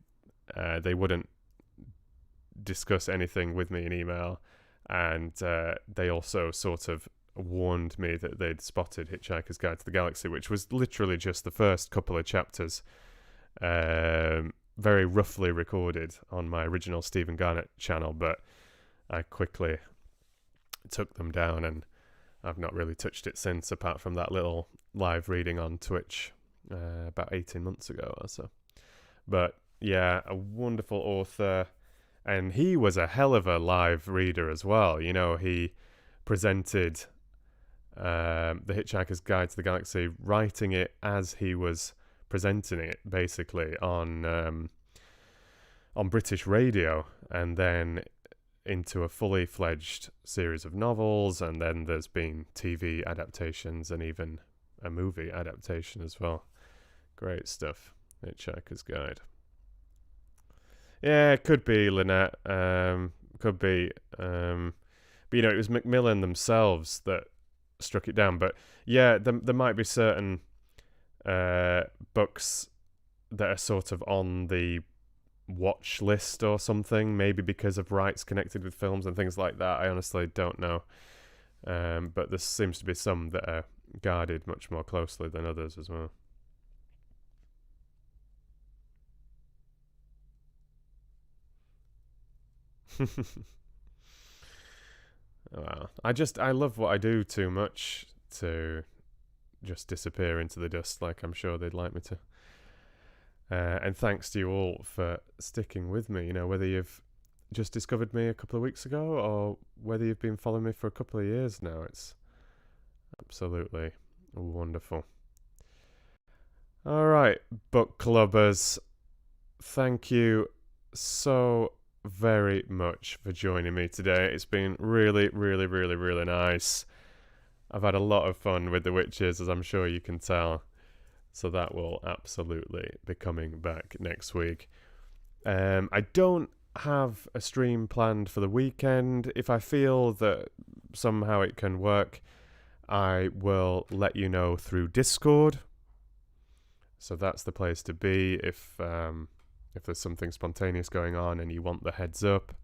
They wouldn't discuss anything with me in email. And they also sort of warned me that they'd spotted Hitchhiker's Guide to the Galaxy, which was literally just the first couple of chapters, very roughly recorded on my original Stephen Garnett channel, but I quickly took them down, and I've not really touched it since, apart from that little live reading on Twitch about 18 months ago or so. But yeah, a wonderful author. And he was a hell of a live reader as well. You know, he presented The Hitchhiker's Guide to the Galaxy, writing it as he was presenting it, basically, on British radio, and then into a fully fledged series of novels, and then there's been TV adaptations and even a movie adaptation as well. Great stuff, Hitchhiker's Guide. Yeah, it could be Lynette. Could be. But, you know, it was Macmillan themselves that struck it down. But, yeah, there might be certain books that are sort of on the watch list or something, maybe because of rights connected with films and things like that. I honestly don't know. But there seems to be some that are guarded much more closely than others as well. Wow. I love what I do too much to just disappear into the dust like I'm sure they'd like me to. And thanks to you all for sticking with me, you know, whether you've just discovered me a couple of weeks ago or whether you've been following me for a couple of years now. It's absolutely wonderful. All right, book clubbers, thank you so very much for joining me today. It's been really, really, really, really nice. I've had a lot of fun with The Witches, as I'm sure you can tell. So that will absolutely be coming back next week. I don't have a stream planned for the weekend. If I feel that somehow it can work, I will let you know through Discord. So that's the place to be if there's something spontaneous going on and you want the heads up.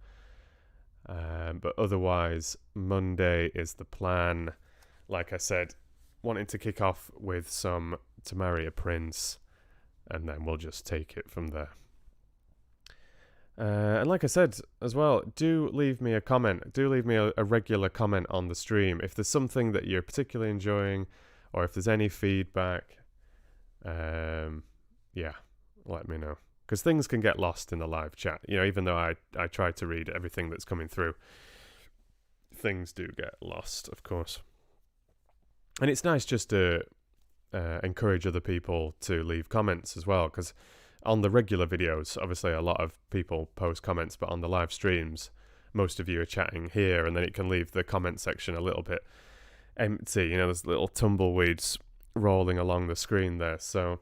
But otherwise, Monday is the plan. Like I said, wanting to kick off with some To Marry a Prince, and then we'll just take it from there. And like I said as well, do leave me a comment. Do leave me a regular comment on the stream. If there's something that you're particularly enjoying, or if there's any feedback, yeah, let me know. Because things can get lost in the live chat. You know, even though I try to read everything that's coming through, things do get lost, of course. And it's nice just to encourage other people to leave comments as well, because on the regular videos, obviously a lot of people post comments, but on the live streams, most of you are chatting here, and then it can leave the comment section a little bit empty. You know, there's little tumbleweeds rolling along the screen there. So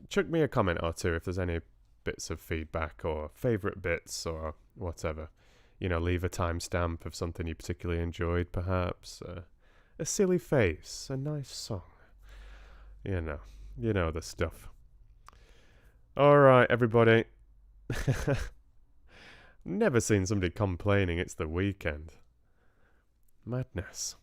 chuck me a comment or two if there's any bits of feedback or favourite bits or whatever. You know, leave a timestamp of something you particularly enjoyed, perhaps. A silly face, a nice song. You know the stuff. All right, everybody. Never seen somebody complaining it's the weekend. Madness.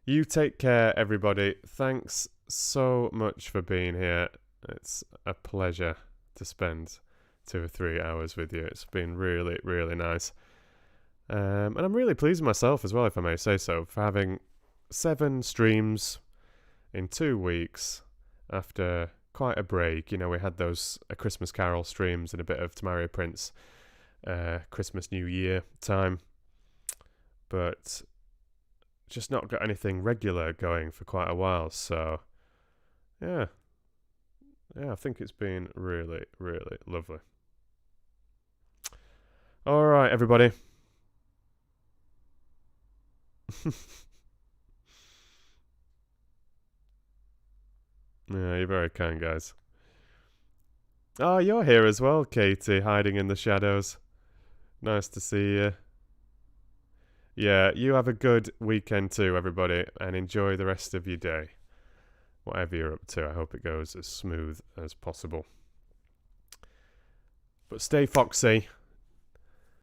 You take care, everybody. Thanks so much for being here. It's a pleasure to spend 2 or 3 hours with you. It's been really, really nice. And I'm really pleased with myself as well, if I may say so, for having 7 streams in 2 weeks after quite a break. You know, we had those Christmas Carol streams and a bit of To Marry a Prince, Christmas New Year time, but just not got anything regular going for quite a while. So yeah, I think it's been really, really lovely. All right, everybody. Yeah, you're very kind, guys. Oh, you're here as well, Katie, hiding in the shadows. Nice to see you. Yeah, you have a good weekend too, everybody, and enjoy the rest of your day. Whatever you're up to, I hope it goes as smooth as possible. But stay foxy.